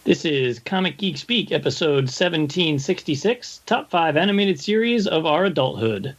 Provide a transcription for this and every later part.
This is Comic Geek Speak, episode 1766, top 5 animated series of our adulthood.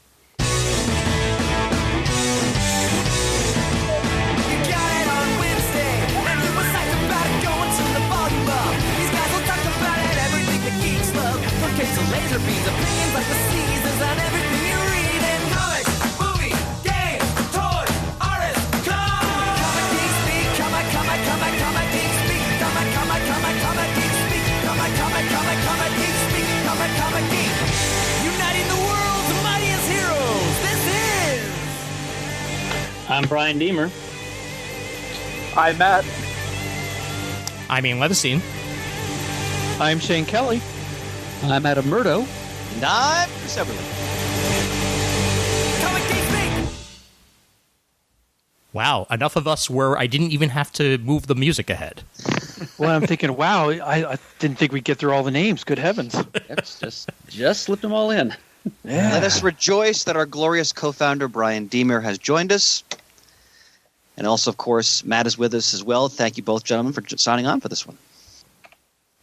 I'm Brian Deemer. I'm Matt. I'm Ian Levenstein. I'm Shane Kelly. I'm Adam Murdo. And I'm Chris Everly. Wow, enough of us where I didn't even have to move the music ahead. Well, I'm thinking, wow, I didn't think we'd get through all the names. Good heavens. Yes, just slipped them all in. Yeah. Let us rejoice that our glorious co-founder, Brian Deemer, has joined us. And also, of course, Matt is with us as well. Thank you both, gentlemen, for signing on for this one.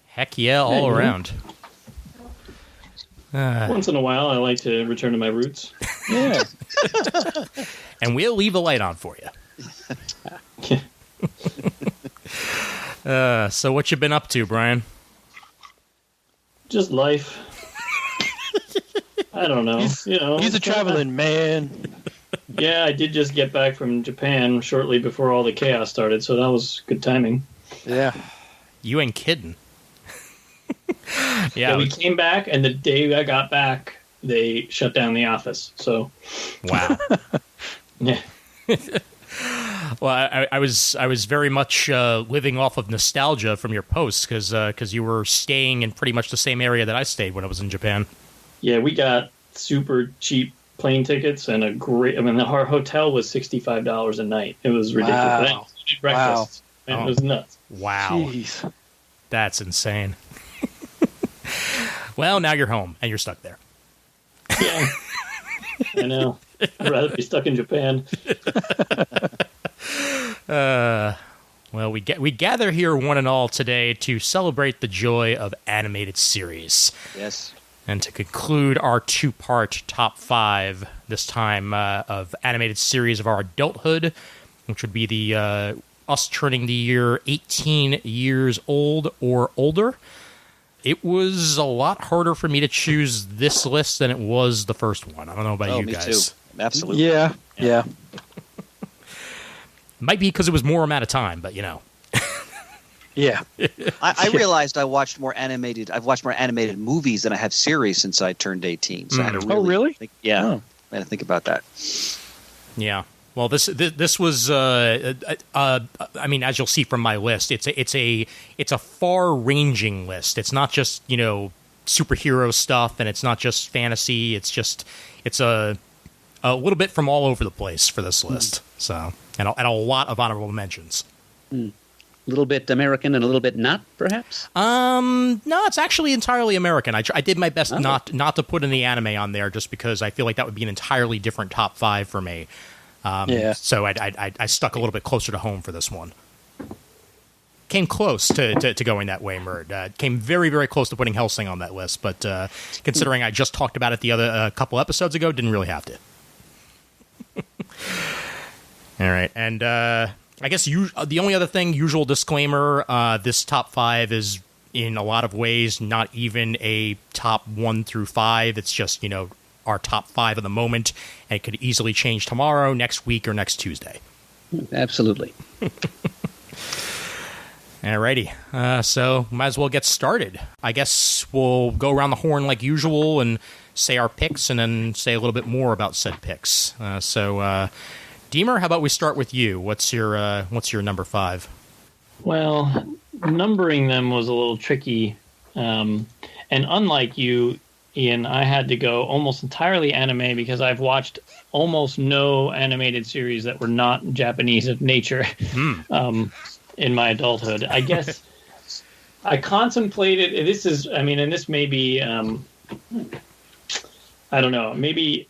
Heck yeah, all around. Once in a while, I like to return to my roots. Yeah. And we'll leave the light on for you. So what you been up to, Brian? Just life. I don't know. He's a traveling man. Yeah, I did just get back from Japan shortly before all the chaos started, so that was good timing. Yeah. You ain't kidding. Yeah, we came back, and the day I got back, they shut down the office. So, wow. Yeah. Well, I was very much living off of nostalgia from your posts because you were staying in pretty much the same area that I stayed when I was in Japan. Yeah, we got super cheap plane tickets and our hotel was $65 a night. It was ridiculous. Wow. That included breakfast. Wow. And it was nuts. Wow. Jeez. That's insane. Well, now you're home and you're stuck there. Yeah. I know. I'd rather be stuck in Japan. Well, we gather here one and all today to celebrate the joy of animated series. Yes. And to conclude our two-part top 5, this time of animated series of our adulthood, which would be the us turning the year 18 years old or older. It was a lot harder for me to choose this list than it was the first one. I don't know about you me guys. too. Absolutely. Yeah. Might be because it was more amount of time, but Yeah. I realized I've watched more animated movies than I have series since I turned 18. So I had to really? think, I had to think about that. Yeah. Well, this was I mean, as you'll see from my list, it's a far-ranging list. It's not just superhero stuff, and it's not just fantasy. It's a little bit from all over the place for this list. So and a lot of honorable mentions. A little bit American and a little bit not, perhaps? No, it's actually entirely American. I did my best not to put any anime on there just because I feel like that would be an entirely different top 5 for me. So I stuck a little bit closer to home for this one. Came close to going that way, Murd. Came very, very close to putting Hellsing on that list, but considering I just talked about it the other couple episodes ago, didn't really have to. All right, and I guess the only other thing, usual disclaimer, this top 5 is in a lot of ways not even a top 1 through 5. It's just, our top 5 of the moment, and it could easily change tomorrow, next week, or next Tuesday. Absolutely. Alrighty, so might as well get started. I guess we'll go around the horn like usual and say our picks, and then say a little bit more about said picks. So, Deemer, how about we start with you? What's your number 5? Well, numbering them was a little tricky, and unlike you, Ian, I had to go almost entirely anime because I've watched almost no animated series that were not Japanese of nature in my adulthood. I guess I contemplated, and this may be, I don't know, maybe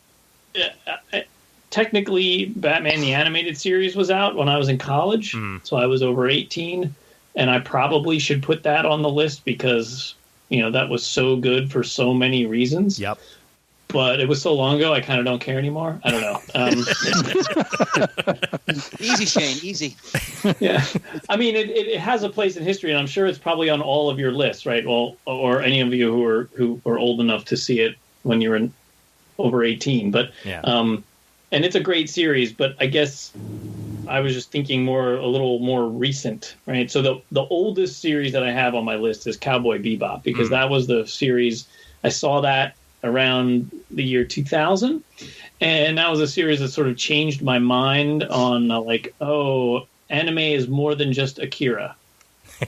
technically Batman the Animated Series was out when I was in college, so I was over 18. and I probably should put that on the list because that was so good for so many reasons. Yep. But it was so long ago, I kind of don't care anymore. I don't know. Easy, Shane. Easy. Yeah. I mean, it has a place in history, and I'm sure it's probably on all of your lists, right? Well, or any of you who are old enough to see it when you were over 18. But yeah. And it's a great series, but I guess I was just thinking a little more recent, right? So the oldest series that I have on my list is Cowboy Bebop, because that was the series I saw that around the year 2000, and that was a series that sort of changed my mind on anime is more than just Akira,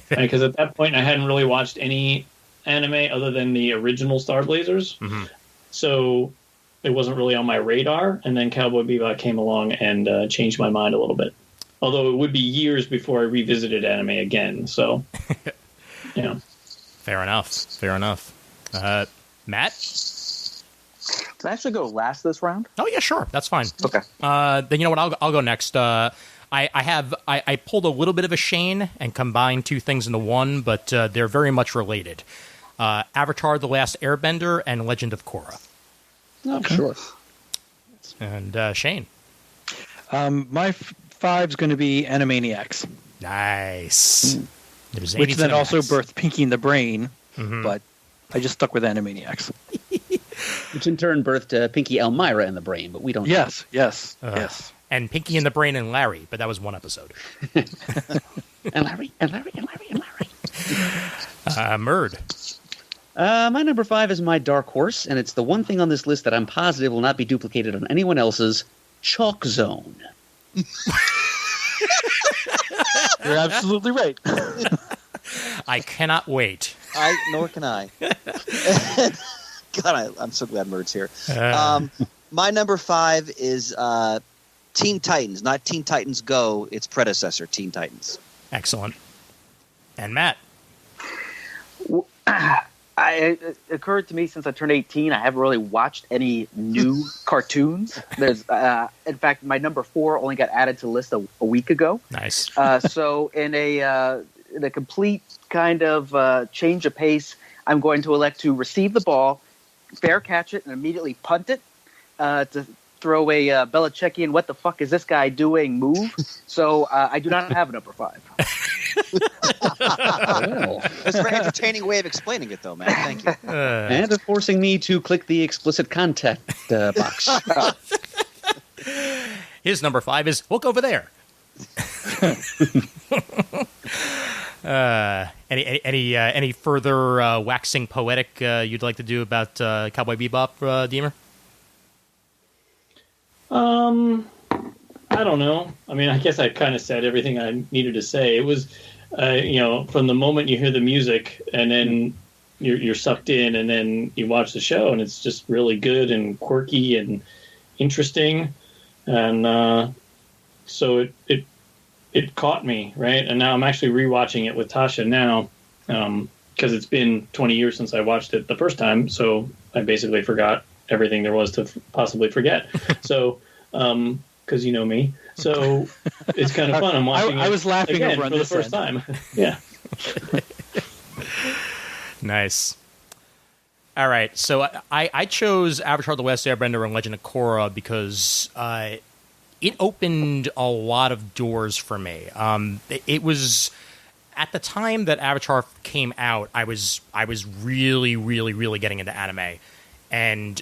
because at that point I hadn't really watched any anime other than the original Star Blazers, so it wasn't really on my radar. And then Cowboy Bebop came along and changed my mind a little bit, although it would be years before I revisited anime again. So Fair enough. Matt? Can I actually go last this round? Oh yeah, sure. That's fine. Okay. Then you know what? I'll go next. I pulled a little bit of a Shane and combined two things into one, but they're very much related. Avatar: The Last Airbender and Legend of Korra. Oh, sure. And Shane. My five's going to be Animaniacs. Nice. Which then also birthed Pinky and the Brain, but I just stuck with Animaniacs. Which in turn birthed Pinky Elmira in the Brain, but we don't. Yes. And Pinky in the Brain and Larry, but that was one episode. and Larry. Murd. My number 5 is my dark horse, and it's the one thing on this list that I'm positive will not be duplicated on anyone else's. Chalk Zone. You're absolutely right. I cannot wait. Nor can I. God, I'm so glad Murd's here. My number 5 is Teen Titans, not Teen Titans Go, its predecessor, Teen Titans. Excellent. And Matt? It occurred to me since I turned 18, I haven't really watched any new cartoons. There's, in fact, my number 4 only got added to the list a week ago. Nice. So in a complete kind of change of pace, I'm going to elect to receive the ball, fair catch it, and immediately punt it to throw a Belichickian, what the fuck is this guy doing move. So I do not have a number 5. That's a very entertaining way of explaining it, though, man. Thank you. And of forcing me to click the explicit content box. His number 5 is look over there. Any further waxing poetic you'd like to do about Cowboy Bebop, Deemer? I don't know. I mean, I guess I kind of said everything I needed to say. It was, from the moment you hear the music and then you're sucked in, and then you watch the show, and it's just really good and quirky and interesting, and so it caught me, right? And now I'm actually rewatching it with Tasha now, because it's been 20 years since I watched it the first time, so I basically forgot everything there was to possibly forget. So, because you know me, so it's kind of fun. I'm watching. I was laughing again over on for the this first end. time. Yeah. Nice. All right, so I chose Avatar: The Last Airbender and Legend of Korra because it opened a lot of doors for me. It was at the time that Avatar came out, I was really, really, really getting into anime, and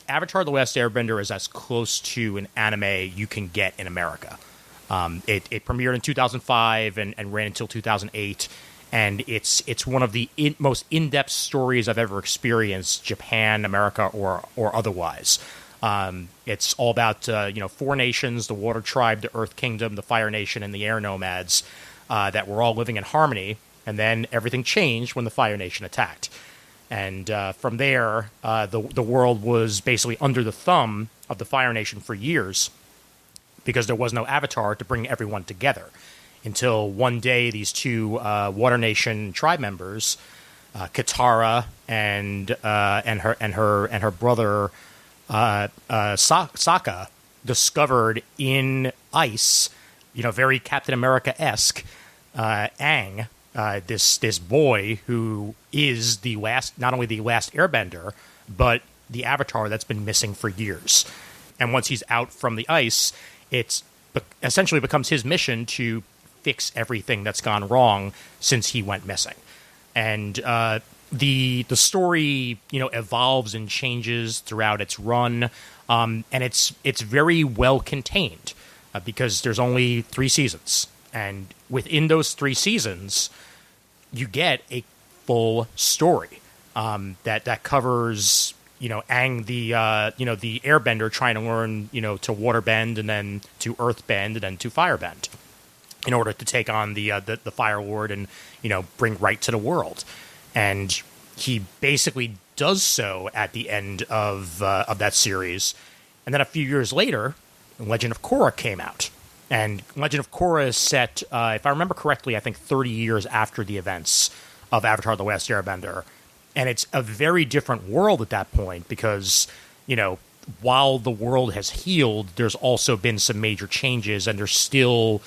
Avatar: The Last Airbender is as close to an anime you can get in America. It premiered in 2005 and ran until 2008, and it's one of the most in-depth stories I've ever experienced, Japan, America, or otherwise. It's all about 4 nations: the Water Tribe, the Earth Kingdom, the Fire Nation, and the Air Nomads, that were all living in harmony. And then everything changed when the Fire Nation attacked. And from there, the world was basically under the thumb of the Fire Nation for years because there was no Avatar to bring everyone together. Until one day, these 2 Water Nation tribe members, Katara and her brother Sokka, discovered in ice, very Captain America-esque, Aang, this boy who is not only the last Airbender, but the Avatar that's been missing for years. And once he's out from the ice, it's essentially becomes his mission to fix everything that's gone wrong since he went missing. And the story, evolves and changes throughout its run, and it's very well contained because there's only 3 seasons, and within those 3 seasons, you get a full story that covers Aang the the Airbender trying to learn to waterbend and then to earthbend and then to firebend in order to take on the Fire Lord and bring right to the world. And he basically does so at the end of that series. And then a few years later, Legend of Korra came out. And Legend of Korra is set, if I remember correctly, I think 30 years after the events of Avatar The Last Airbender. And it's a very different world at that point because, while the world has healed, there's also been some major changes and there's still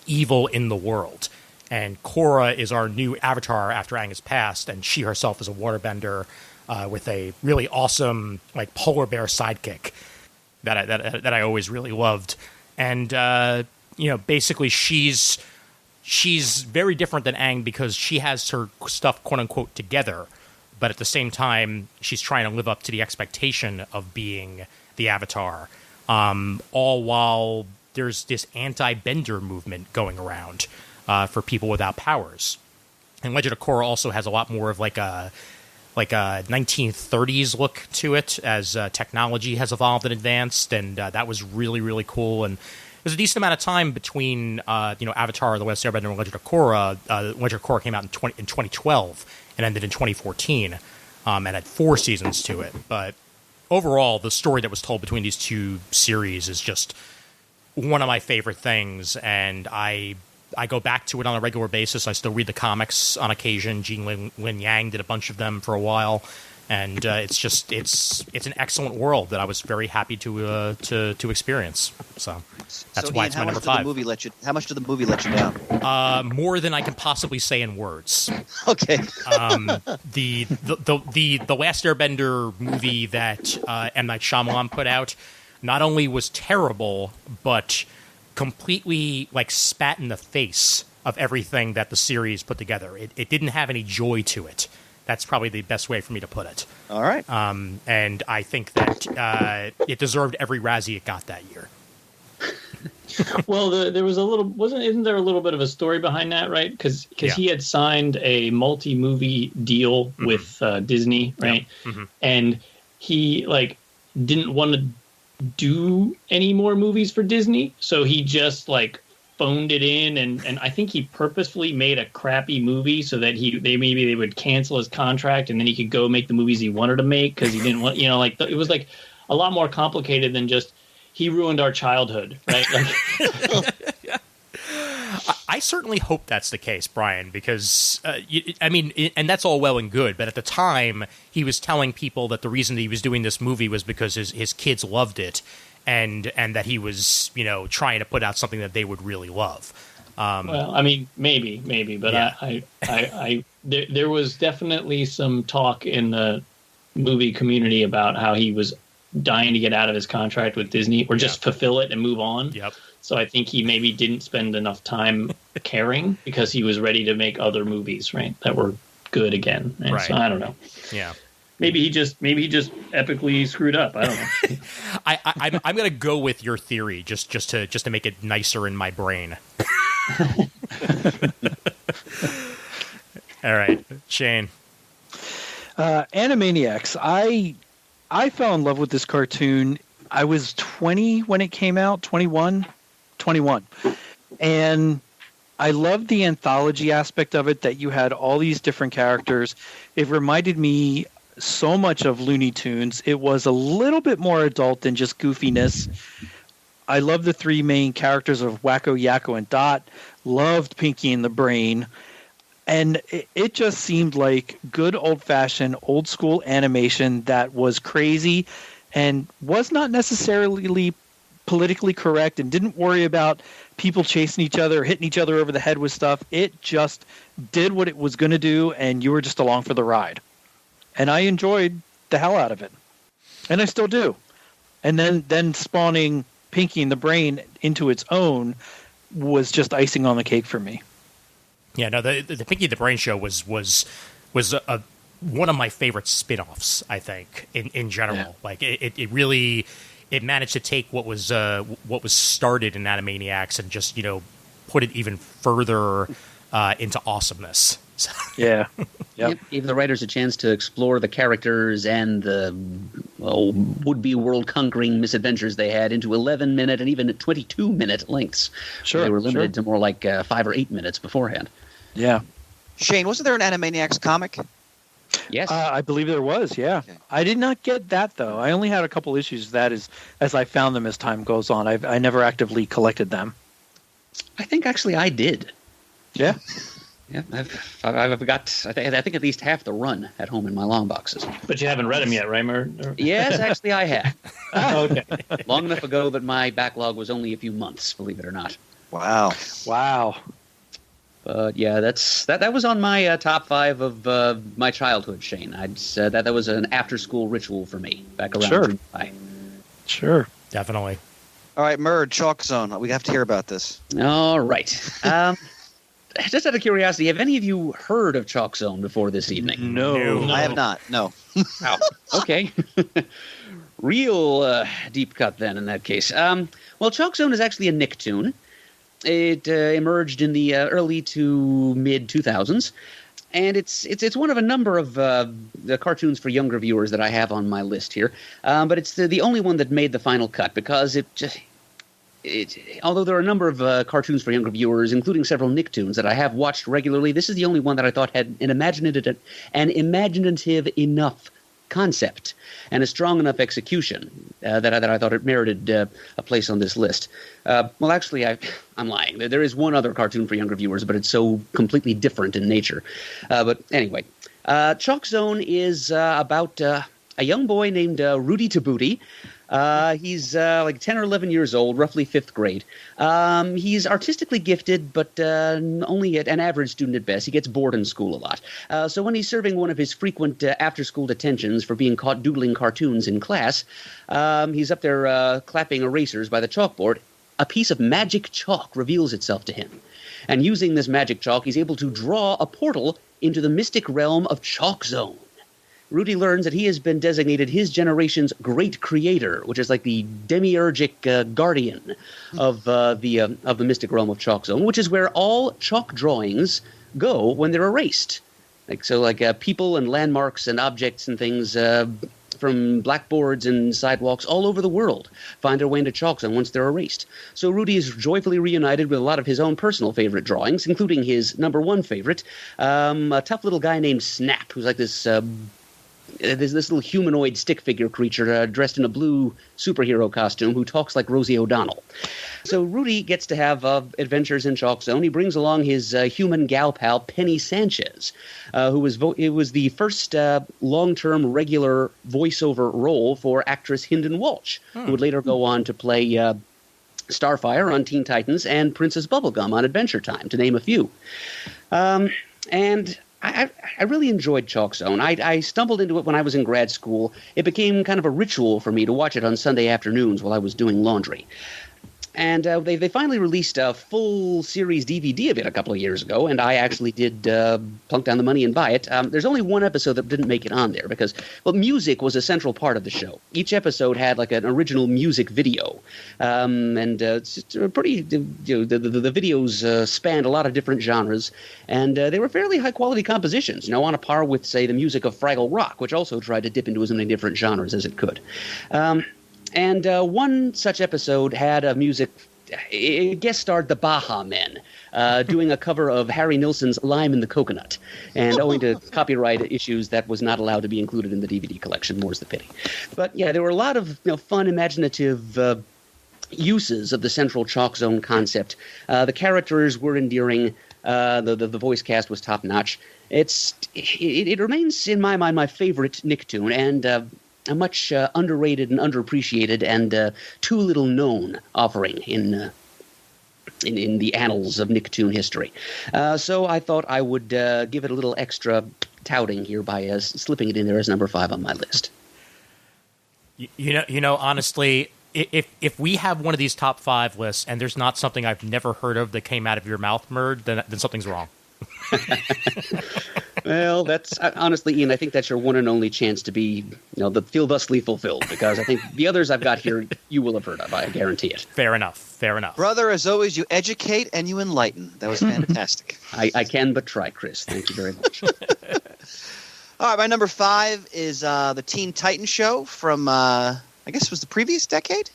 evil in the world. And Korra is our new Avatar after Aang has passed, and she herself is a waterbender with a really awesome polar bear sidekick that I always really loved. And basically she's very different than Aang because she has her stuff quote unquote together, but at the same time she's trying to live up to the expectation of being the Avatar, all while there's this anti-bender movement going around for people without powers. And Legend of Korra also has a lot more of a 1930s look to it as technology has evolved and advanced, and that was really, really cool. And there's a decent amount of time between Avatar, The Last Airbender, and Legend of Korra. Legend of Korra came out in 2012 and ended in 2014, and had 4 seasons to it. But overall, the story that was told between these 2 series is just one of my favorite things, and I go back to it on a regular basis. I still read the comics on occasion. Lin Yang did a bunch of them for a while, and it's an excellent world that I was very happy to experience. So that's why Ian, it's my number 5. How much did the movie let you down? More than I can possibly say in words. Okay. The Last Airbender movie that M. Night Shyamalan put out not only was terrible, but completely spat in the face of everything that the series put together. It didn't have any joy to it. That's probably the best way for me to put it. All right. And I think that it deserved every Razzie it got that year. Well, there was isn't there a little bit of a story behind that, right? Because he had signed a multi-movie deal with Disney, right? Yeah. Mm-hmm. And he didn't want to do any more movies for Disney, so he just phoned it in, and I think he purposefully made a crappy movie so that they would cancel his contract and then he could go make the movies he wanted to make because he didn't want it was a lot more complicated than just he ruined our childhood, right? I certainly hope that's the case, Brian, because, and that's all well and good, but at the time, he was telling people that the reason that he was doing this movie was because his kids loved it, and that he was, trying to put out something that they would really love. Well, maybe, but yeah. There was definitely some talk in the movie community about how he was dying to get out of his contract with Disney or just fulfill it and move on. Yep. So I think he maybe didn't spend enough time caring because he was ready to make other movies, right, that were good again. And right. So I don't know. Yeah. Maybe he just epically screwed up. I don't know. I'm going to go with your theory just to make it nicer in my brain. All right, Shane. Animaniacs. I fell in love with this cartoon. I was 20 when it came out, 21. And I loved the anthology aspect of it, that you had all these different characters. It reminded me so much of Looney Tunes. It was a little bit more adult than just goofiness. I loved the 3 main characters of Wacko, Yakko, and Dot. Loved Pinky and the Brain. And it just seemed like good old-fashioned, old-school animation that was crazy and was not necessarily politically correct and didn't worry about people chasing each other or hitting each other over the head with stuff. It just did what it was going to do, and you were just along for the ride. And I enjoyed the hell out of it. And I still do. And then spawning Pinky and the Brain into its own was just icing on the cake for me. Yeah, no, the Pinky and the Brain show was one of my favorite spin-offs, I think, in general. Yeah. Like it really managed to take what was started in Animaniacs and just, put it even further into awesomeness. Yeah. Yep. Gave the writers a chance to explore the characters and the would-be world-conquering misadventures they had into 11-minute and even 22-minute lengths. Sure. They were limited to more like 5 or 8 minutes beforehand. Yeah. Shane, wasn't there an Animaniacs comic? Yes. I believe there was, yeah. Okay. I did not get that, though. I only had a couple issues of that as I found them as time goes on. I never actively collected them. I think actually I did. Yeah. Yeah, I've got, I think at least half the run at home in my long boxes. But you haven't read them yet, right, Mer? Yes, actually I have. Okay. Long enough ago that my backlog was only a few months, believe it or not. Wow. But yeah, that was on my top 5 of my childhood, Shane. I'd said that was an after-school ritual for me back around July. Sure. Definitely. All right, Mer, Chalk Zone. We have to hear about this. All right. Just out of curiosity, have any of you heard of Chalk Zone before this evening? No. I have not. No. Oh, okay. Real deep cut then in that case. Well, Chalk Zone is actually a Nicktoon. It emerged in the early to mid 2000s, and it's one of a number of the cartoons for younger viewers that I have on my list here. But it's the only one that made the final cut because although there are a number of cartoons for younger viewers, including several Nicktoons that I have watched regularly, this is the only one that I thought had an imaginative enough concept and a strong enough execution that I thought it merited a place on this list. Well, actually, I'm lying. There is one other cartoon for younger viewers, but it's so completely different in nature. But anyway, Chalk Zone is about a young boy named Rudy Tabooty. He's like 10 or 11 years old, roughly 5th grade. He's artistically gifted, but only an average student at best. He gets bored in school a lot. So when he's serving one of his frequent after-school detentions for being caught doodling cartoons in class, he's up there clapping erasers by the chalkboard. A piece of magic chalk reveals itself to him. And using this magic chalk, he's able to draw a portal into the mystic realm of Chalk Zone. Rudy learns that he has been designated his generation's great creator, which is like the demiurgic guardian of the mystic realm of Chalk Zone, which is where all chalk drawings go when they're erased. Like people and landmarks and objects and things from blackboards and sidewalks all over the world find their way into Chalk Zone once they're erased. So Rudy is joyfully reunited with a lot of his own personal favorite drawings, including his number one favorite, a tough little guy named Snap, who's like this little humanoid stick figure creature dressed in a blue superhero costume who talks like Rosie O'Donnell. So Rudy gets to have adventures in Chalk Zone. He brings along his human gal pal, Penny Sanchez, who was the first long-term regular voiceover role for actress Hynden Walsh, who would later go on to play Starfire on Teen Titans and Princess Bubblegum on Adventure Time, to name a few. And I really enjoyed Chalk Zone. I stumbled into it when I was in grad school. It became kind of a ritual for me to watch it on Sunday afternoons while I was doing laundry. And they finally released a full series DVD of it a couple of years ago, and I actually did plunk down the money and buy it. There's only one episode that didn't make it on there because, well, music was a central part of the show. Each episode had like an original music video, and it's pretty. The videos spanned a lot of different genres, and they were fairly high quality compositions. On a par with, say, the music of Fraggle Rock, which also tried to dip into as many different genres as it could. And one such episode had a music. It guest starred the Baha Men, doing a cover of Harry Nilsson's "Lime in the Coconut," and owing to copyright issues, that was not allowed to be included in the DVD collection. More's the pity. But yeah, there were a lot of fun, imaginative uses of the central Chalk Zone concept. The characters were endearing. The voice cast was top notch. It remains in my mind my favorite Nicktoon, and much underrated and underappreciated and too little known offering in the annals of Nicktoon history. So I thought I would give it a little extra touting here by slipping it in there as number 5 on my list. You know, honestly, if we have one of these top 5 lists and there's not something I've never heard of that came out of your mouth, Murd, then something's wrong. Well, that's honestly, Ian, I think that's your one and only chance to be, feel thusly fulfilled, because I think the others I've got here you will have heard of. I guarantee it. Fair enough. Brother, as always, you educate and you enlighten. That was fantastic. I can but try, Chris. Thank you very much. All right, my number 5 is the Teen Titans show from, I guess it was the previous decade?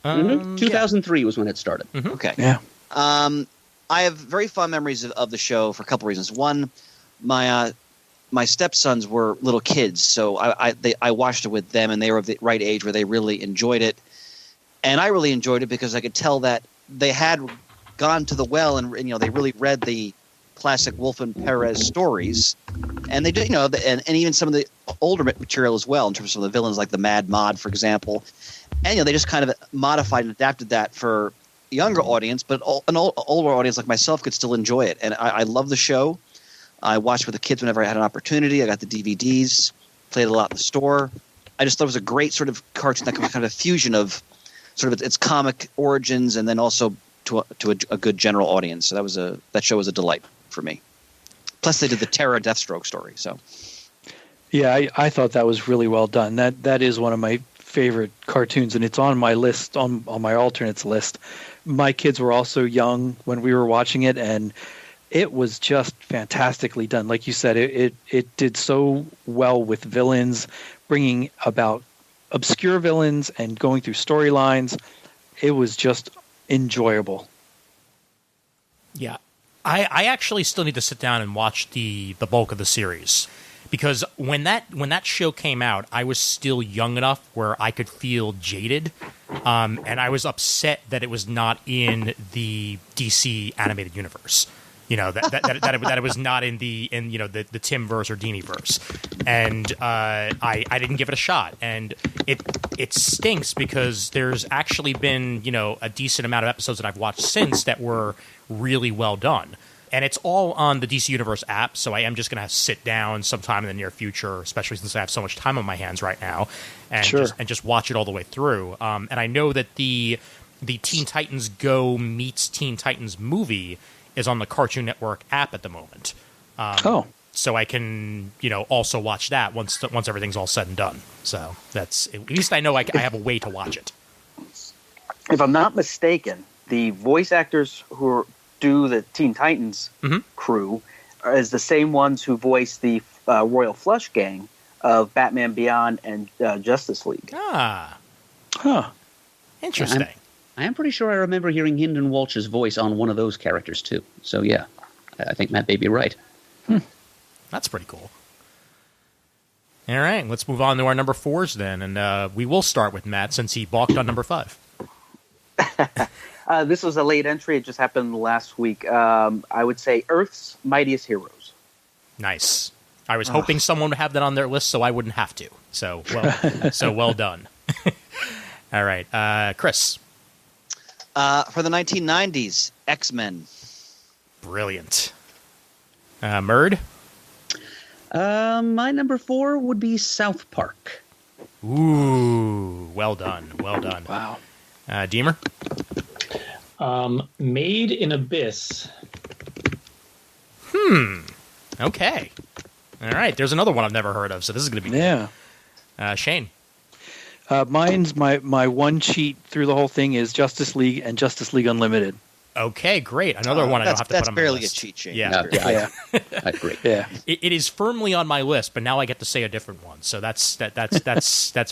2003 was when it started. Mm-hmm. Okay. Yeah. I have very fond memories of the show for a couple reasons. One, my stepsons were little kids, so I watched it with them, and they were of the right age where they really enjoyed it. And I really enjoyed it because I could tell that they had gone to the well and they really read the classic Wolf and Perez stories, and they did, and even some of the older material as well in terms of some of the villains like the Mad Mod, for example. And they just kind of modified and adapted that for a younger audience, but an older audience like myself could still enjoy it. And I love the show. I watched with the kids whenever I had an opportunity. I got the DVDs, played it a lot in the store. I just thought it was a great sort of cartoon, that kind of fusion of sort of its comic origins and then also to a good general audience. So that show was a delight for me. Plus, they did the Terra Deathstroke story. So, yeah, I thought that was really well done. That is one of my favorite cartoons, and it's on my list, on my alternates list. My kids were also young when we were watching it, and it was just fantastically done. Like you said, it did so well with villains, bringing about obscure villains and going through storylines. It was just enjoyable. Yeah. I actually still need to sit down and watch the bulk of the series, because when that show came out, I was still young enough where I could feel jaded, and I was upset that it was not in the DC animated universe. That it was not in the Timverse or Diniverse, and I didn't give it a shot, and it stinks because there's actually been a decent amount of episodes that I've watched since that were really well done, and it's all on the DC Universe app. So I am just gonna sit down sometime in the near future, especially since I have so much time on my hands right now, and just watch it all the way through. And I know that the Teen Titans Go meets Teen Titans movie is on the Cartoon Network app at the moment. So I can, also watch that once everything's all said and done. So that's, at least I know I have a way to watch it. If I'm not mistaken, the voice actors who do the Teen Titans crew is the same ones who voice the Royal Flush Gang of Batman Beyond and Justice League. Ah. Huh. Interesting. Yeah, I am pretty sure I remember hearing Hynden Walsh's voice on one of those characters, too. So, yeah, I think Matt may be right. That's pretty cool. All right, let's move on to our number 4s then. And we will start with Matt, since he balked on number 5. This was a late entry. It just happened last week. I would say Earth's Mightiest Heroes. Nice. I was hoping someone would have that on their list so I wouldn't have to. So well done. All right, Chris. For the 1990s, X-Men. Brilliant. Murd? My number 4 would be South Park. Ooh, well done. Wow. Deemer? Made in Abyss. Okay. All right, there's another one I've never heard of, so this is going to be Yeah. good. Shane? Mine's my one cheat through the whole thing is Justice League and Justice League Unlimited. Okay, great. Another one I don't have to put on my list. That's barely a cheat sheet. Yeah. I agree. Yeah. It is firmly on my list, but now I get to say a different one. So that's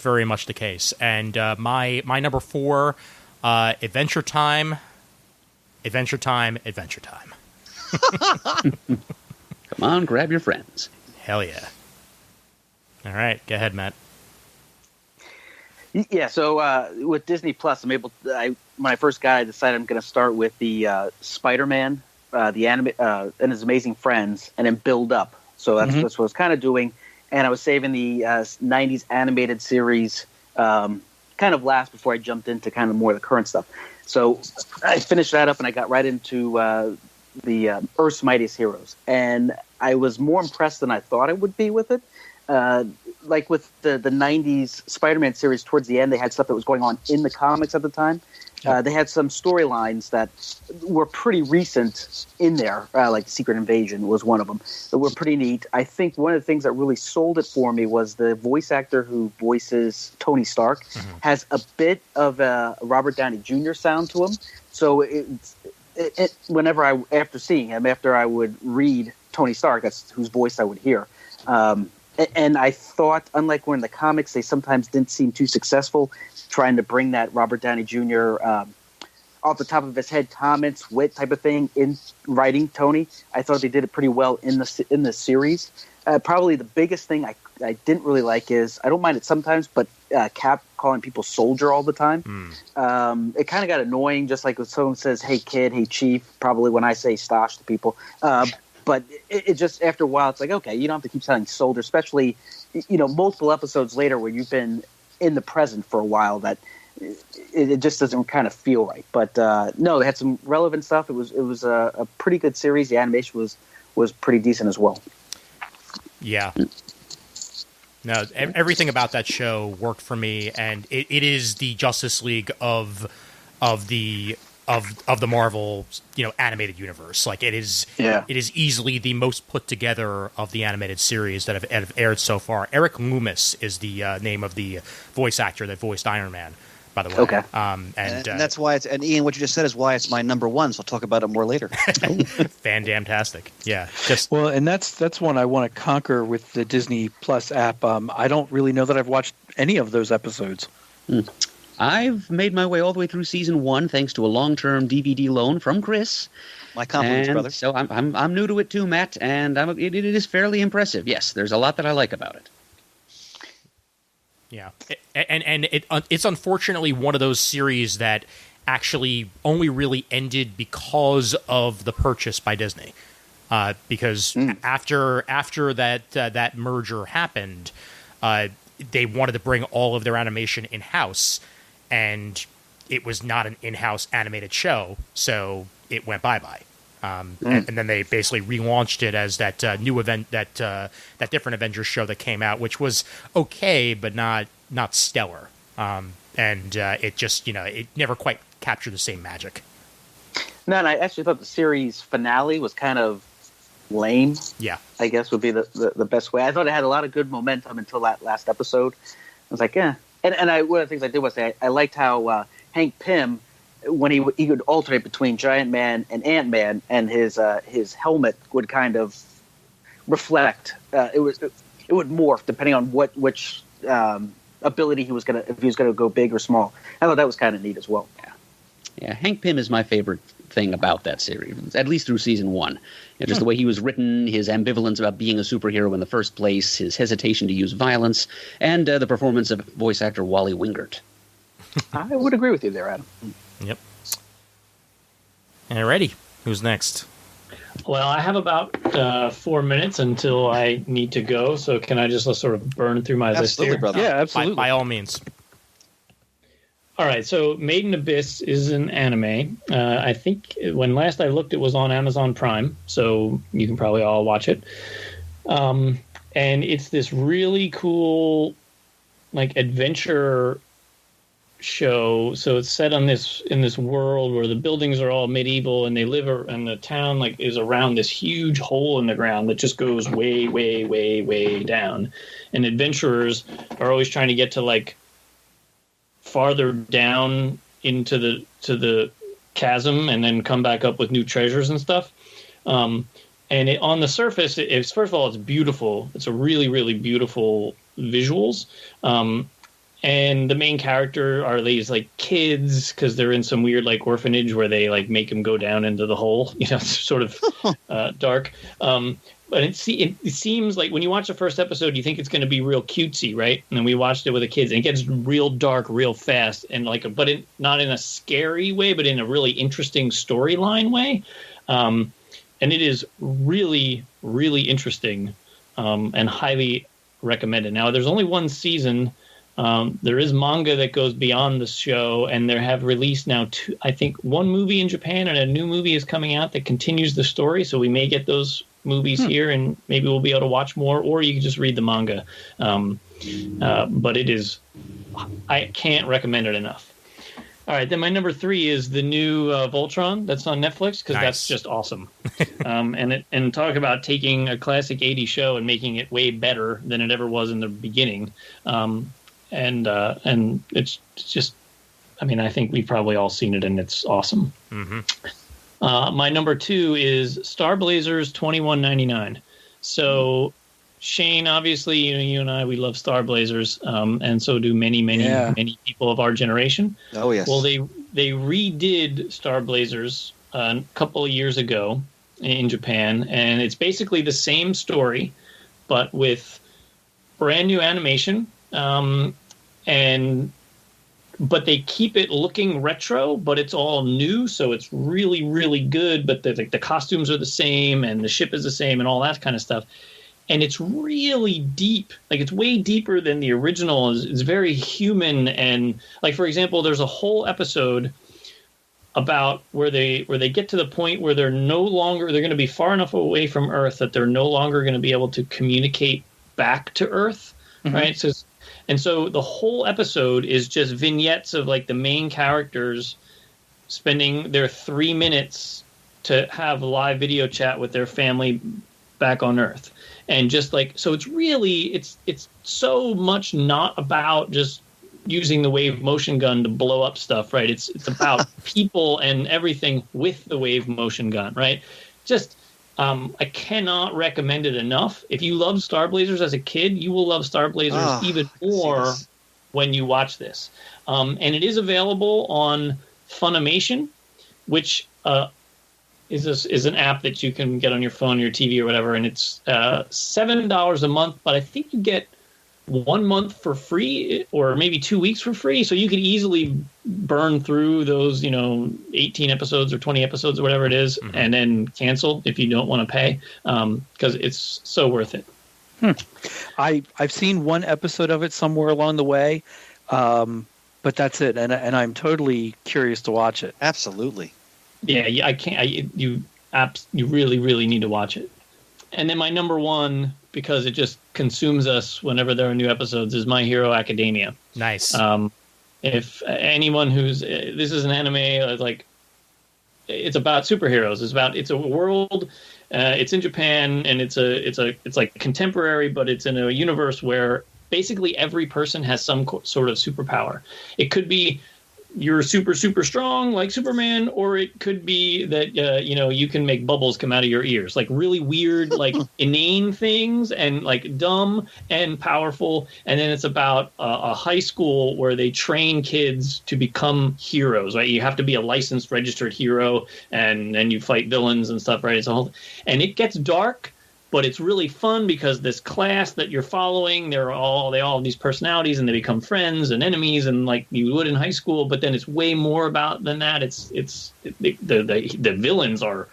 very much the case. And my number 4, Adventure Time. Come on, grab your friends. Hell yeah. All right, go ahead, Matt. Yeah, so with Disney Plus, when I first got it, I decided I'm going to start with the Spider-Man, the anime, and his amazing friends, and then build up. So that's what I was kind of doing. and I was saving the 90s animated series kind of last before I jumped into kind of more of the current stuff. So I finished that up, and I got right into the Earth's Mightiest Heroes, and I was more impressed than I thought I would be with it. Like with the 90s Spider-Man series, towards the end, they had stuff that was going on in the comics at the time. They had some storylines that were pretty recent in there, like Secret Invasion was one of them, that were pretty neat. I think one of the things that really sold it for me was the voice actor who voices Tony Stark has a bit of a Robert Downey Jr. sound to him. So whenever after seeing him, after I would read Tony Stark, that's whose voice I would hear. And I thought, unlike where in the comics they sometimes didn't seem too successful trying to bring that Robert Downey Jr. Off the top of his head comments, wit type of thing in writing Tony, I thought they did it pretty well in the series. Probably the biggest thing I didn't really like is, I don't mind it sometimes, but Cap calling people soldier all the time. It kind of got annoying, just like when someone says, hey kid, hey chief, probably when I say Stosh to people. But it just, after a while, it's like, okay, you don't have to keep saying soldier, especially, multiple episodes later where you've been in the present for a while, that it just doesn't kind of feel right. But no, they had some relevant stuff. It was a pretty good series. The animation was pretty decent as well. Yeah. No, everything about that show worked for me, and it is the Justice League of the Marvel, animated universe. Like, it is easily the most put together of the animated series that have aired so far. Eric Loomis is the name of the voice actor that voiced Iron Man, by the way. Okay. And that's why and Ian, what you just said is why it's my number one, so I'll talk about it more later. Fan-damn-tastic. Yeah. Well, and that's one I want to conquer with the Disney Plus app. I don't really know that I've watched any of those episodes. I've made my way all the way through season 1 thanks to a long-term DVD loan from Chris. My compliments, brother. So I'm new to it too, Matt, and it is fairly impressive. Yes, there's a lot that I like about it. Yeah, and it's unfortunately one of those series that actually only really ended because of the purchase by Disney. Because after that merger happened, they wanted to bring all of their animation in-house, and it was not an in-house animated show, so it went bye-bye. And then they basically relaunched it as that new event, that different Avengers show that came out, which was okay, but not stellar. And it just, it never quite captured the same magic. No, and I actually thought the series finale was kind of lame. Yeah, I guess would be the best way. I thought it had a lot of good momentum until that last episode. I was like, yeah. And one of the things I did was I liked how Hank Pym, when he would alternate between Giant Man and Ant Man, and his helmet would kind of reflect. It would morph depending on which ability if he was gonna go big or small. I thought that was kind of neat as well. Yeah, Hank Pym is my favorite thing about that series, at least through season 1. Just the way he was written, his ambivalence about being a superhero in the first place, his hesitation to use violence, and the performance of voice actor Wally Wingert. I would agree with you there, Adam. Yep. Alrighty, who's next? Well, I have about 4 minutes until I need to go, so can I just sort of burn through my list here? Brother. Yeah, absolutely. By all means. All right, so Made in Abyss is an anime. I think when last I looked, it was on Amazon Prime, so you can probably all watch it. And it's this really cool, like, adventure show. So it's set on in this world where the buildings are all medieval, and they live, and the town is around this huge hole in the ground that just goes way, way, way, way down. And adventurers are always trying to get to farther down into the chasm and then come back up with new treasures and stuff. And on the surface, first of all, it's beautiful. It's a really, really beautiful visuals. And the main character are these kids, because they're in some weird orphanage where they make them go down into the hole. It's sort of dark. But it seems like when you watch the first episode, you think it's going to be real cutesy, right? And then we watched it with the kids, and it gets real dark real fast, and not in a scary way, but in a really interesting storyline way. And it is really, really interesting, and highly recommend it. Now, there's only one season. There is manga that goes beyond the show, and they have released now I think one movie in Japan, and a new movie is coming out that continues the story. So we may get those movies here, and maybe we'll be able to watch more, or you can just read the manga. But it is, I can't recommend it enough. All right, then my number 3 is the new Voltron that's on Netflix, because that's just awesome. And talk about taking a classic 80s show and making it way better than it ever was in the beginning. And it's just, I mean, I think we've probably all seen it, and it's awesome. Mm-hmm. My number 2 is Star Blazers 2199. So Shane, obviously, you and I, we love Star Blazers, and so do many people of our generation. Oh, yes. Well, they redid Star Blazers a couple of years ago in Japan, and it's basically the same story, but with brand new animation, but they keep it looking retro, but it's all new, so it's really, really good. But the costumes are the same, and the ship is the same, and all that kind of stuff. And it's really deep. Like, it's way deeper than the original. It's very human. And, like, for example, there's a whole episode about where they get to the point where they're going to be far enough away from Earth that they're no longer going to be able to communicate back to Earth, right? So the whole episode is just vignettes of, like, the main characters spending their 3 minutes to have a live video chat with their family back on Earth. And just like, so it's really, it's so much not about just using the wave motion gun to blow up stuff, right? It's about people and everything with the wave motion gun, right? Just, I cannot recommend it enough. If you loved Star Blazers as a kid, you will love Star Blazers even more when you watch this. And it is available on Funimation, which is an app that you can get on your phone, your TV, or whatever, and it's $7 a month. But I think you get 1 month for free, or maybe 2 weeks for free. So you could easily burn through those, 18 episodes or 20 episodes or whatever it is, and then cancel if you don't want to pay, because it's so worth it. I've seen one episode of it somewhere along the way, but that's it, and I'm totally curious to watch it. Absolutely. Yeah, I can't. You really, really need to watch it. And then my number 1, because it just consumes us whenever there are new episodes, is My Hero Academia. Nice. If anyone this is an anime, like, it's about superheroes. It's a world. It's in Japan, and it's like contemporary, but it's in a universe where basically every person has some sort of superpower. It could be you're super, super strong like Superman, or it could be that, you can make bubbles come out of your ears, like really weird, like inane things, and like dumb and powerful. And then it's about a high school where they train kids to become heroes, right? You have to be a licensed, registered hero, and then you fight villains and stuff, right? It's and it gets dark, but it's really fun because this class that you're following, they all have these personalities, and they become friends and enemies, and like you would in high school. But then it's way more about than that. The villains are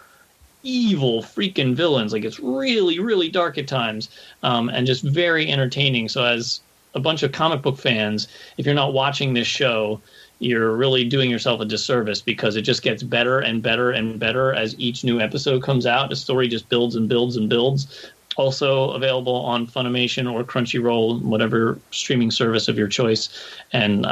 evil freaking villains. Like, it's really, really dark at times, and just very entertaining. So as a bunch of comic book fans, if you're not watching this show, you're really doing yourself a disservice, because it just gets better and better and better as each new episode comes out. The story just builds and builds and builds. Also available on Funimation or Crunchyroll, whatever streaming service of your choice. And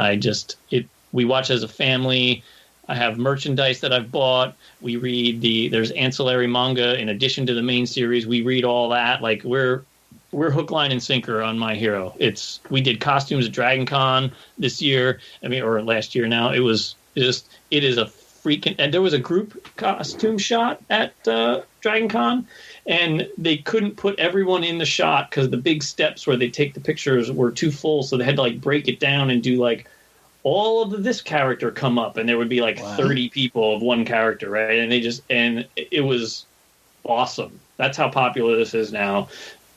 we watch as a family. I have merchandise that I've bought. We read there's ancillary manga in addition to the main series. We read all that. Like, we're hook, line, and sinker on My Hero. We did costumes at Dragon Con this year. Or last year now. It is a freaking, and there was a group costume shot at Dragon Con, and they couldn't put everyone in the shot because the big steps where they take the pictures were too full. So they had to like break it down and do like all of this character come up, and there would be like 30 people of one character, right? And it was awesome. That's how popular this is now.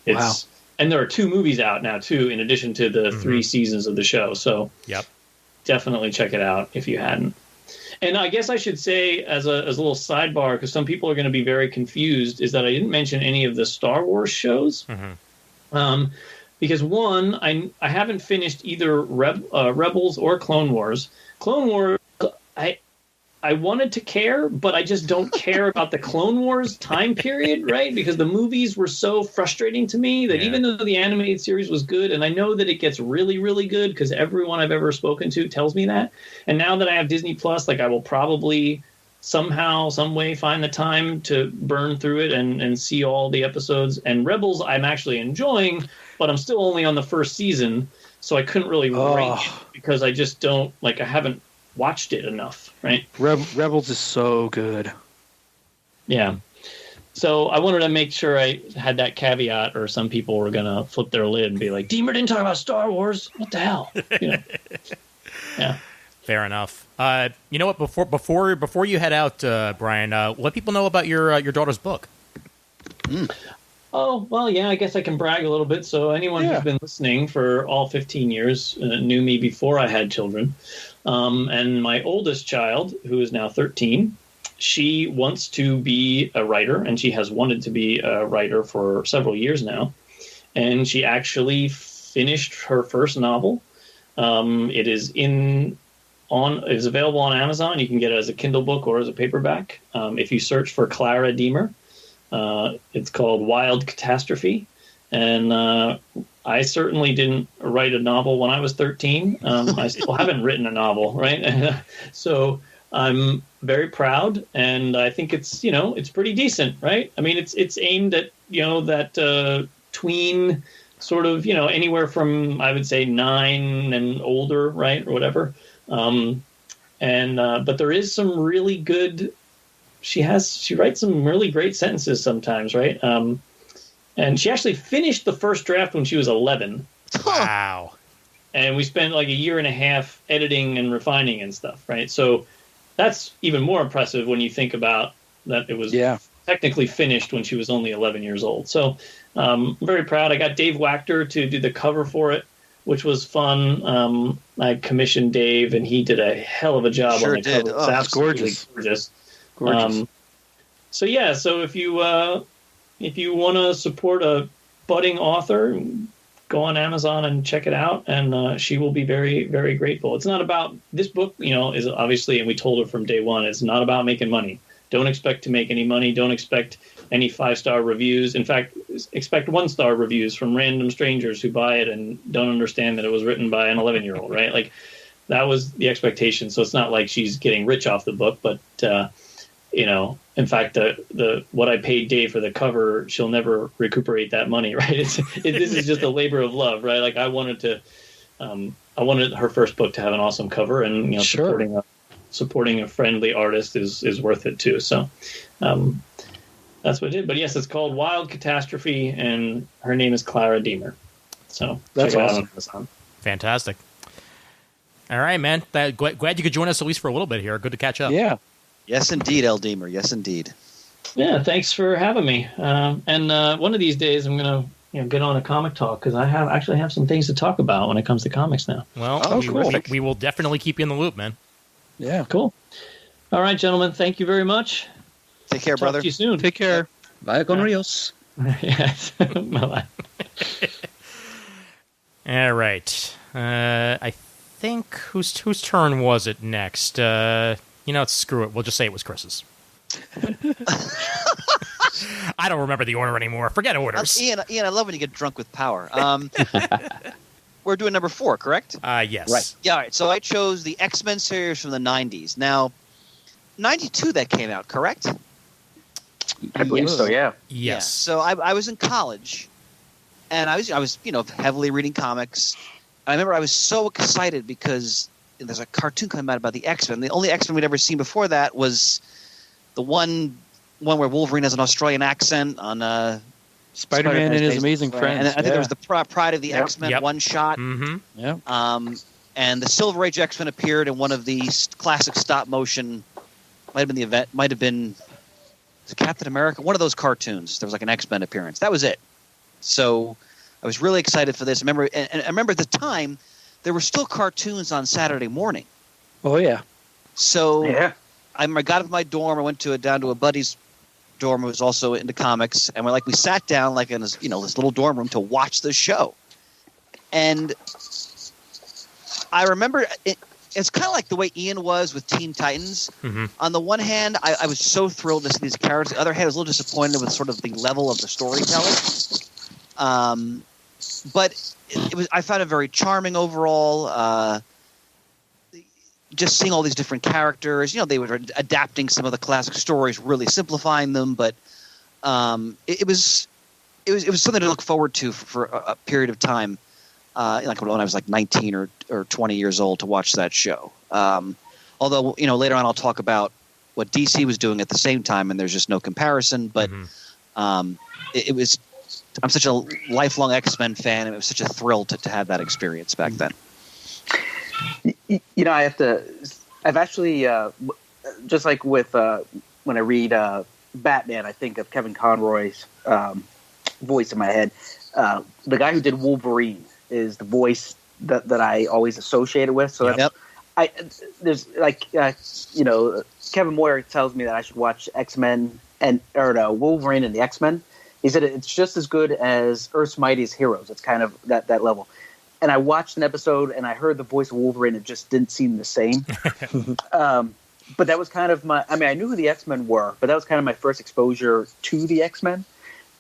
And there are 2 movies out now too, in addition to the 3 seasons of the show. So definitely check it out if you hadn't. And I guess I should say, as a little sidebar, because some people are going to be very confused, is that I didn't mention any of the Star Wars shows. because one, I haven't finished either Rebels or Clone Wars. Clone Wars, I wanted to care, but I just don't care about the Clone Wars time period, right? Because the movies were so frustrating to me that even though the animated series was good, and I know that it gets really, really good because everyone I've ever spoken to tells me that. And now that I have Disney Plus, like I will probably somehow, some way find the time to burn through it and see all the episodes. And Rebels I'm actually enjoying, but I'm still only on the first season, so I couldn't really rank it because I just don't, like, I haven't watched it enough, right? Rebels is so good. Yeah. So I wanted to make sure I had that caveat, or some people were going to flip their lid and be like, Deemer didn't talk about Star Wars. What the hell? You know? Yeah. Fair enough. You know what? Before you head out, Brian, let people know about your daughter's book. Oh, well, yeah, I guess I can brag a little bit. So anyone who's been listening for all 15 years knew me before I had children. And my oldest child, who is now 13, she wants to be a writer, and she has wanted to be a writer for several years now. And she actually finished her first novel. It is available on Amazon. You can get it as a Kindle book or as a paperback. If you search for Clara Deemer, it's called Wild Catastrophe. And I certainly didn't write a novel when I was 13. I still haven't written a novel, right? So I'm very proud, and I think it's, it's pretty decent, right? I mean, it's aimed at, that tween sort of, anywhere from, I would say, 9 and older, right, or whatever. But there is some really good. She writes some really great sentences sometimes, right? And she actually finished the first draft when she was 11. Wow. And we spent like a year and a half editing and refining and stuff, right? So that's even more impressive when you think about that it was technically finished when she was only 11 years old. So I'm very proud. I got Dave Wachter to do the cover for it, which was fun. I commissioned Dave, and he did a hell of a job on the cover. Oh, that's gorgeous. Gorgeous. So if you want to support a budding author, go on Amazon and check it out, and she will be very, very grateful. It's not about this book, is obviously, and we told her from day one, it's not about making money. Don't expect to make any money. Don't expect any 5-star reviews. In fact, expect 1-star reviews from random strangers who buy it and don't understand that it was written by an 11-year-old, right? Like, that was the expectation. So it's not like she's getting rich off the book, but in fact, the what I paid Dave for the cover, she'll never recuperate that money, right? This is just a labor of love, right? Like, I wanted her first book to have an awesome cover, and supporting a friendly artist is worth it too. So that's what I did. But yes, it's called Wild Catastrophe, and her name is Clara Deemer. So that's check it awesome. out on Amazon. Fantastic. All right, man. Glad you could join us at least for a little bit here. Good to catch up. Yeah. Yes, indeed, El Deemer. Yes, indeed. Yeah, thanks for having me. And one of these days, I'm gonna get on a comic talk, because I actually have some things to talk about when it comes to comics now. Well, cool. we will definitely keep you in the loop, man. Yeah. Cool. All right, gentlemen. Thank you very much. Take care, Talk brother. to you soon. Take care. Vaya con Rios. Yes. Bye-bye. All right. I think whose turn was it next? Screw it. We'll just say it was Chris's. I don't remember the order anymore. Forget orders. Ian, I love when you get drunk with power. We're doing number 4, correct? Yes. Right. Yeah, all right. So I chose the X-Men series from the 90s. Now, 92 that came out, correct? I believe so, yeah. Yes. Yeah. So I was in college, and I was heavily reading comics. I remember I was so excited because there's a cartoon coming out about the X-Men. The only X-Men we'd ever seen before that was the one where Wolverine has an Australian accent on Spider-Man and his amazing friends. And I think there was the Pride of the X-Men one-shot. Mm-hmm. Yeah. And the Silver Age X-Men appeared in one of the classic stop-motion, might have been Captain America, one of those cartoons. There was like an X-Men appearance. That was it. So I was really excited for this. I remember at the time, there were still cartoons on Saturday morning. Oh, yeah. So Yeah. I got up in my dorm. I went down to a buddy's dorm who was also into comics, and we sat down in this little dorm room to watch the show. And I remember it's kind of like the way Ian was with Teen Titans. Mm-hmm. On the one hand, I was so thrilled to see these characters. On the other hand, I was a little disappointed with sort of the level of the storytelling. But I found it very charming overall. Just seeing all these different characters, they were adapting some of the classic stories, really simplifying them. But it was something to look forward to for a period of time. Like when I was like 19 or 20 years old to watch that show. Although, later on I'll talk about what DC was doing at the same time, and there's just no comparison. But it was – I'm such a lifelong X-Men fan, and it was such a thrill to have that experience back then. I've actually, just like with when I read Batman, I think of Kevin Conroy's voice in my head. The guy who did Wolverine is the voice that I always associated with. So there's Kevin Moyer tells me that I should watch Wolverine and the X-Men. He said it's just as good as Earth's Mightiest Heroes. It's kind of that level. And I watched an episode and I heard the voice of Wolverine. It just didn't seem the same. But that was kind of I knew who the X-Men were, but that was kind of my first exposure to the X-Men.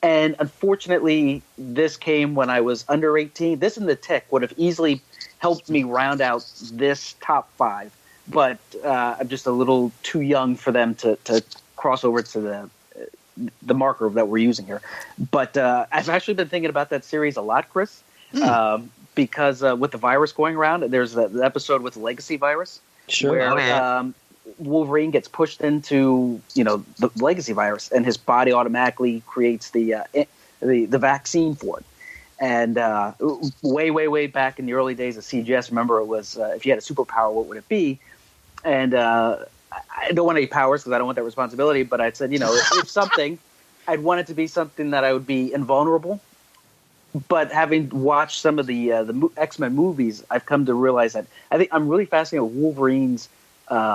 And unfortunately, this came when I was under 18. This and The Tick would have easily helped me round out this top 5. But I'm just a little too young for them to cross over to the marker that we're using here. But I've actually been thinking about that series a lot, Chris, because with the virus going around, there's the episode with the Legacy virus. Sure. Where Wolverine gets pushed into, the Legacy virus, and his body automatically creates the vaccine for it. And way back in the early days of CGS, remember it was if you had a superpower, what would it be? And I don't want any powers because I don't want that responsibility. But I said, if something, I'd want it to be something that I would be invulnerable. But having watched some of the X-Men movies, I've come to realize that I think I'm really fascinated with Wolverine's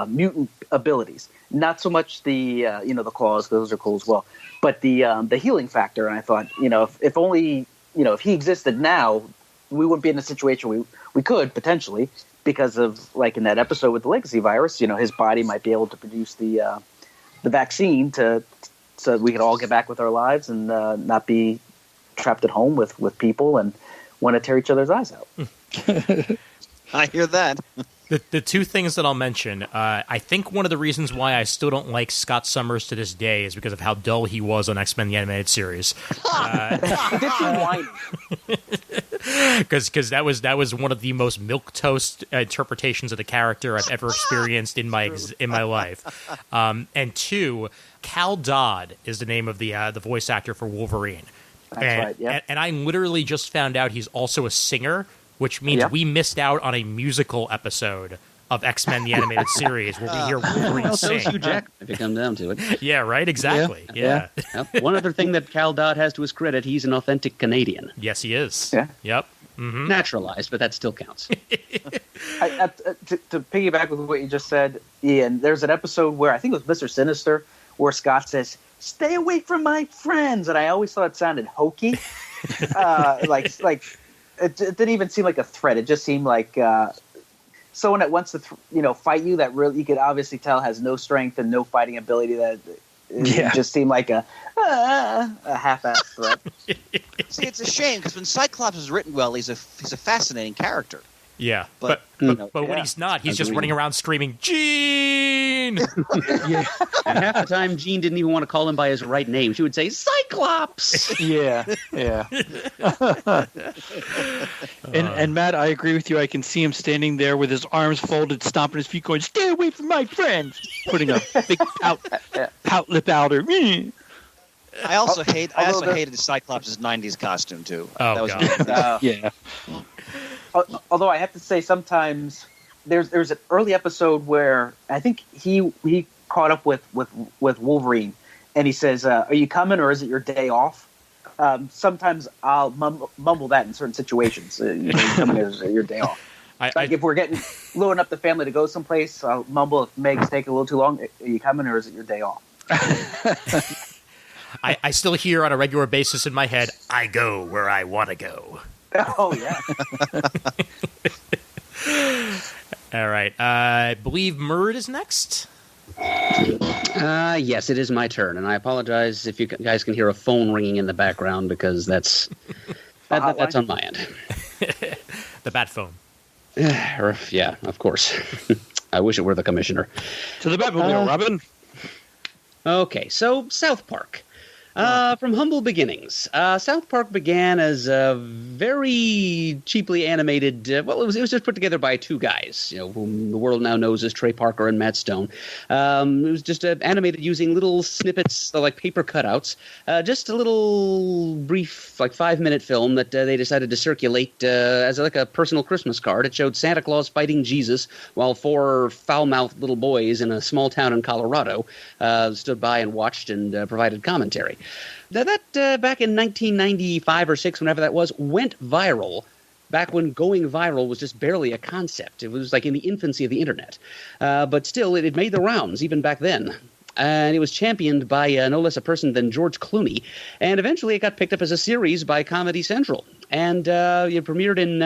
mutant abilities. Not so much the the claws; those are cool as well. But the healing factor. And I thought, if only if he existed now, we wouldn't be in a situation we could potentially, because of like in that episode with the Legacy virus. His body might be able to produce the vaccine so we could all get back with our lives and not be trapped at home with people and want to tear each other's eyes out. I hear that. The two things that I'll mention, I think one of the reasons why I still don't like Scott Summers to this day is because of how dull he was on X-Men the Animated Series. Because that was one of the most milquetoast interpretations of the character I've ever experienced in my life. And two, Cal Dodd is the name of the voice actor for Wolverine. That's right, yeah. And I literally just found out he's also a singer, which means we missed out on a musical episode of X-Men the Animated Series where we hear Wolverine sing. So Hugh Jackman, if you come down to it. Yeah, right? Exactly. Yeah. Yep. One other thing that Cal Dodd has to his credit, he's an authentic Canadian. Yes, he is. Yeah. Yep. Mm-hmm. Naturalized, but that still counts. To piggyback with what you just said, Ian, there's an episode where I think it was Mr. Sinister where Scott says, "Stay away from my friends," and I always thought it sounded hokey. Like it didn't even seem like a threat. It just seemed like someone that wants to fight you that really you could obviously tell has no strength and no fighting ability. That it just seemed like a half-assed threat. See, it's a shame because when Cyclops is written well, he's a fascinating character. Yeah, but when he's not, he's just running around screaming, "Gene!" And half the time, Jean didn't even want to call him by his right name. She would say, "Cyclops!" Yeah. And Matt, I agree with you. I can see him standing there with his arms folded, stomping his feet, going, "Stay away from my friends!" Putting a big pout lip out. I also hated Cyclops' '90s costume too. Oh, God. Yeah. Although I have to say, sometimes there's an early episode where I think he caught up with Wolverine, and he says, "Are you coming, or is it your day off?" Sometimes I'll mumble that in certain situations. You coming, or is it your day off? If we're loading up the family to go someplace, I'll mumble if Meg's taking a little too long. Are you coming, or is it your day off? I still hear on a regular basis in my head, "I go where I want to go." Oh yeah. All right. I believe Murd is next. Yes, it is my turn, and I apologize if you guys can hear a phone ringing in the background because that's on my end. The bat phone. Yeah, of course. I wish it were the commissioner. To the Batmobile, Robin. Okay, so South Park. From humble beginnings, South Park began as a very cheaply animated. It was just put together by two guys, whom the world now knows as Trey Parker and Matt Stone. It was just animated using little snippets, like paper cutouts. Just a little brief, 5-minute film that they decided to circulate as like a personal Christmas card. It showed Santa Claus fighting Jesus while 4 foul-mouthed little boys in a small town in Colorado stood by and watched and provided commentary. That back in 1995 or 6, whenever that was, went viral. Back when going viral was just barely a concept. It was like in the infancy of the internet. But still, it made the rounds even back then. And it was championed by no less a person than George Clooney. And eventually it got picked up as a series by Comedy Central. And it premiered in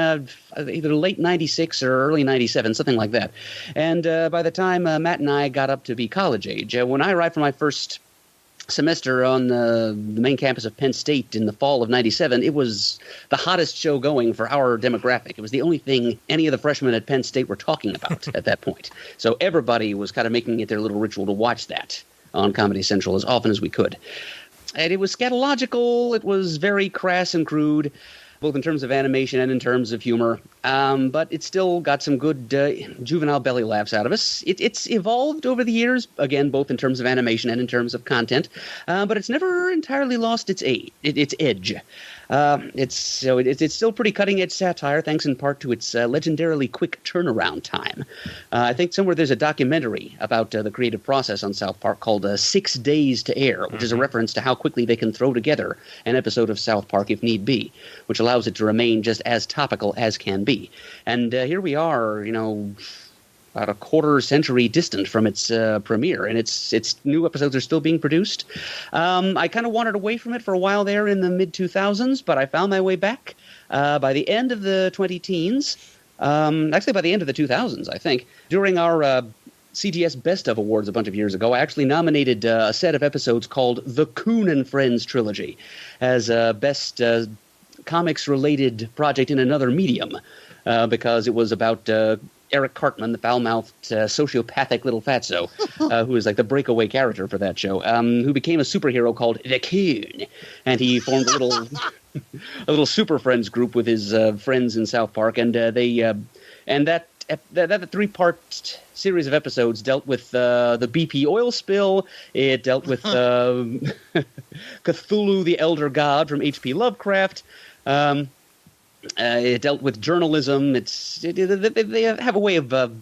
either late 96 or early 97, something like that. And by the time Matt and I got up to be college age, when I arrived for my first semester on the main campus of Penn State in the fall of 97, it was the hottest show going for our demographic. It was the only thing any of the freshmen at Penn State were talking about at that point. So everybody was kind of making it their little ritual to watch that on Comedy Central as often as we could. And it was scatological. It was very crass and crude, both in terms of animation and in terms of humor. But it still got some good juvenile belly laughs out of us. It's evolved over the years, again, both in terms of animation and in terms of content. But it's never entirely lost its edge. It's still pretty cutting-edge satire, thanks in part to its legendarily quick turnaround time. I think somewhere there's a documentary about the creative process on South Park called 6 Days to Air, which is a reference to how quickly they can throw together an episode of South Park if need be, which allows it to remain just as topical as can be. And here we are, about a quarter century distant from its premiere, and its new episodes are still being produced. I kind of wandered away from it for a while there in the mid-2000s, but I found my way back by the end of the 20-teens. Actually, by the end of the 2000s, I think. During our CGS Best of Awards a bunch of years ago, I actually nominated a set of episodes called The Coon and Friends Trilogy as best comics-related project in another medium, because it was about Eric Cartman, the foul-mouthed, sociopathic little fatso, who is like the breakaway character for that show, who became a superhero called the Coon, and he formed a little Super Friends group with his friends in South Park, and that 3-part series of episodes dealt with the BP oil spill. It dealt with Cthulhu, the Elder God from H.P. Lovecraft. It dealt with journalism. They have a way of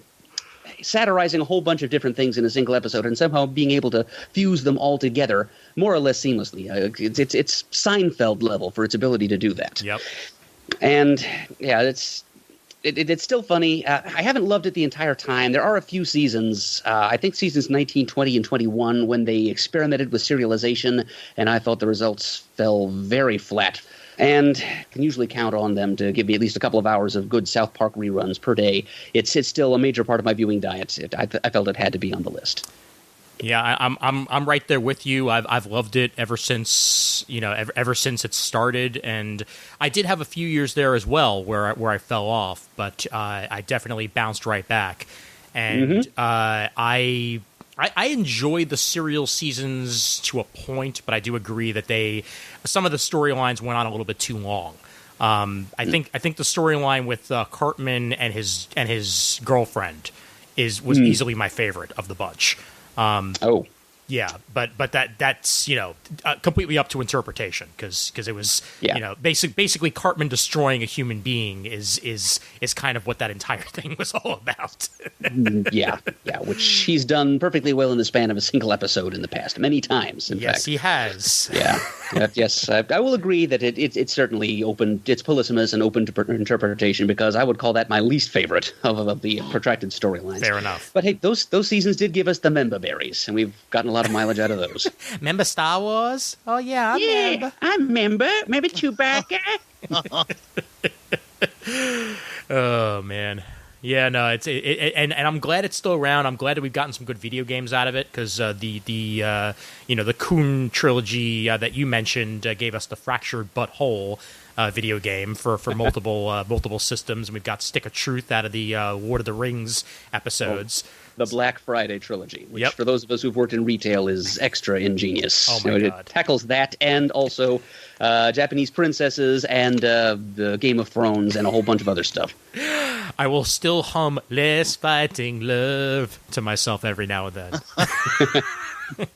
satirizing a whole bunch of different things in a single episode and somehow being able to fuse them all together more or less seamlessly. It's Seinfeld level for its ability to do that. Yep. And yeah, it's still funny. I haven't loved it the entire time. There are a few seasons, I think seasons 19, 20, and 21, when they experimented with serialization, and I thought the results fell very flat. And can usually count on them to give me at least a couple of hours of good South Park reruns per day. It's still a major part of my viewing diet. I felt it had to be on the list. Yeah, I'm right there with you. I've loved it ever since ever since it started, and I did have a few years there as well where I fell off, but I definitely bounced right back, and I enjoy the serial seasons to a point, but I do agree that some of the storylines went on a little bit too long. I think the storyline with Cartman and his girlfriend was easily my favorite of the bunch. Yeah, but that's completely up to interpretation because it was basically Cartman destroying a human being is kind of what that entire thing was all about. yeah, which he's done perfectly well in the span of a single episode in the past, many times. In fact, he has. Yeah, yes, I will agree that it's certainly open. It's polysemous and open to interpretation because I would call that my least favorite of the protracted storylines. Fair enough. But hey, those seasons did give us the member berries, and we've gotten a lot of mileage out of those. Remember Star Wars? Oh, yeah, I remember. Maybe Chewbacca. Oh, man. Yeah, no, and I'm glad it's still around. I'm glad that we've gotten some good video games out of it because the Coon trilogy that you mentioned gave us the Fractured But Whole video game for multiple systems, and we've got Stick of Truth out of the Lord of the Rings episodes. The Black Friday trilogy, which Yep. for those of us who've worked in retail is extra ingenious. Oh, my God. It tackles that and also Japanese princesses and the Game of Thrones and a whole bunch of other stuff. I will still hum Less Fighting Love to myself every now and then.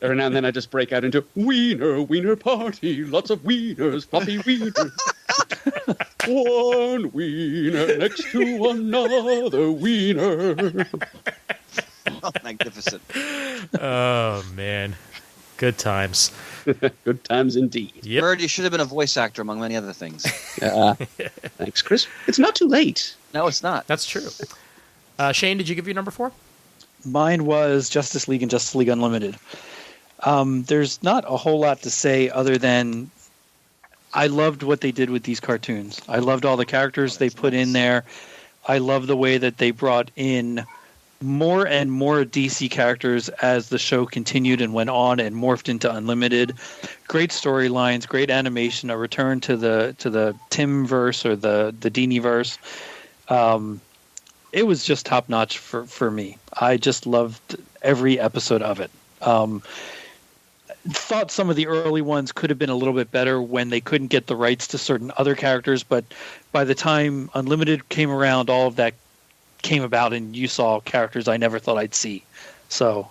Every now and then I just break out into wiener party, lots of wieners, fluffy wieners. One wiener next to another wiener. Oh, magnificent. Oh, man. Good times. Good times indeed. Yep. Bird, you should have been a voice actor, among many other things. Thanks, Chris. It's not too late. No, it's not. That's true. Shane, did you give your number 4? Mine was Justice League and Justice League Unlimited. There's not a whole lot to say other than I loved what they did with these cartoons. I loved all the characters they put in there. I love the way that they brought in more and more DC characters as the show continued and went on and morphed into Unlimited. Great storylines, great animation, a return to the Tim verse or the Dini verse. It was just top notch for me. I just loved every episode of it. Thought some of the early ones could have been a little bit better when they couldn't get the rights to certain other characters, but by the time Unlimited came around, all of that came about and you saw characters I never thought I'd see. So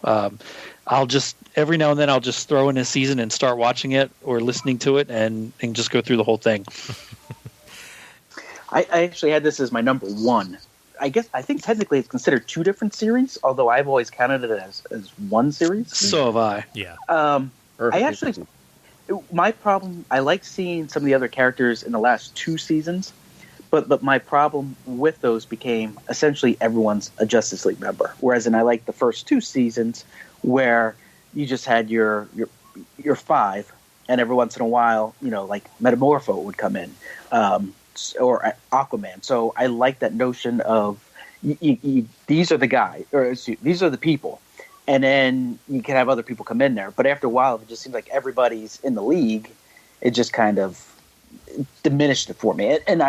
I'll just every now and then I'll just throw in a season and start watching it or listening to it and just go through the whole thing. I actually had this as my number 1. I think technically it's considered 2 different series, although I've always counted it as one series. So have I. Yeah. I actually, my problem, I like seeing some of the other characters in the last 2 seasons, but my problem with those became essentially everyone's a Justice League member. Whereas I like the first 2 seasons where you just had your 5, and every once in a while, like Metamorpho would come in, or Aquaman. So I like that notion of these are the guys, or these are the people. And then you can have other people come in there. But after a while, it just seems like everybody's in the league. It just kind of diminished it for me. And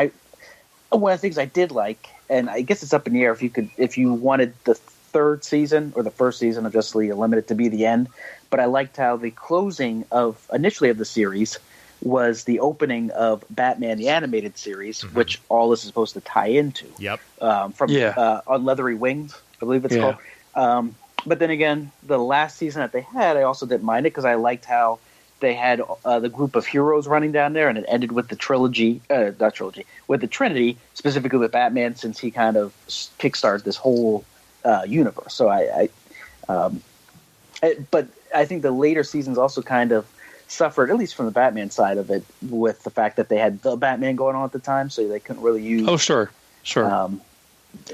one of the things I did like, and I guess it's up in the air if you wanted the 3rd season or the 1st season of Justice League Unlimited to be the end. But I liked how the closing initially of the series was the opening of Batman the Animated Series, which all this is supposed to tie into. Yep. On Leathery Wings, I believe it's called. But then again, the last season that they had, I also didn't mind it because I liked how they had the group of heroes running down there, and it ended with the with the Trinity, specifically with Batman, since he kind of kickstarted this whole universe. So but I think the later seasons also kind of suffered, at least from the Batman side of it, with the fact that they had the Batman going on at the time, so they couldn't really use. Oh, sure.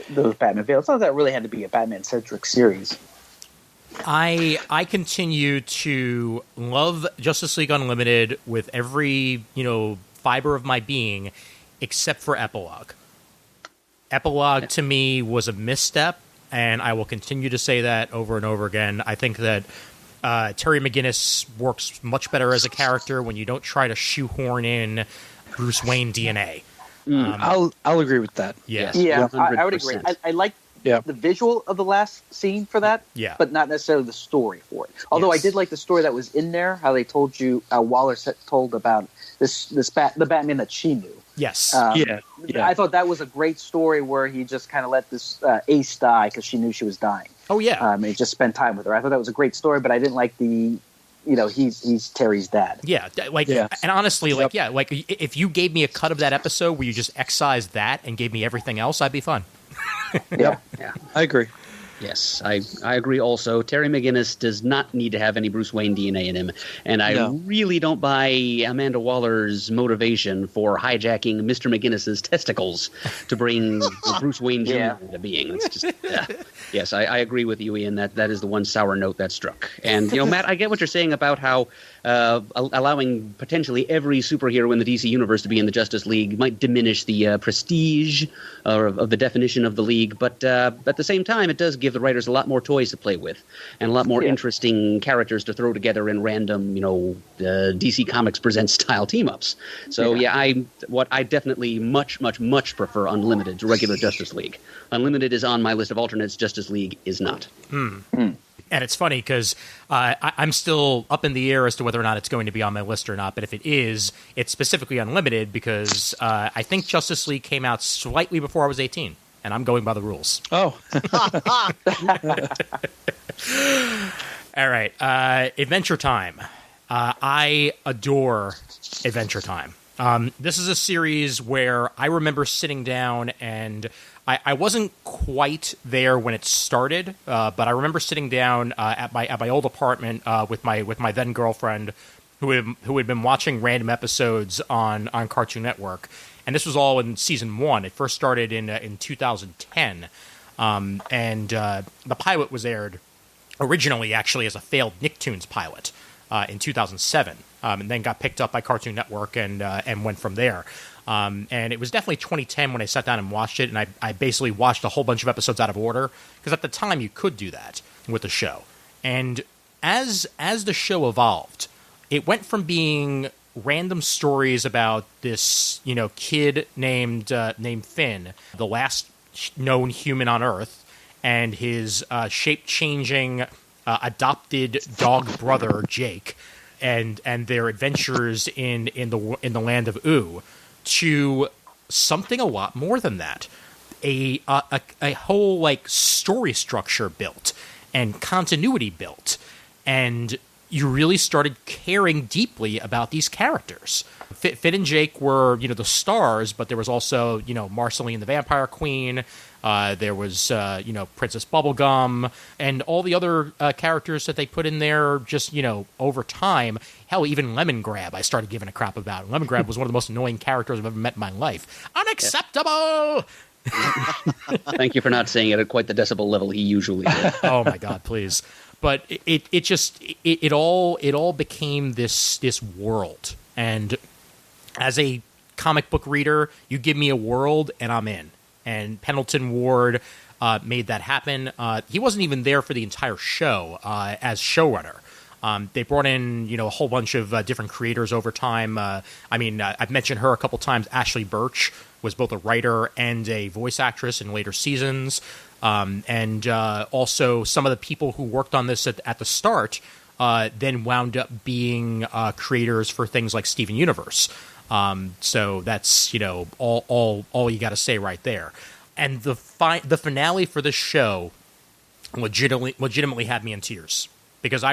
Those Batman villains. So that really had to be a Batman-centric series. I continue to love Justice League Unlimited with every, fiber of my being, except for Epilogue. Epilogue, to me, was a misstep, and I will continue to say that over and over again. I think that Terry McGinnis works much better as a character when you don't try to shoehorn in Bruce Wayne DNA. I'll agree with that. Yeah, I would agree. I like the visual of the last scene for that, but not necessarily the story for it. Although I did like the story that was in there, how they told you, Waller told about the Batman that she knew. Yes. I thought that was a great story where he just kind of let this Ace die because she knew she was dying. Oh, yeah. He just spent time with her. I thought that was a great story, but I didn't like the... he's Terry's dad. Yeah, and honestly, if you gave me a cut of that episode where you just excised that and gave me everything else, I'd be fine. Yeah, I agree. Yes, I agree also. Terry McGinnis does not need to have any Bruce Wayne DNA in him. And I really don't buy Amanda Waller's motivation for hijacking Mr. McGinnis's testicles to bring Bruce Wayne Jr. into being. It's just, yes, I agree with you, Ian. That is the one sour note that struck. And, Matt, I get what you're saying about how allowing potentially every superhero in the DC universe to be in the Justice League might diminish the prestige of the definition of the League. But at the same time, it does give the writers a lot more toys to play with and a lot more interesting characters to throw together in random, DC Comics Presents style team-ups. So, I definitely much, much, much prefer Unlimited to regular Justice League. Unlimited is on my list of alternates. Justice League is not. And it's funny because I'm still up in the air as to whether or not it's going to be on my list or not. But if it is, it's specifically Unlimited because I think Justice League came out slightly before I was 18. And I'm going by the rules. Oh. All right. Adventure Time. I adore Adventure Time. This is a series where I remember sitting down and I wasn't quite there when it started, but I remember sitting down at my old apartment with my then girlfriend who had been watching random episodes on Cartoon Network. And this was all in season 1. It first started in 2010, and the pilot was aired originally actually as a failed Nicktoons pilot in 2007, and then got picked up by Cartoon Network and went from there. And it was definitely 2010 when I sat down and watched it, and I basically watched a whole bunch of episodes out of order because at the time you could do that with the show. And as the show evolved, it went from being random stories about this, kid named Finn, the last known human on Earth, and his shape-changing adopted dog brother Jake, and their adventures in the land of Ooo, to something a lot more than that. A whole story structure built and continuity built, and you really started caring deeply about these characters. Finn and Jake were, the stars, but there was also, Marceline the Vampire Queen. There was, Princess Bubblegum, and all the other characters that they put in there just, over time. Hell, even Lemon Grab I started giving a crap about. Lemon Grab was one of the most annoying characters I've ever met in my life. Unacceptable! Thank you for not saying it at quite the decibel level he usually did. Oh, my God, please. But it all became this world, and as a comic book reader, you give me a world and I'm in. And Pendleton Ward made that happen. He wasn't even there for the entire show as showrunner. They brought in a whole bunch of different creators over time. I've mentioned her a couple times. Ashley Birch was both a writer and a voice actress in later seasons. And also some of the people who worked on this at the start then wound up being creators for things like Steven Universe. So that's all you got to say right there. And the finale for this show legitimately had me in tears because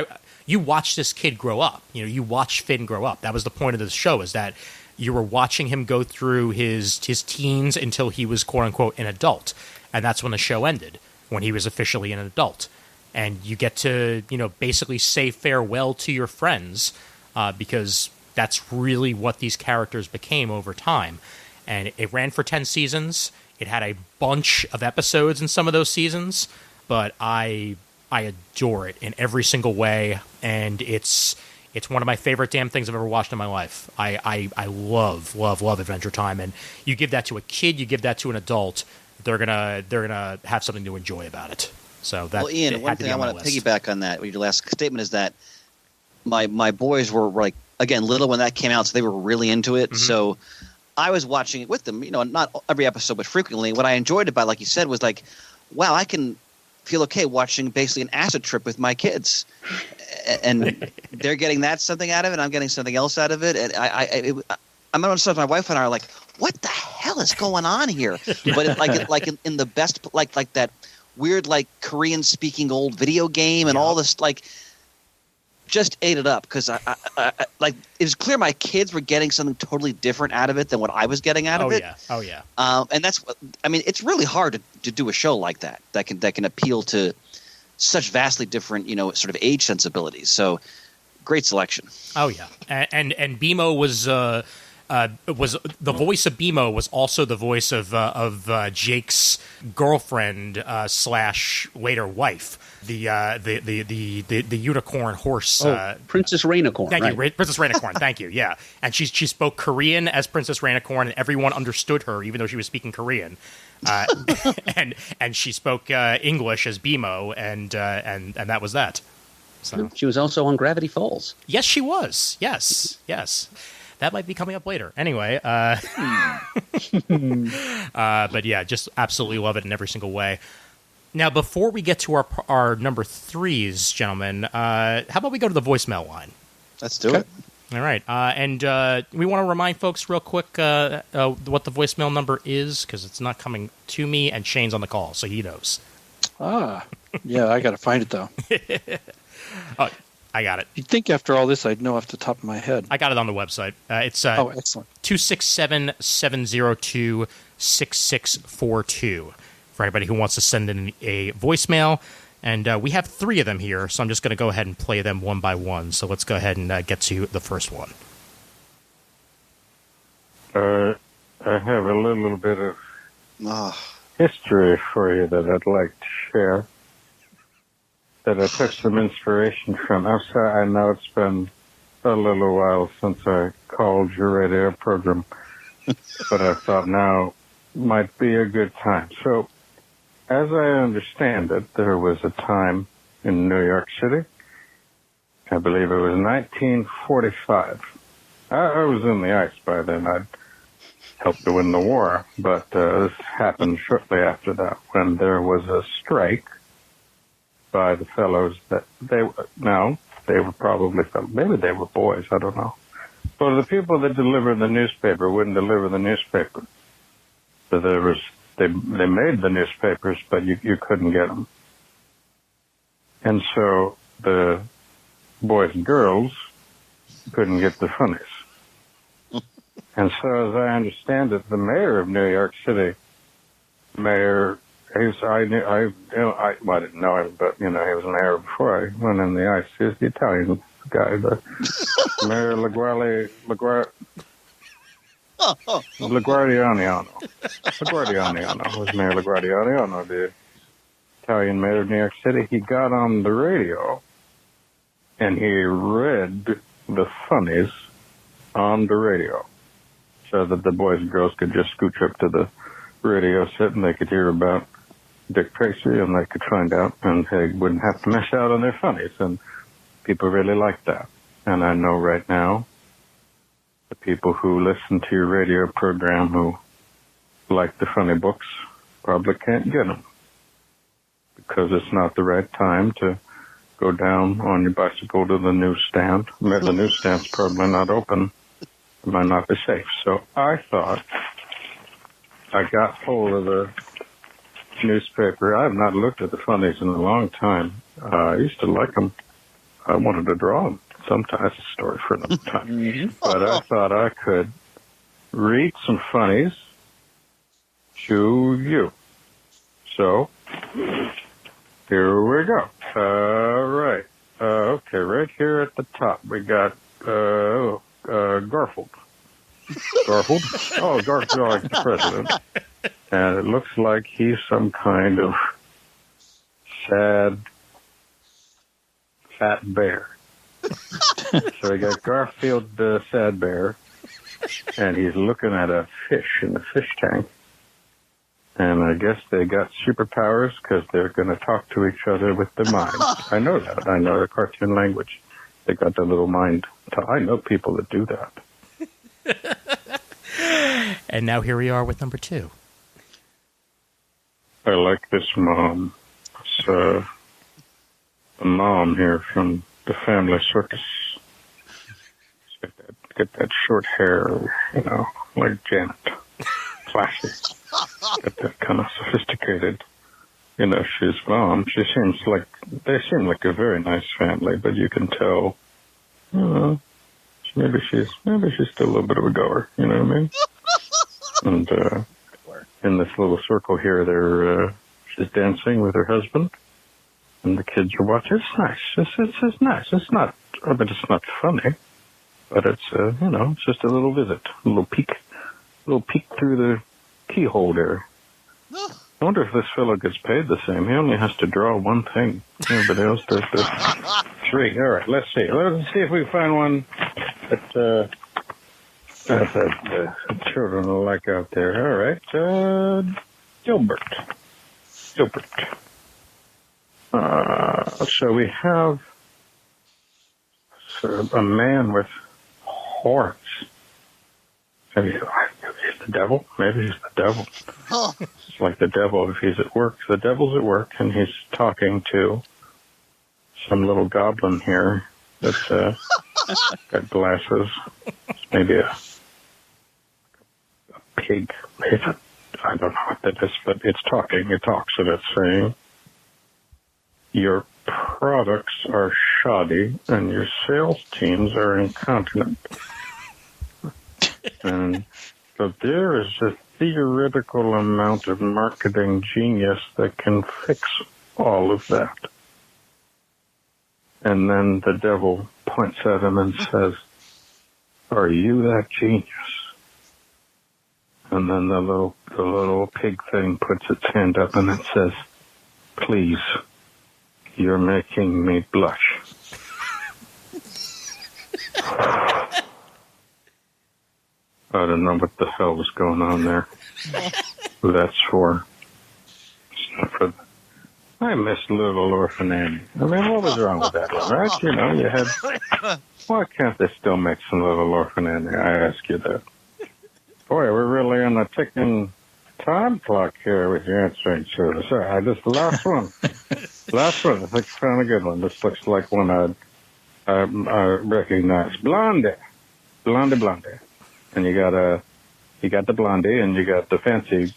you watch this kid grow up. You watch Finn grow up. That was the point of the show, is that you were watching him go through his teens until he was quote unquote an adult. And that's when the show ended, when he was officially an adult. And you get to, basically say farewell to your friends because that's really what these characters became over time. And it ran for 10 seasons. It had a bunch of episodes in some of those seasons, but I adore it in every single way. And it's one of my favorite damn things I've ever watched in my life. I love Adventure Time. And you give that to a kid, you give that to an adult, they're gonna have something to enjoy about it. So that. Well, Ian, one thing I want to piggyback on that. Your last statement is that my boys were again little when that came out, so they were really into it. Mm-hmm. So I was watching it with them. Not every episode, but frequently. What I enjoyed about, like you said, was wow, I can feel okay watching basically an acid trip with my kids, and they're getting something out of it. I'm getting something else out of it, and I'm not sure if my wife and I are like, what the hell is going on here? But in the best, like that weird Korean speaking old video game and all this just ate it up because I like it was clear my kids were getting something totally different out of it than what I was getting out of it. Oh yeah. And that's what I mean. It's really hard to do a show like that can appeal to such vastly different, sort of age sensibilities. So great selection. Oh yeah, and BMO was the voice of BMO was also the voice of Jake's girlfriend slash later wife, the unicorn horse. Princess Rainicorn. Thank right. you, Princess Rainicorn. Thank you. Yeah, and she spoke Korean as Princess Rainicorn, and everyone understood her, even though she was speaking Korean. And she spoke English as BMO, and that was that. So. She was also on Gravity Falls. Yes, she was. Yes. That might be coming up later. Anyway, but yeah, just absolutely love it in every single way. Now, before we get to our number threes, gentlemen, how about we go to the voicemail line? Let's do it. All right, and we want to remind folks real quick what the voicemail number is, because it's not coming to me, and Shane's on the call, so he knows. Yeah, I got to find it, though. Oh, I got it. You'd think after all this I'd know off the top of my head. I got it on the website. It's excellent. 267-702-6642 for anybody who wants to send in a voicemail. And we have 3 of them here, so I'm just going to go ahead and play them one by one. So let's go ahead and get to the first one. I have a little bit of history for you that I'd like to share, that I took some inspiration from. I'm sorry, I know it's been a little while since I called your radio program, but I thought now might be a good time. So, as I understand it, there was a time in New York City, I believe it was 1945. I was in the ice by then. I'd helped to win the war, but this happened shortly after that, when there was a strike by the fellows that they were probably fellows. Maybe they were boys, I don't know. But the people that delivered the newspaper wouldn't deliver the newspaper. So they made the newspapers, but you couldn't get them. And so the boys and girls couldn't get the funnies. And so, as I understand it, the mayor of New York City, I didn't know him, but he was an mayor before I went in the ice. He was the Italian guy, the Mayor LaGuardiano, was Mayor LaGuardiano, the Italian mayor of New York City. He got on the radio and he read the funnies on the radio, so that the boys and girls could just scooch up to the radio set and they could hear about Dick Tracy and they could find out, and they wouldn't have to miss out on their funnies. And people really liked that. And I know right now the people who listen to your radio program who like the funny books probably can't get them, because it's not the right time to go down on your bicycle to the newsstand. The newsstand's probably not open. It might not be safe. So I thought I got hold of the newspaper. I have not looked at the funnies in a long time. I used to like them. I wanted to draw them. Sometimes it's a story for another time. But I thought I could read some funnies to you. So here we go. Right. Okay, right here at the top we got Garfield. Garfield? Oh, Garfield, like the president. And it looks like he's some kind of sad, fat bear. So we got Garfield, the sad bear, and he's looking at a fish in the fish tank. And I guess they got superpowers because they're going to talk to each other with their minds. I know that. I know the cartoon language. They got their little mind. I know people that do that. And now here we are with number 2. I like this mom. It's a mom here from the family circus. Get that short hair, like Janet. Classy. Get that kind of sophisticated. She's mom. They seem like a very nice family, but you can tell you know, maybe she's still a little bit of a goer. You know what I mean? And in this little circle here, she's dancing with her husband, and the kids are watching. It's nice. It's nice. It's not. I mean, it's not funny, but it's you know, it's just a little visit, a little peek through the keyhole there. I wonder if this fellow gets paid the same. He only has to draw one thing. Everybody else does three. All right, let's see. Let's see if we find one that the children will like out there. All right, Gilbert. So we have a man with horns. Maybe he's the devil. Maybe he's the devil. It's like the devil if he's at work. The devil's at work, and he's talking to some little goblin here that's got glasses. Maybe a pig. I don't know what that is, but it's talking. It talks, and it's saying, your products are shoddy, and your sales teams are incontinent. And so there is a theoretical amount of marketing genius that can fix all of that. And then the devil points at him and says, are you that genius? And then the little pig thing puts its hand up and it says, please, you're making me blush. I don't know what the hell was going on there. Who that's for. It's not for I miss Little Orphan Annie. I mean, what was wrong with that one, right? You know, you had... Why can't they still make some Little Orphan Annie? I ask you that. Boy, we're really on a ticking time clock here with your answering service. All right, this last one. Last one. I think I found a good one. This looks like one I recognize. Blondie. And you got the blondie, and you got the fancy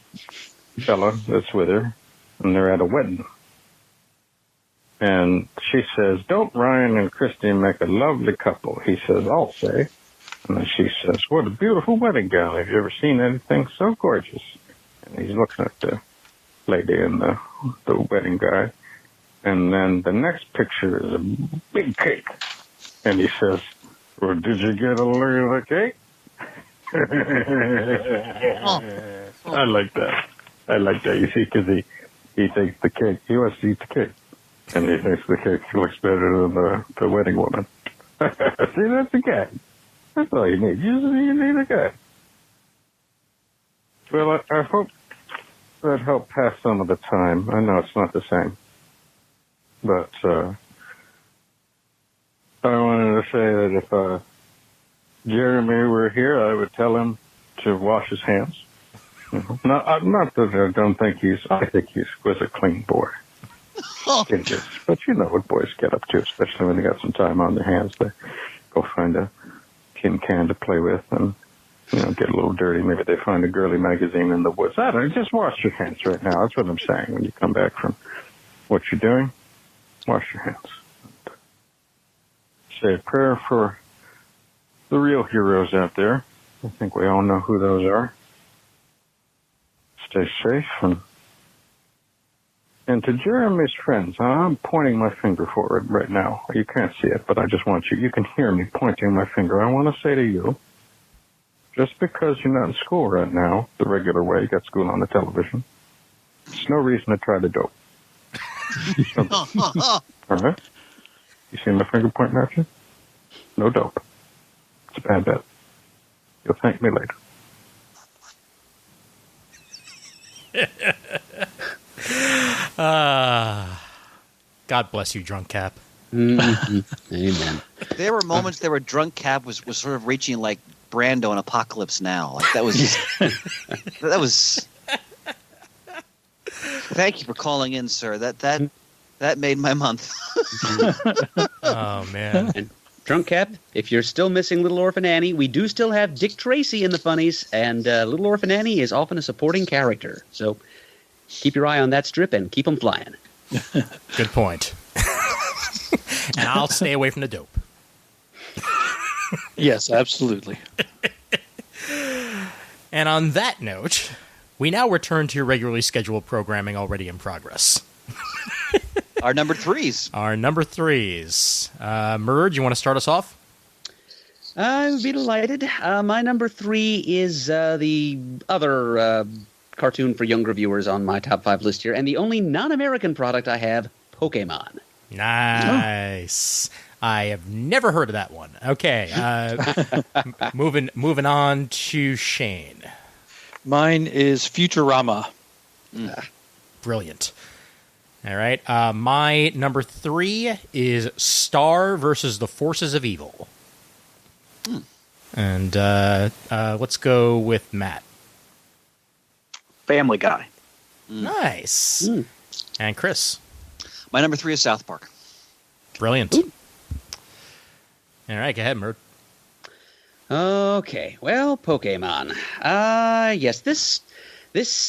fella that's with her, and they're at a wedding. And she says, don't Ryan and Christy make a lovely couple? He says, I'll say. And then she says, what a beautiful wedding gown. Have you ever seen anything so gorgeous? And he's looking at the lady and the wedding guy. And then the next picture is a big cake. And he says, well, did you get a look at the cake? I like that. You see, because he thinks the cake, he wants to eat the cake. And he thinks the cake looks better than the wedding woman. See, that's a guy. That's all you need. You need a guy. Well, I hope that helped pass some of the time. I know it's not the same. But I wanted to say that if Jeremy were here, I would tell him to wash his hands. Not that I don't think I think he was a clean boy. But you know what boys get up to, especially when they got some time on their hands. They go find a tin can to play with and, you know, get a little dirty. Maybe they find a girly magazine in the woods. I don't know, just wash your hands right now. That's what I'm saying. When you come back from what you're doing, wash your hands. Say a prayer for the real heroes out there. I think we all know who those are. Stay safe. And to Jeremy's friends, I'm pointing my finger forward right now. You can't see it, but I just want you can hear me pointing my finger. I want to say to you, just because you're not in school right now, the regular way, you got school on the television, there's no reason to try to dope. All right? You see my finger pointing at you? No dope. It's a bad bet. You'll thank me later. God bless you, Drunk Cap. Mm-hmm. Amen. There were moments there where Drunk Cap was sort of reaching like Brando in Apocalypse Now. Like that was just, that was. Thank you for calling in, sir. That made my month. Oh man. And Drunk Cap, if you're still missing Little Orphan Annie, we do still have Dick Tracy in the funnies, and Little Orphan Annie is often a supporting character. So keep your eye on that strip and keep them flying. Good point. And I'll stay away from the dope. Yes, absolutely. And on that note, we now return to your regularly scheduled programming already in progress. Our number threes. Merge, you want to start us off? I would be delighted. My number 3 is the other cartoon for younger viewers on my top 5 list here, and the only non-American product I have, Pokemon. Nice. I have never heard of that one. Okay. Moving on to Shane. Mine is Futurama. Brilliant. All right. My number 3 is Star versus the Forces of Evil. And let's go with Matt. Family Guy. Nice. And Chris. My number 3 is South Park. Brilliant. All right, go ahead, Mert. Okay, well, Pokemon. Yes, this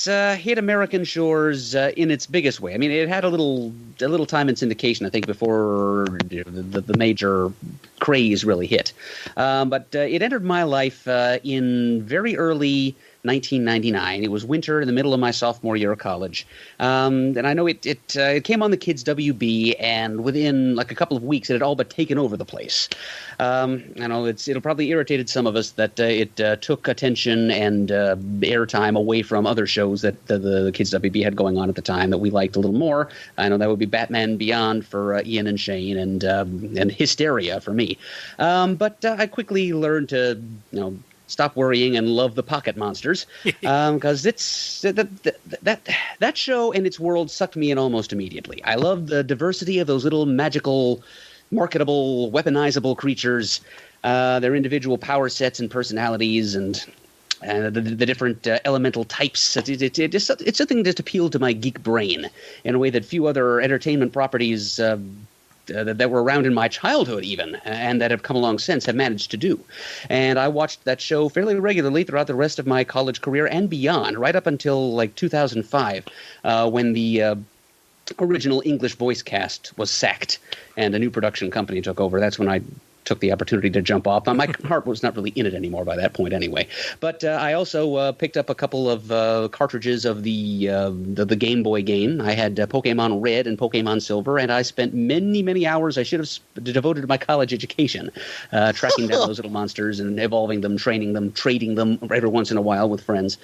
hit American shores in its biggest way. I mean, it had a little time in syndication, I think, before the major craze really hit. But it entered my life in very early 1999. It was winter in the middle of my sophomore year of college. And I know it came on the Kids WB, and within like a couple of weeks, it had all but taken over the place. I know it'll probably irritated some of us that it took attention and airtime away from other shows that the Kids WB had going on at the time that we liked a little more. I know that would be Batman Beyond for Ian and Shane, and Hysteria for me. But I quickly learned to, stop worrying and love the Pocket Monsters, because it's that show and its world sucked me in almost immediately. I love the diversity of those little magical, marketable, weaponizable creatures, their individual power sets and personalities, and the different elemental types. It's something that appealed to my geek brain in a way that few other entertainment properties that were around in my childhood even, and that have come along since, have managed to do. And I watched that show fairly regularly throughout the rest of my college career and beyond, right up until like 2005, when the original English voice cast was sacked and a new production company took over. That's when I took the opportunity to jump off. My heart was not really in it anymore by that point anyway. But I also picked up a couple of cartridges of the Game Boy game. I had Pokemon Red and Pokemon Silver, and I spent many, many hours I should have devoted to my college education tracking down those little monsters and evolving them, training them, trading them every once in a while with friends.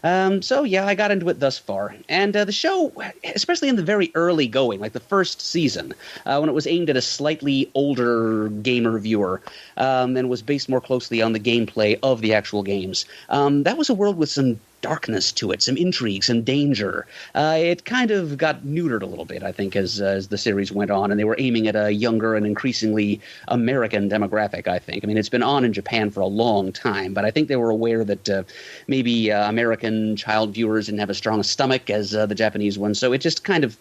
So, yeah, I got into it thus far. And the show, especially in the very early going, like the first season, when it was aimed at a slightly older gamer viewer, and was based more closely on the gameplay of the actual games. That was a world with some darkness to it, some intrigue, some danger. It kind of got neutered a little bit, I think, as the series went on, and they were aiming at a younger and increasingly American demographic, I think. I mean, it's been on in Japan for a long time, but I think they were aware that maybe American child viewers didn't have as strong a stomach as the Japanese ones, so it just kind of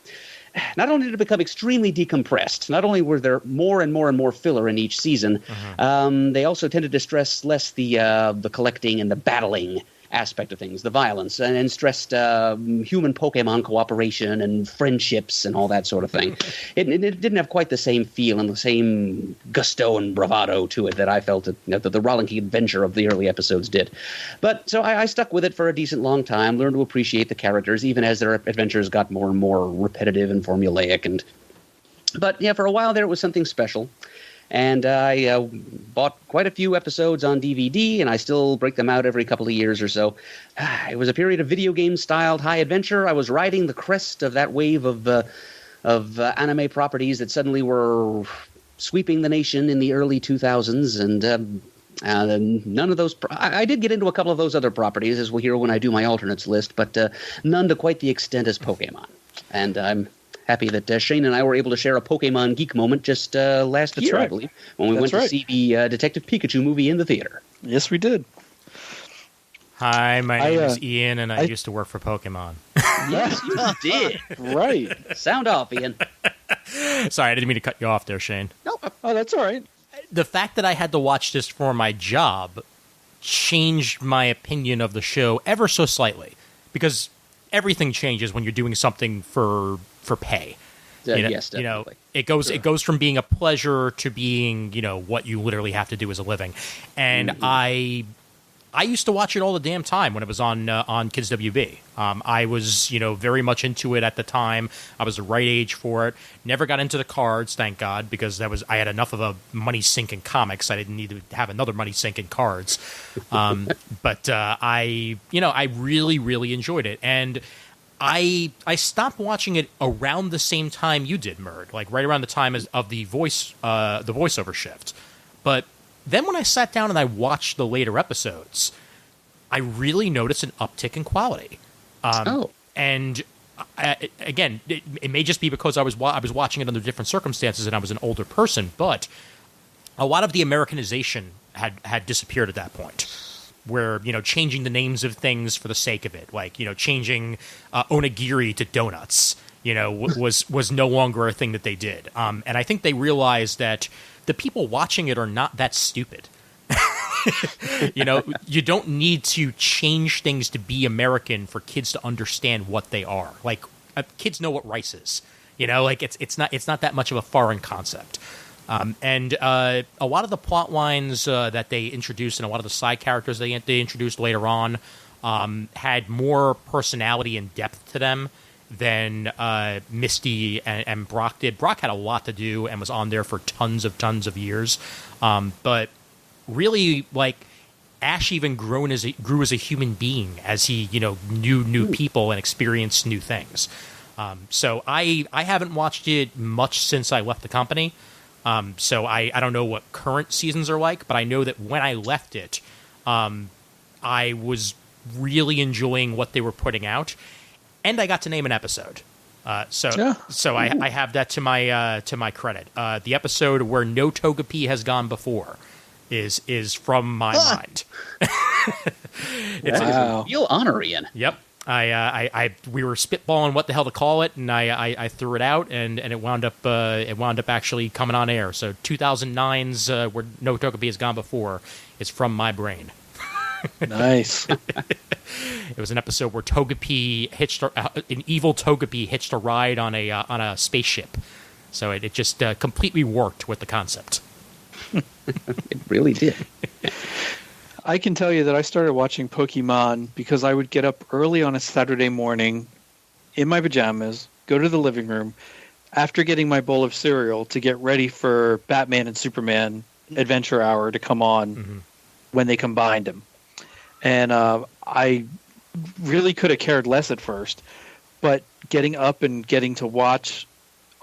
not only did it become extremely decompressed, not only were there more and more and more filler in each season, they also tended to stress less the collecting and the battling aspect of things, the violence, and stressed human Pokemon cooperation and friendships and all that sort of thing. It didn't have quite the same feel and the same gusto and bravado to it that I felt that the rollicking adventure of the early episodes did. But so I stuck with it for a decent long time, learned to appreciate the characters, even as their adventures got more and more repetitive and formulaic. But yeah, for a while there, it was something special. And I bought quite a few episodes on DVD, and I still break them out every couple of years or so. It was a period of video game-styled high adventure. I was riding the crest of that wave of anime properties that suddenly were sweeping the nation in the early 2000s, and none of those... I did get into a couple of those other properties, as we'll hear when I do my alternates list, but none to quite the extent as Pokemon. And I'm happy that Shane and I were able to share a Pokemon geek moment just last year, right. I believe, when we went to see the Detective Pikachu movie in the theater. Yes, we did. Hi, my name is Ian, and I used to work for Pokemon. Yes, you did. Right. Sound off, Ian. Sorry, I didn't mean to cut you off there, Shane. No. Oh, that's all right. The fact that I had to watch this for my job changed my opinion of the show ever so slightly, because everything changes when you're doing something for pay. Yes, you know, definitely. it goes from being a pleasure to being, you know, what you literally have to do as a living. And I used to watch it all the damn time when it was on Kids WB. I was, you know, very much into it at the time. I was the right age for it. Never got into the cards, thank God, because I had enough of a money sink in comics. I didn't need to have another money sink in cards. But I really, really enjoyed it. And I stopped watching it around the same time you did, Murd, like right around the time of the voiceover shift. But then when I sat down and I watched the later episodes, I really noticed an uptick in quality. And again, it may just be because I was watching it under different circumstances and I was an older person, but a lot of the Americanization had disappeared at that point. Where, you know, changing the names of things for the sake of it, like, you know, changing onigiri to donuts, you know, was no longer a thing that they did. And I think they realized that the people watching it are not that stupid. You know, you don't need to change things to be American for kids to understand what they are. Like, kids know what rice is. You know, like it's not that much of a foreign concept. And a lot of the plot lines that they introduced and a lot of the side characters they introduced later on had more personality and depth to them than Misty and Brock did. Brock had a lot to do and was on there for tons of years. But really, like, Ash even grew as a human being as he, you know, knew new people and experienced new things. So I haven't watched it much since I left the company. So I don't know what current seasons are like, but I know that when I left it, I was really enjoying what they were putting out, and I got to name an episode. So I have that to my credit. The episode where no Togepi has gone before is from my mind. It's a real honor, Ian. Yep. We were spitballing what the hell to call it, and I threw it out, and it wound up actually coming on air. So 2009's where No Togepi has gone before is from my brain. Nice. It was an episode where Togepi an evil Togepi hitched a ride on a spaceship. So it just completely worked with the concept. It really did. I can tell you that I started watching Pokemon because I would get up early on a Saturday morning in my pajamas, go to the living room, after getting my bowl of cereal to get ready for Batman and Superman Adventure Hour to come on when they combined them. And I really could have cared less at first, but getting up and getting to watch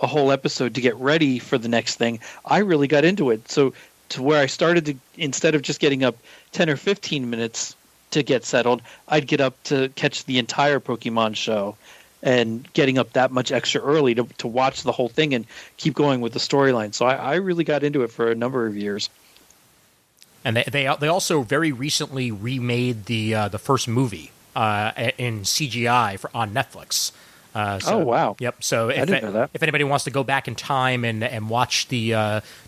a whole episode to get ready for the next thing, I really got into it. So to where I started to, instead of just getting up 10 or 15 minutes to get settled, I'd get up to catch the entire Pokemon show, and getting up that much extra early to watch the whole thing and keep going with the storyline. So I really got into it for a number of years. And they also very recently remade the first movie in CGI on Netflix. Oh, wow. Yep. So I didn't know that. If anybody wants to go back in time and watch the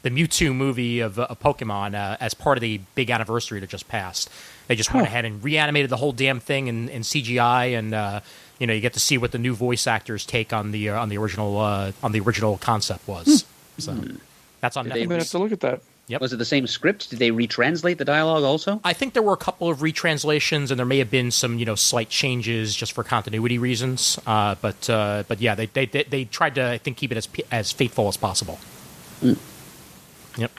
Mewtwo movie of Pokemon as part of the big anniversary that just passed, they just went ahead and reanimated the whole damn thing in CGI, and you get to see what the new voice actors' take on the original concept was. So that's on Netflix. I'm gonna have to look at that. Yep. Was it the same script? Did they retranslate the dialogue also? I think there were a couple of retranslations, and there may have been some, slight changes just for continuity reasons. But yeah, they tried to, I think, keep it as faithful as possible. Yep.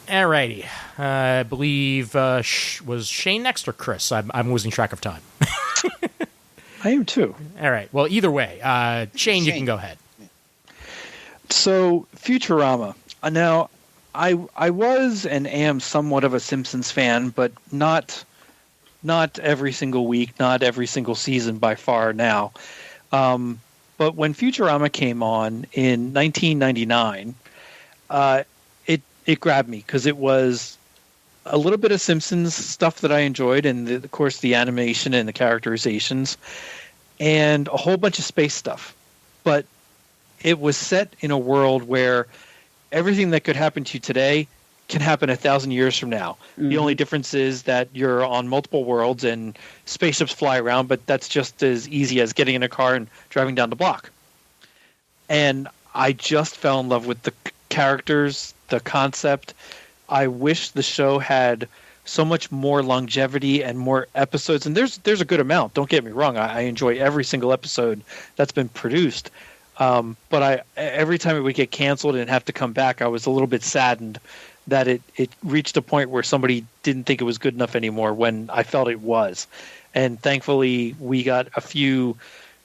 Alrighty. I believe was Shane next or Chris? I'm losing track of time. I am too. All right. Well, either way, Shane, you can go ahead. So, Futurama. Now, I was and am somewhat of a Simpsons fan, but not every single week, not every single season by far now. But when Futurama came on in 1999, it grabbed me because it was a little bit of Simpsons stuff that I enjoyed, and of course the animation and the characterizations, and a whole bunch of space stuff. But it was set in a world where everything that could happen to you today can happen 1,000 years from now. Mm-hmm. The only difference is that you're on multiple worlds and spaceships fly around, but that's just as easy as getting in a car and driving down the block. and I just fell in love with the characters, the concept. I wish the show had so much more longevity and more episodes, and there's a good amount. Don't get me wrong; I enjoy every single episode that's been produced. But every time it would get canceled and have to come back, I was a little bit saddened that it reached a point where somebody didn't think it was good enough anymore when I felt it was. And thankfully, we got a few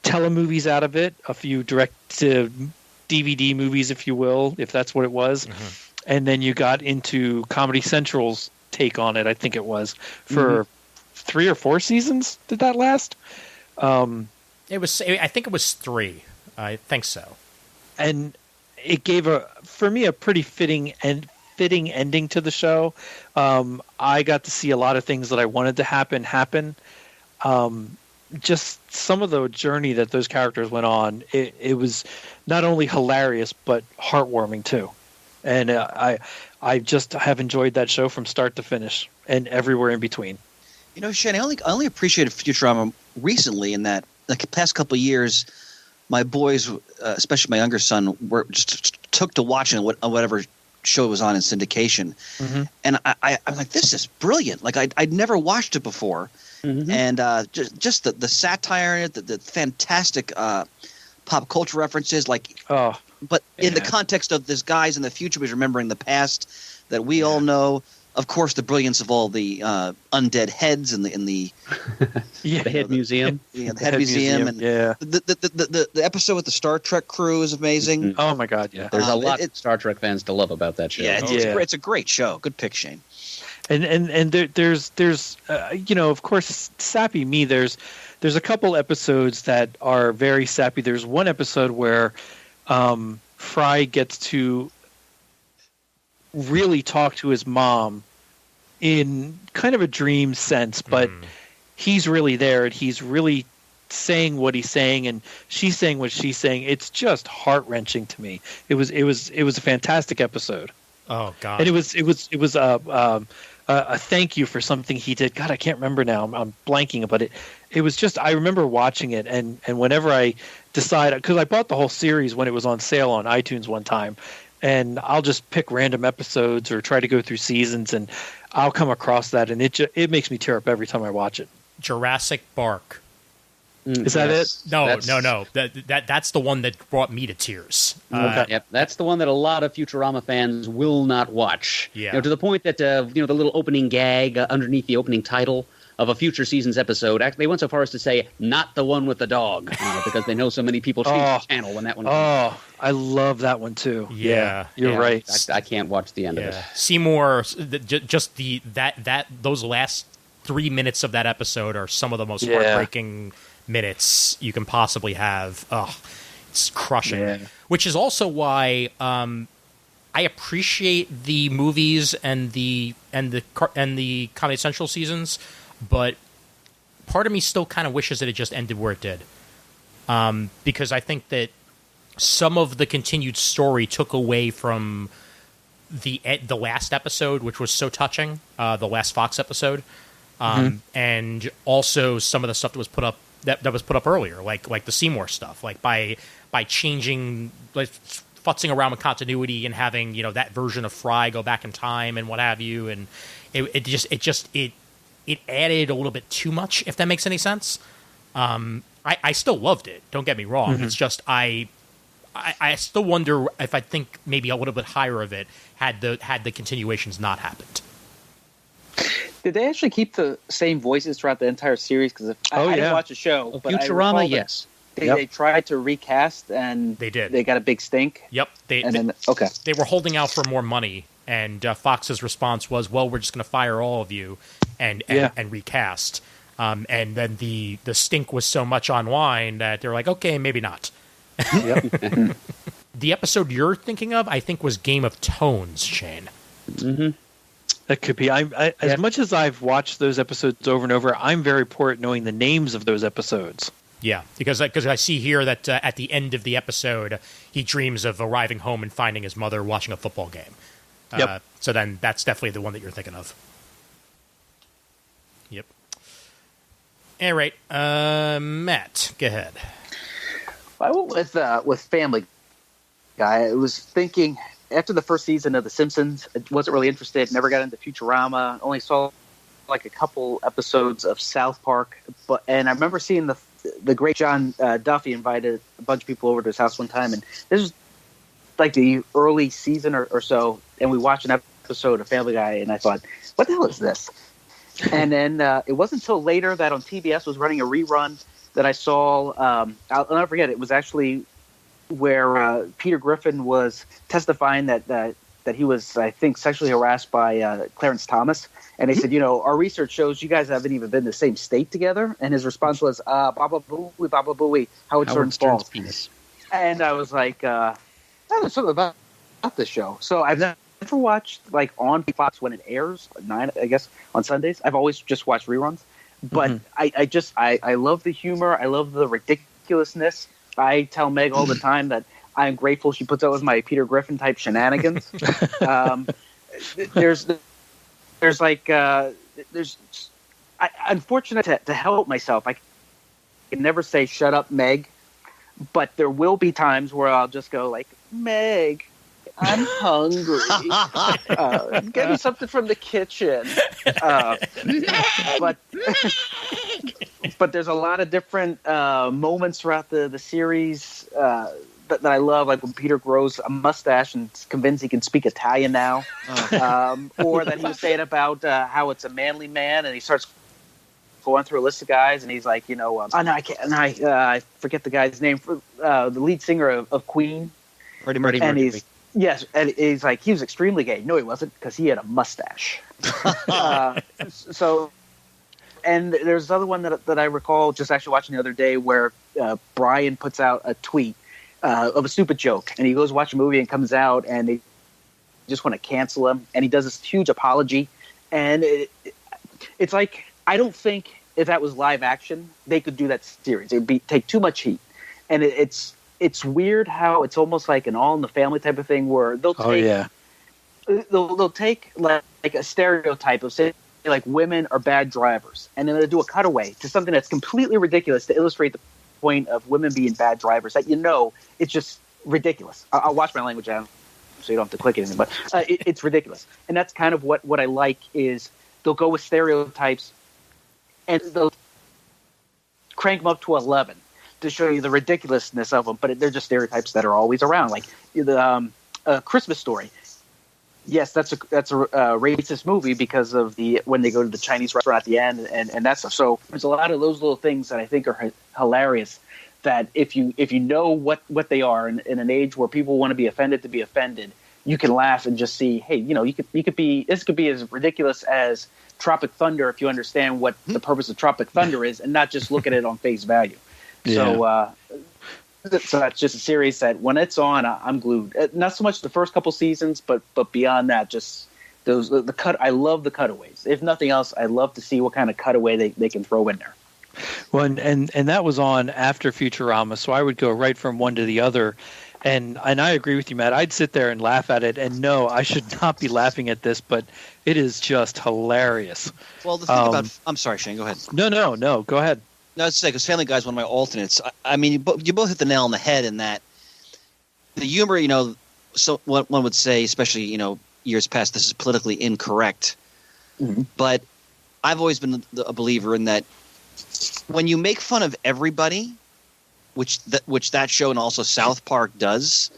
telemovies out of it, a few direct-to-DVD movies, if you will, if that's what it was. Mm-hmm. And then you got into Comedy Central's take on it, I think it was, for 3 or 4 seasons. Did that last? I think it was 3. I think so. And it gave for me a pretty fitting ending to the show. I got to see a lot of things that I wanted to happen. Just some of the journey that those characters went on, it was not only hilarious but heartwarming too. And I just have enjoyed that show from start to finish and everywhere in between. You know, Shane, I only appreciated Futurama recently in that the past couple of years, my boys, especially my younger son, were just took to watching whatever show was on in syndication. Mm-hmm. And I'm like, this is brilliant. Like I'd never watched it before. Mm-hmm. And just the satire in it, the fantastic pop culture references, but in the context of this guy's in the future, he's remembering the past that we all know. Of course, the brilliance of all the undead heads in the the head museum, the head museum, and the episode with the Star Trek crew is amazing. Mm-hmm. Oh my God, yeah! There's a lot of Star Trek fans to love about that show. Yeah, it's a great show. Good pick, Shane. And there's of course, sappy me. There's a couple episodes that are very sappy. There's one episode where Fry gets to really talk to his mom in kind of a dream sense, but he's really there and he's really saying what he's saying and she's saying what she's saying. It's just heart-wrenching to me. It was a fantastic episode. Oh God. And it was a thank you for something he did. God, I can't remember now. I'm blanking, but it was just, I remember watching it and whenever I decide, because I bought the whole series when it was on sale on iTunes one time, and I'll just pick random episodes or try to go through seasons, and I'll come across that, and it makes me tear up every time I watch it. Jurassic Bark. Is that it? No. That's the one that brought me to tears. Okay. Yep, that's the one that a lot of Futurama fans will not watch. Yeah. To the point that the little opening gag underneath the opening title of a future season's episode, actually, they went so far as to say, "Not the one with the dog," because they know so many people change the channel when that one comes. Oh, I love that one too. Yeah, you're right. I can't watch the end of it. Seymour, just those last 3 minutes of that episode are some of the most heartbreaking minutes you can possibly have. Oh, it's crushing. Yeah. Which is also why I appreciate the movies and the Comedy Central seasons, but part of me still kind of wishes that it just ended where it did, because I think that some of the continued story took away from the last episode, which was so touching, the last Fox episode, and also some of the stuff that was put up that was put up earlier, like the Seymour stuff, like by changing, like futzing around with continuity and having that version of Fry go back in time and what have you, and it added a little bit too much, if that makes any sense. I still loved it. Don't get me wrong. Mm-hmm. It's just I still wonder if I think maybe a little bit higher of it had the continuations not happened. Did they actually keep the same voices throughout the entire series? Because I didn't watch the show. But Futurama, yes. They tried to recast, and they did. They got a big stink. Yep. They were holding out for more money, and Fox's response was, "Well, we're just going to fire all of you and recast." And then the stink was so much online that they're like, "Okay, maybe not." Yep. The episode you're thinking of, I think, was Game of Tones, Shane. Mm-hmm. That could be. As much as I've watched those episodes over and over, I'm very poor at knowing the names of those episodes. Yeah, because I see here that at the end of the episode, he dreams of arriving home and finding his mother watching a football game. Yep. So then that's definitely the one that you're thinking of. Yep. All right, Matt, go ahead. I went with Family Guy. I was thinking after the first season of The Simpsons, I wasn't really interested. Never got into Futurama. Only saw like a couple episodes of South Park. And I remember seeing the great John Duffy invited a bunch of people over to his house one time, and this was like the early season or so, and we watched an episode of Family Guy, and I thought, what the hell is this? And then it wasn't until later that on TBS was running a rerun that I saw. I'll never forget. It was actually where Peter Griffin was testifying that he was, I think, sexually harassed by Clarence Thomas. And they said, our research shows you guys haven't even been in the same state together. And his response was, Baba Booey, Howard Stern's penis. And I was like, there's something about this show. So I've never watched like on Fox when it airs at 9, I guess, on Sundays. I've always just watched reruns. But I love the humor. I love the ridiculousness. I tell Meg all the time that I'm grateful she puts up with my Peter Griffin type shenanigans. There's unfortunate to help myself. I can never say shut up, Meg, but there will be times where I'll just go like, Meg, I'm hungry. Get me something from the kitchen. But there's a lot of different moments throughout the series that I love, like when Peter grows a mustache and is convinced he can speak Italian now, or that he was saying about how it's a manly man, and he starts going through a list of guys, and he's like, I can't, and I forget the guy's name, for the lead singer of Queen, Freddie Mercury. Yes, and he's like, he was extremely gay. No, he wasn't, because he had a mustache. And there's another one that I recall just actually watching the other day where Brian puts out a tweet of a stupid joke, and he goes watch a movie and comes out, and they just want to cancel him, and he does this huge apology, and it's like, I don't think if that was live action, they could do that series. It would take too much heat, and it's weird how it's almost like an All in the Family type of thing where they'll take they'll take like a stereotype of, say, like women are bad drivers, and then they'll do a cutaway to something that's completely ridiculous to illustrate the point of women being bad drivers. That it's just ridiculous. I'll watch my language out so you don't have to click anything, but it's ridiculous, and that's kind of what I like is they'll go with stereotypes and they'll crank them up to 11 to show you the ridiculousness of them, but they're just stereotypes that are always around, like the Christmas Story. Yes, that's a racist movie because of when they go to the Chinese restaurant at the end and that stuff. So there's a lot of those little things that I think are hilarious. That if you know what they are in an age where people want to be offended, you can laugh and just see, hey, this could be as ridiculous as Tropic Thunder if you understand what the purpose of Tropic Thunder is and not just look at it on face value. Yeah. So that's just a series that when it's on, I'm glued. Not so much the first couple seasons, but beyond that, just the cut. I love the cutaways. If nothing else, I love to see what kind of cutaway they can throw in there. Well, and that was on after Futurama, so I would go right from one to the other. And I agree with you, Matt. I'd sit there and laugh at it, and no, I should not be laughing at this, but it is just hilarious. Well, the thing about I'm sorry, Shane. Go ahead. No. Go ahead. No, it's because Family Guy is one of my alternates. I mean, you both hit the nail on the head in that the humor, so one would say, especially, years past, this is politically incorrect. Mm-hmm. But I've always been a believer in that when you make fun of everybody, which that show and also South Park does,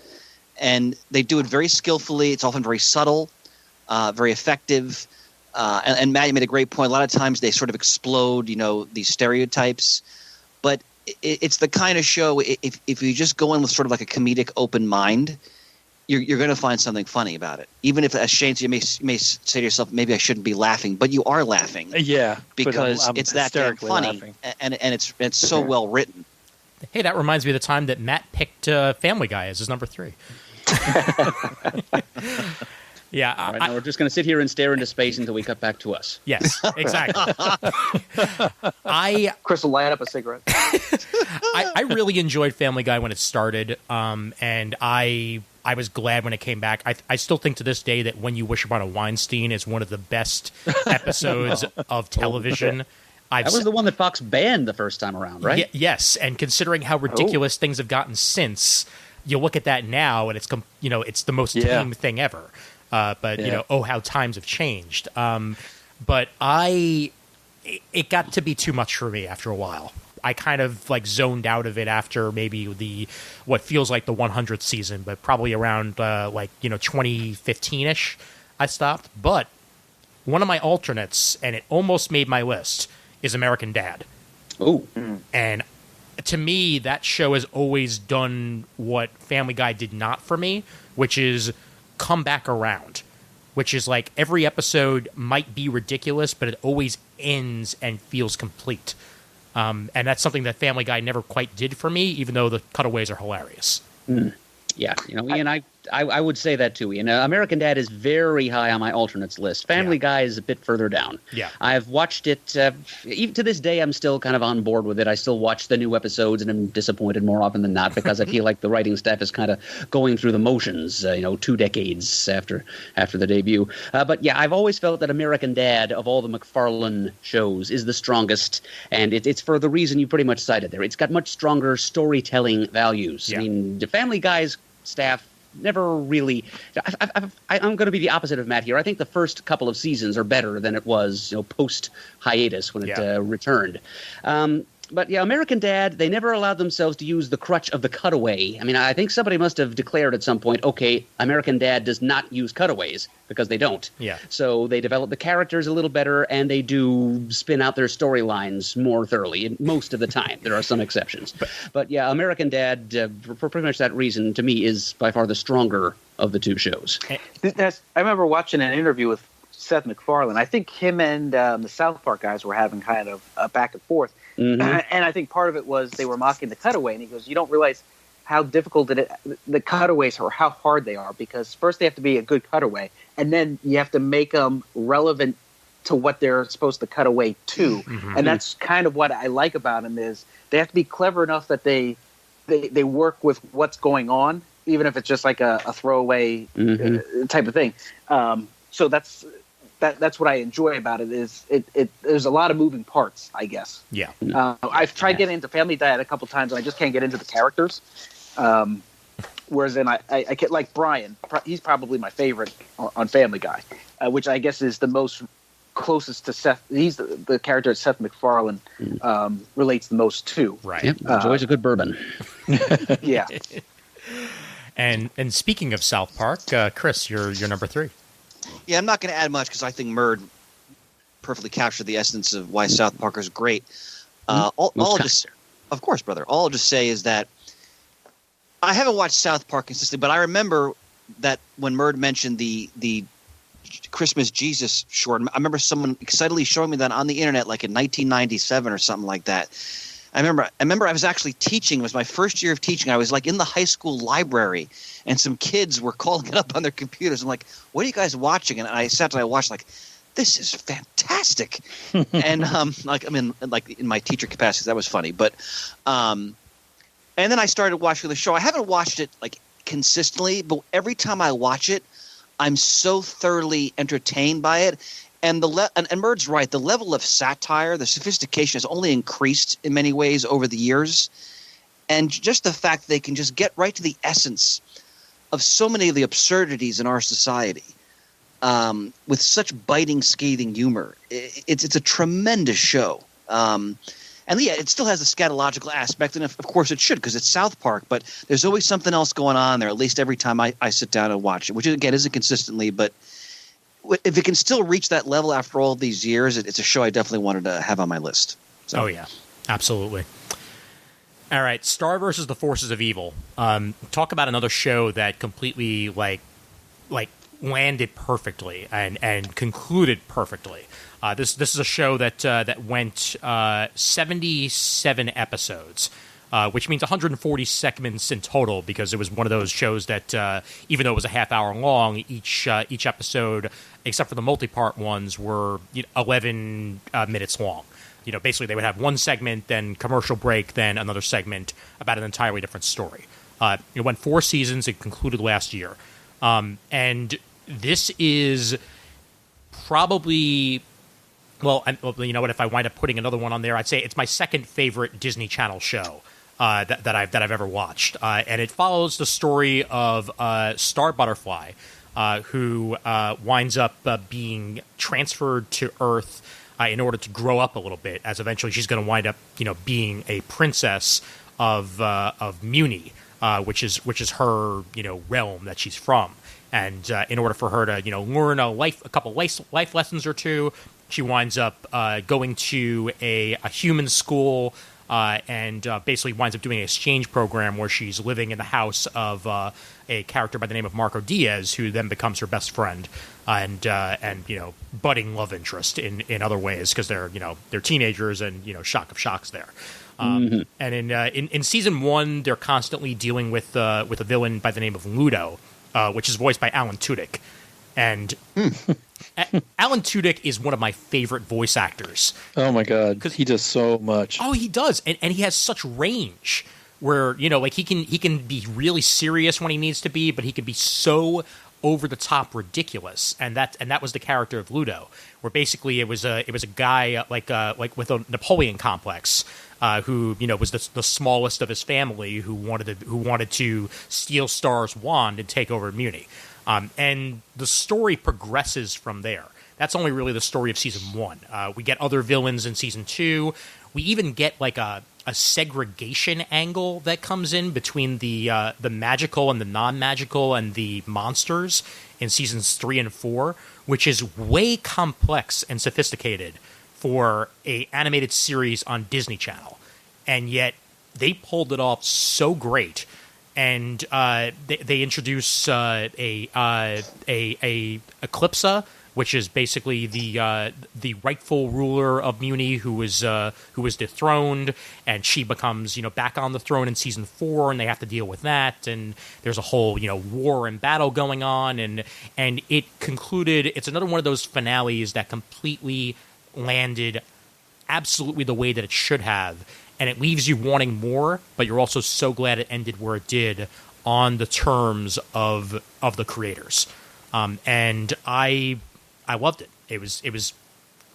and they do it very skillfully. It's often very subtle, very effective. And Matt, you made a great point. A lot of times they sort of explode, these stereotypes. But it's the kind of show, if you just go in with sort of like a comedic open mind, you're going to find something funny about it. Even if, as Shane said, you may say to yourself, maybe I shouldn't be laughing, but you are laughing. Yeah. Because it's that damn funny, and it's so well written. Hey, that reminds me of the time that Matt picked Family Guy as his number 3. Yeah, all right, now we're just going to sit here and stare into space until we cut back to us. Yes, exactly. Chris will light up a cigarette. I really enjoyed Family Guy when it started, and I was glad when it came back. I still think to this day that When You Wish Upon a Weinstein is one of the best episodes of television. That was the one that Fox banned the first time around, right? Yes, and considering how ridiculous things have gotten since, you look at that now, and it's it's the most tame thing ever. But oh, how times have changed. But it got to be too much for me after a while. I kind of like zoned out of it after maybe what feels like the 100th season, but probably around 2015-ish, I stopped. But one of my alternates, and it almost made my list, is American Dad. Oh, and to me, that show has always done what Family Guy did not for me, which is come back around. Which is like every episode might be ridiculous, but it always ends and feels complete. And that's something that Family Guy never quite did for me, even though the cutaways are hilarious. Yeah, Ian, I would say that too, Ian. American Dad is very high on my alternates list. Family Guy is a bit further down. Yeah. I've watched it, even to this day, I'm still kind of on board with it. I still watch the new episodes, and I'm disappointed more often than not because I feel like the writing staff is kind of going through the motions, 2 decades after the debut. But yeah, I've always felt that American Dad, of all the McFarlane shows, is the strongest, and it's for the reason you pretty much cited there. It's got much stronger storytelling values. Yeah. I mean, the Family Guy's staff never really. I'm going to be the opposite of Matt here. I think the first couple of seasons are better than it was, post hiatus when it returned. But yeah, American Dad, they never allowed themselves to use the crutch of the cutaway. I mean, I think somebody must have declared at some point, okay, American Dad does not use cutaways, because they don't. Yeah. So they develop the characters a little better, and they do spin out their storylines more thoroughly, most of the time. There are some exceptions. But yeah, American Dad, for pretty much that reason, to me, is by far the stronger of the two shows. I remember watching an interview with Seth MacFarlane. I think him and the South Park guys were having kind of a back and forth. Mm-hmm. And I think part of it was they were mocking the cutaway, and he goes, "You don't realize how difficult the cutaways are, how hard they are, because first they have to be a good cutaway, and then you have to make them relevant to what they're supposed to cut away to." Mm-hmm. And that's kind of what I like about them, is they have to be clever enough that they work with what's going on, even if it's just like a throwaway type of thing. So that's what I enjoy about it. Is it there's a lot of moving parts, I guess. Yeah. I've tried getting into Family Dad a couple times, and I just can't get into the characters. Whereas then I get like Brian. He's probably my favorite on Family Guy, which I guess is the most closest to Seth. He's the character that Seth MacFarlane relates the most to. Right. Yep. Enjoys a good bourbon. Yeah. And speaking of South Park, Chris, you're number 3. Yeah, I'm not going to add much because I think Murd perfectly captured the essence of why South Park is great. All I'll just, of course, brother. All I'll just say is that I haven't watched South Park consistently, but I remember that when Murd mentioned the Christmas Jesus short, I remember someone excitedly showing me that on the internet, like in 1997 or something like that. I remember I was actually teaching. It was my first year of teaching. I was like in the high school library, and some kids were calling it up on their computers. I'm like, "What are you guys watching?" And I sat and I watched, like, this is fantastic. And in my teacher capacity, that was funny. But and then I started watching the show. I haven't watched it like consistently, but every time I watch it, I'm so thoroughly entertained by it. And and Murd's right. The level of satire, the sophistication has only increased in many ways over the years. And just the fact they can just get right to the essence of so many of the absurdities in our society with such biting, scathing humor. It's a tremendous show. And yeah, it still has a scatological aspect, and of course it should, because it's South Park. But there's always something else going on there, at least every time I sit down and watch it, which again isn't consistently, but if it can still reach that level after all these years, it's a show I definitely wanted to have on my list. So. Oh, yeah. Absolutely. All right. Star versus the Forces of Evil. Talk about another show that completely, like landed perfectly and concluded perfectly. This is a show that went 77 episodes. Which means 140 segments in total, because it was one of those shows that, even though it was a half hour long, each episode, except for the multi-part ones, were 11 minutes long. Basically they would have one segment, then commercial break, then another segment about an entirely different story. It went 4 seasons. It concluded last year. And this is probably... Well, you know what? If I wind up putting another one on there, I'd say it's my second favorite Disney Channel show. that I've ever watched, and it follows the story of Star Butterfly, who winds up being transferred to Earth in order to grow up a little bit, as eventually she's going to wind up, being a princess of Muni, which is her, realm that she's from. And in order for her to, learn a couple life lessons or two, she winds up going to a human school. And basically winds up doing an exchange program where she's living in the house of a character by the name of Marco Diaz, who then becomes her best friend and budding love interest in other ways, because they're teenagers and shock of shocks there. And in season 1, they're constantly dealing with a villain by the name of Ludo, which is voiced by Alan Tudyk. And Alan Tudyk is one of my favorite voice actors. Oh my god, because he does so much. Oh, he does, and he has such range. Where he can be really serious when he needs to be, but he can be so over the top ridiculous, and that was the character of Ludo. Where basically it was a guy like with a Napoleon complex. Who was the smallest of his family, who wanted to steal Star's wand and take over Muni. And the story progresses from there. That's only really the story of season 1. We get other villains in season 2. We even get like a segregation angle that comes in between the magical and the non-magical and the monsters in seasons 3 and 4, which is way complex and sophisticated for a animated series on Disney Channel. And yet they pulled it off so great. And they introduce a Eclipsa, which is basically the rightful ruler of Muni, who was dethroned, and she becomes back on the throne in season 4, and they have to deal with that. And there's a whole war and battle going on, and it concluded. It's another one of those finales that completely landed absolutely the way that it should have. And it leaves you wanting more, but you're also so glad it ended where it did on the terms of the creators. And I loved it. It was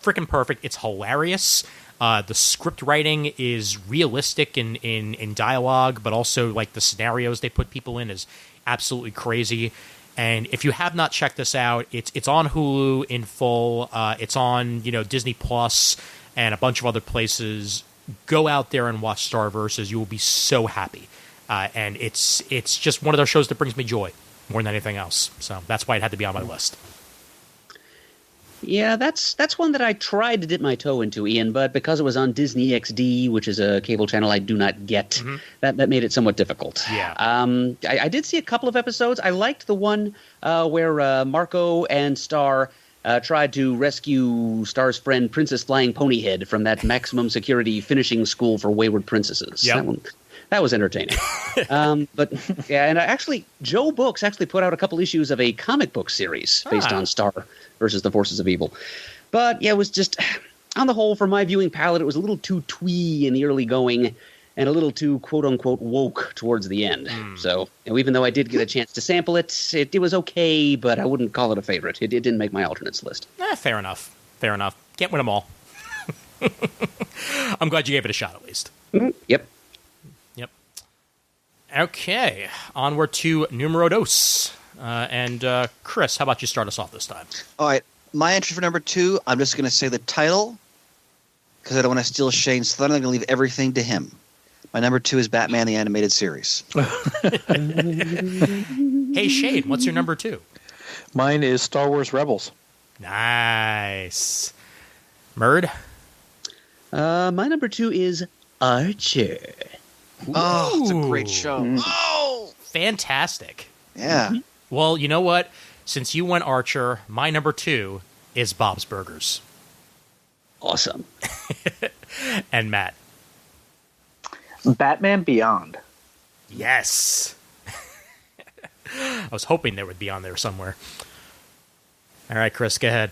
freaking perfect. It's hilarious. The script writing is realistic in dialogue, but also like the scenarios they put people in is absolutely crazy. And if you have not checked this out, it's on Hulu in full. It's on Disney Plus and a bunch of other places. Go out there and watch Star Versus. You will be so happy. And it's just one of those shows that brings me joy more than anything else. So that's why it had to be on my list. Yeah, that's one that I tried to dip my toe into, Ian, but because it was on Disney XD, which is a cable channel I do not get, that made it somewhat difficult. Yeah. I did see a couple of episodes. I liked the one where Marco and Star tried to rescue Star's friend Princess Flying Ponyhead from that maximum security finishing school for wayward princesses. Yep. That was entertaining. But yeah, and Joe Books actually put out a couple issues of a comic book series based on Star versus the Forces of Evil. But yeah, it was just, on the whole, for my viewing palette, it was a little too twee in the early going and a little too quote-unquote woke towards the end. So even though I did get a chance to sample it, it was okay, but I wouldn't call it a favorite. It didn't make my alternates list. Fair enough. Can't win them all. I'm glad you gave it a shot at least. Yep. Okay, onward to numero dos. And Chris, how about you start us off this time? All right, my entry for number 2, I'm just going to say the title because I don't want to steal Shane's thunder. I'm going to leave everything to him. My number 2 is Batman the Animated Series. Hey, Shane, what's your number 2? Mine is Star Wars Rebels. Nice. Murd? My number 2 is Archer. Oh, it's a great show. Oh, fantastic. Yeah. Well, you know what? Since you went Archer, my number 2 is Bob's Burgers. Awesome. And Matt? Batman Beyond. Yes. I was hoping there would be on there somewhere. All right, Chris, go ahead.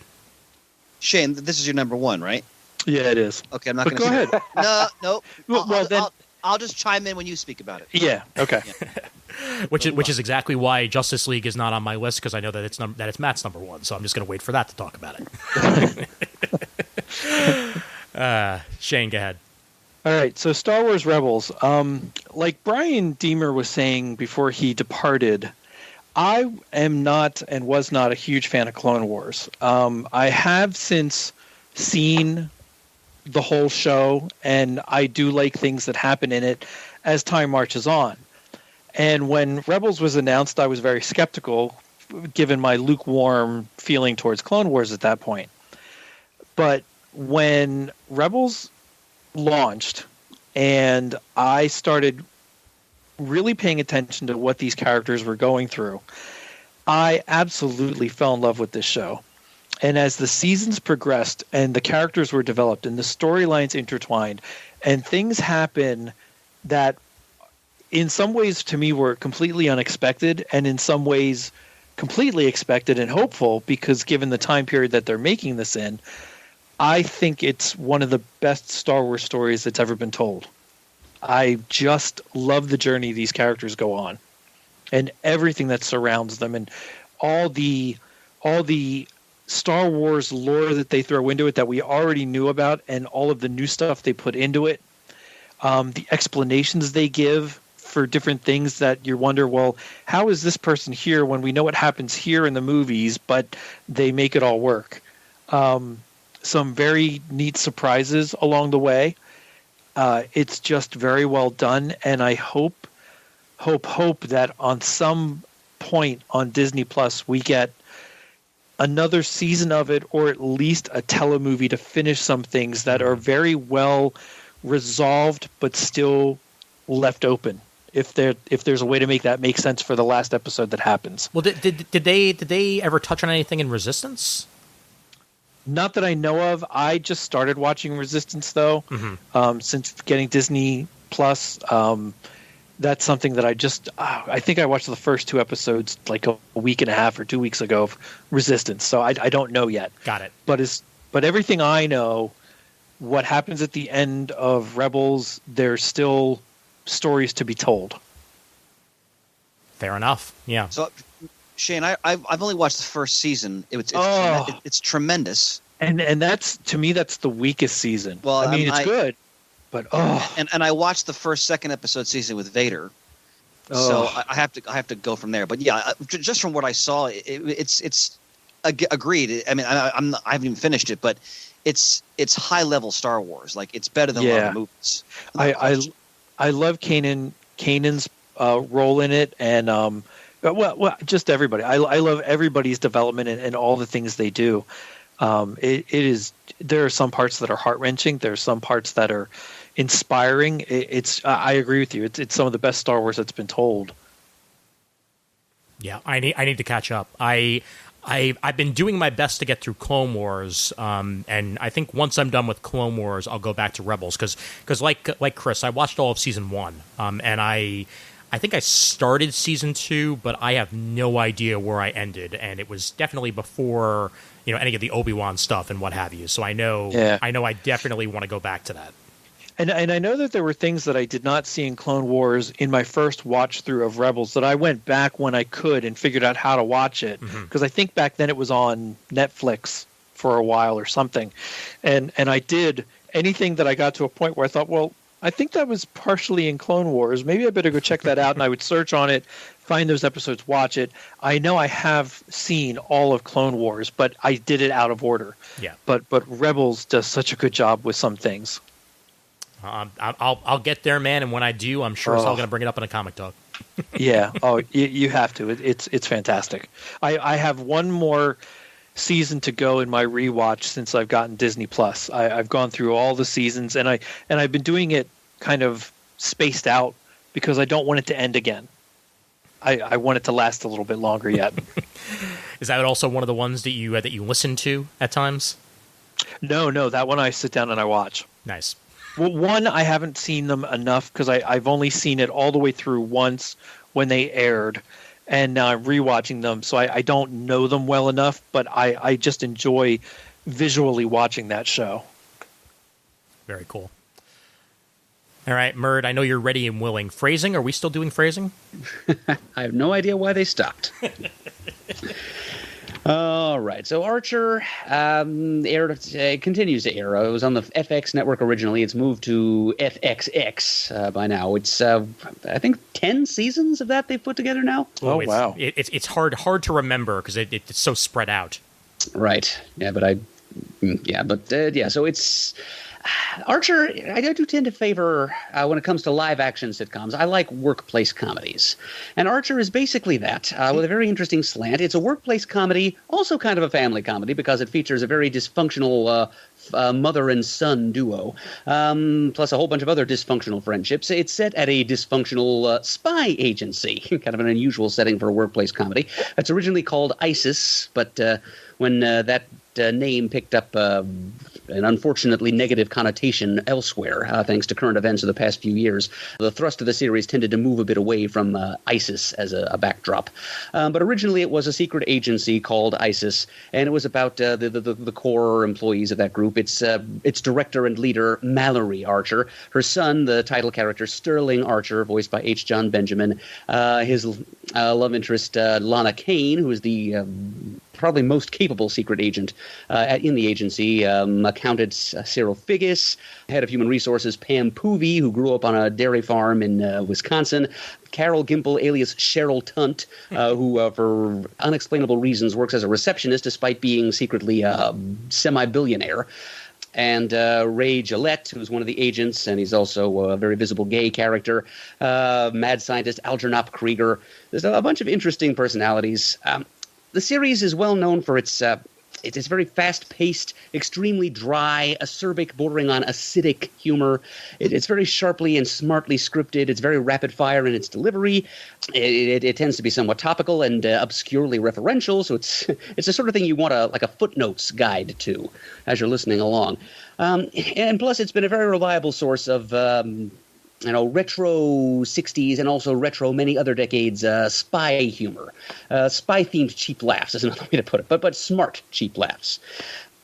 Shane, this is your number 1, right? Yeah, it is. Okay, I'm not going to go ahead. No. I'll just chime in when you speak about it. Yeah. Okay. Yeah. Which is exactly why Justice League is not on my list, because I know that it's Matt's number 1. So I'm just going to wait for that to talk about it. Shane, go ahead. All right, so Star Wars Rebels. Like Brian Deemer was saying before he departed, I am not and was not a huge fan of Clone Wars. I have since seen the whole show, and I do like things that happen in it as time marches on. And when Rebels was announced, I was very skeptical, given my lukewarm feeling towards Clone Wars at that point. But when Rebels launched and I started really paying attention to what these characters were going through, I absolutely fell in love with this show. And as the seasons progressed and the characters were developed and the storylines intertwined and things happen that in some ways to me were completely unexpected and in some ways completely expected and hopeful, because given the time period that they're making this in, I think it's one of the best Star Wars stories that's ever been told. I just love the journey these characters go on and everything that surrounds them and all the Star Wars lore that they throw into it that we already knew about and all of the new stuff they put into it. The explanations they give for different things that you wonder, well, how is this person here when we know what happens here in the movies, but they make it all work. Some very neat surprises along the way. It's just very well done, and I hope that on some point on Disney Plus we get another season of it, or at least a telemovie to finish some things that are very well resolved but still left open. If there's a way to make that make sense for the last episode that happens. Well, did they ever touch on anything in Resistance? Not that I know of. I just started watching Resistance though. Mm-hmm. Since getting Disney Plus. That's something that I think I watched the first 2 episodes like a week and a half or 2 weeks ago of Resistance. So I don't know yet. Got it. But everything I know, what happens at the end of Rebels, there's still stories to be told. Fair enough. Yeah. So, Shane, I've only watched the first season. It's tremendous. And that's, to me, that's the weakest season. Well, I mean, it's good. But and I watched the second episode season with Vader, so I have to go from there. But yeah, just from what I saw, it's agreed. I mean, I haven't even finished it, but it's high level Star Wars. Like it's better than a lot of the movies. I love Kanan's role in it, and well, just everybody. I love everybody's development and all the things they do. It is. There are some parts that are heart wrenching. There are some parts that are inspiring. I agree with you. It's some of the best Star Wars that's been told. Yeah, I need to catch up. I've been doing my best to get through Clone Wars, and I think once I'm done with Clone Wars, I'll go back to Rebels because like Chris, I watched all of season 1, and I think I started season 2, but I have no idea where I ended, and it was definitely before any of the Obi-Wan stuff and what have you. So I know I definitely want to go back to that. And I know that there were things that I did not see in Clone Wars in my first watch through of Rebels that I went back when I could and figured out how to watch it. Because I think back then it was on Netflix for a while or something. And I did anything that I got to a point where I thought, well, I think that was partially in Clone Wars. Maybe I better go check that out. And I would search on it, find those episodes, watch it. I know I have seen all of Clone Wars, but I did it out of order. Yeah. But Rebels does such a good job with some things. I'll get there, man, and when I do, I'm sure I'm going to bring it up in a comic talk. Yeah. Oh, you have to. It's fantastic. I have one more season to go in my rewatch since I've gotten Disney Plus. I've gone through all the seasons, and I've been doing it kind of spaced out because I don't want it to end again. I want it to last a little bit longer yet. Is that also one of the ones that you listen to at times? No, that one I sit down and I watch. Nice. Well, one, I haven't seen them enough because I've only seen it all the way through once when they aired, and now I'm rewatching them, so I don't know them well enough, but I just enjoy visually watching that show. Very cool. All right, Murd, I know you're ready and willing. Phrasing, are we still doing phrasing? I have no idea why they stopped. All right. So Archer continues to air. It was on the FX network originally. It's moved to FXX by now. It's, I think, 10 seasons of that they've put together now. Oh, wow. It's hard to remember because it's so spread out. Right. Yeah, so it's... Archer, I do tend to favor, when it comes to live-action sitcoms, I like workplace comedies. And Archer is basically that, with a very interesting slant. It's a workplace comedy, also kind of a family comedy, because it features a very dysfunctional mother and son duo, plus a whole bunch of other dysfunctional friendships. It's set at a dysfunctional spy agency, kind of an unusual setting for a workplace comedy. It's originally called ISIS, but when that name picked up an unfortunately negative connotation elsewhere, thanks to current events of the past few years. The thrust of the series tended to move a bit away from ISIS as a backdrop. But originally it was a secret agency called ISIS, and it was about the core employees of that group. Its director and leader, Mallory Archer, her son, the title character, Sterling Archer, voiced by H. John Benjamin, his love interest, Lana Kane, who is the probably most capable secret agent in the agency, Accountant Cyril Figgis, head of human resources Pam Poovey, who grew up on a dairy farm in Wisconsin, Carol Gimple, alias Cheryl Tunt, who for unexplainable reasons works as a receptionist despite being secretly a semi-billionaire, and Ray Gillette, who's one of the agents, and he's also a very visible gay character, mad scientist Algernon Krieger. There's a bunch of interesting personalities. The series is well known for its very fast-paced, extremely dry, acerbic, bordering on acidic humor. It's very sharply and smartly scripted. It's very rapid-fire in its delivery. It tends to be somewhat topical and obscurely referential, so it's the sort of thing you want a footnotes guide to as you're listening along. And plus, it's been a very reliable source of retro 60s and also retro many other decades spy humor. Spy-themed cheap laughs is another way to put it, but smart cheap laughs.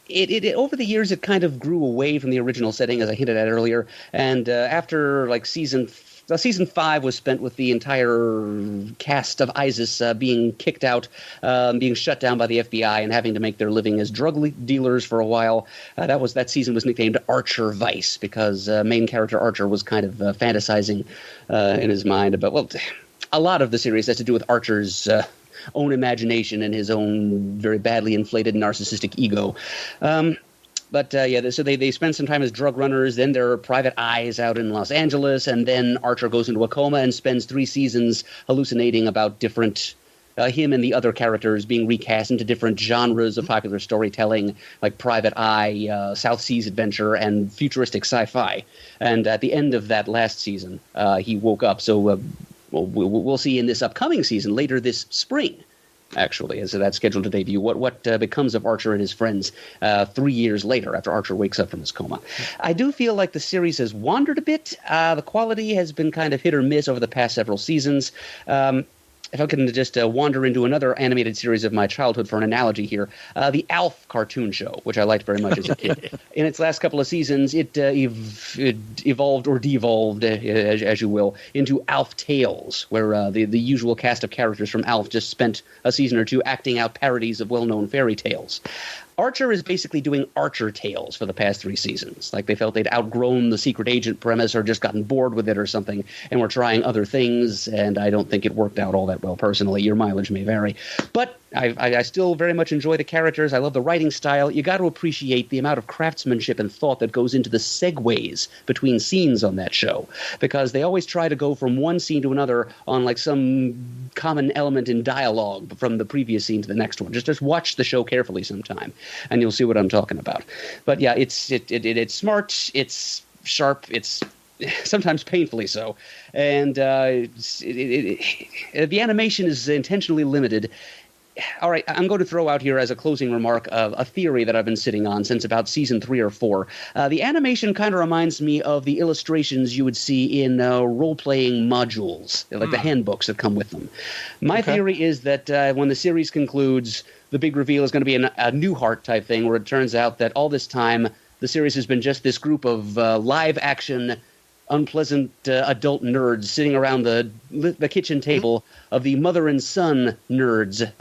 It over the years, it kind of grew away from the original setting, as I hinted at earlier, and after season 5 was spent with the entire cast of ISIS being kicked out, being shut down by the FBI, and having to make their living as drug dealers for a while. That season was nicknamed Archer Vice because main character Archer was kind of fantasizing in his mind about, a lot of the series has to do with Archer's own imagination and his own very badly inflated narcissistic ego. So they spend some time as drug runners, then they're private eyes out in Los Angeles, and then Archer goes into a coma and spends 3 seasons hallucinating about different him and the other characters being recast into different genres of popular storytelling, like Private Eye, South Seas Adventure, and futuristic sci-fi. And at the end of that last season, he woke up. So we'll see in this upcoming season, later this spring, actually, so that's scheduled to debut. What becomes of Archer and his friends 3 years later after Archer wakes up from his coma. I do feel like the series has wandered a bit. The quality has been kind of hit or miss over the past several seasons. If I can just wander into another animated series of my childhood for an analogy here, the Alf cartoon show, which I liked very much as a kid. In its last couple of seasons, it evolved or devolved, as you will, into Alf Tales, where the usual cast of characters from Alf just spent a season or two acting out parodies of well-known fairy tales. Archer is basically doing Archer Tales for the past 3 seasons. Like they felt they'd outgrown the secret agent premise or just gotten bored with it or something and were trying other things, and I don't think it worked out all that well personally. Your mileage may vary. But I still very much enjoy the characters. I love the writing style. You got to appreciate the amount of craftsmanship and thought that goes into the segues between scenes on that show, because they always try to go from one scene to another on like some common element in dialogue from the previous scene to the next one. Just watch the show carefully sometime, and you'll see what I'm talking about. But yeah, it's smart, it's sharp, it's sometimes painfully so, and the animation is intentionally limited. All right, I'm going to throw out here as a closing remark a theory that I've been sitting on since about season 3 or 4. The animation kind of reminds me of the illustrations you would see in role-playing modules, like the handbooks that come with them. My theory is that when the series concludes, the big reveal is going to be a Newhart type thing, where it turns out that all this time the series has been just this group of live-action unpleasant adult nerds sitting around the kitchen table of the mother and son nerds,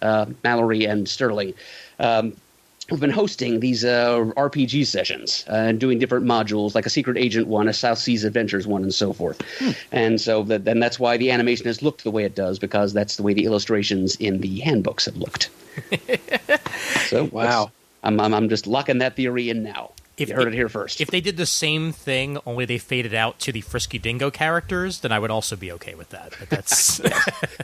Mallory and Sterling, who've been hosting these RPG sessions and doing different modules, like a Secret Agent one, a South Seas Adventures one, and so forth. And so then that's why the animation has looked the way it does, because that's the way the illustrations in the handbooks have looked. So wow, I'm just locking that theory in now. You heard it here first. If they did the same thing, only they faded out to the Frisky Dingo characters, then I would also be okay with that. But that's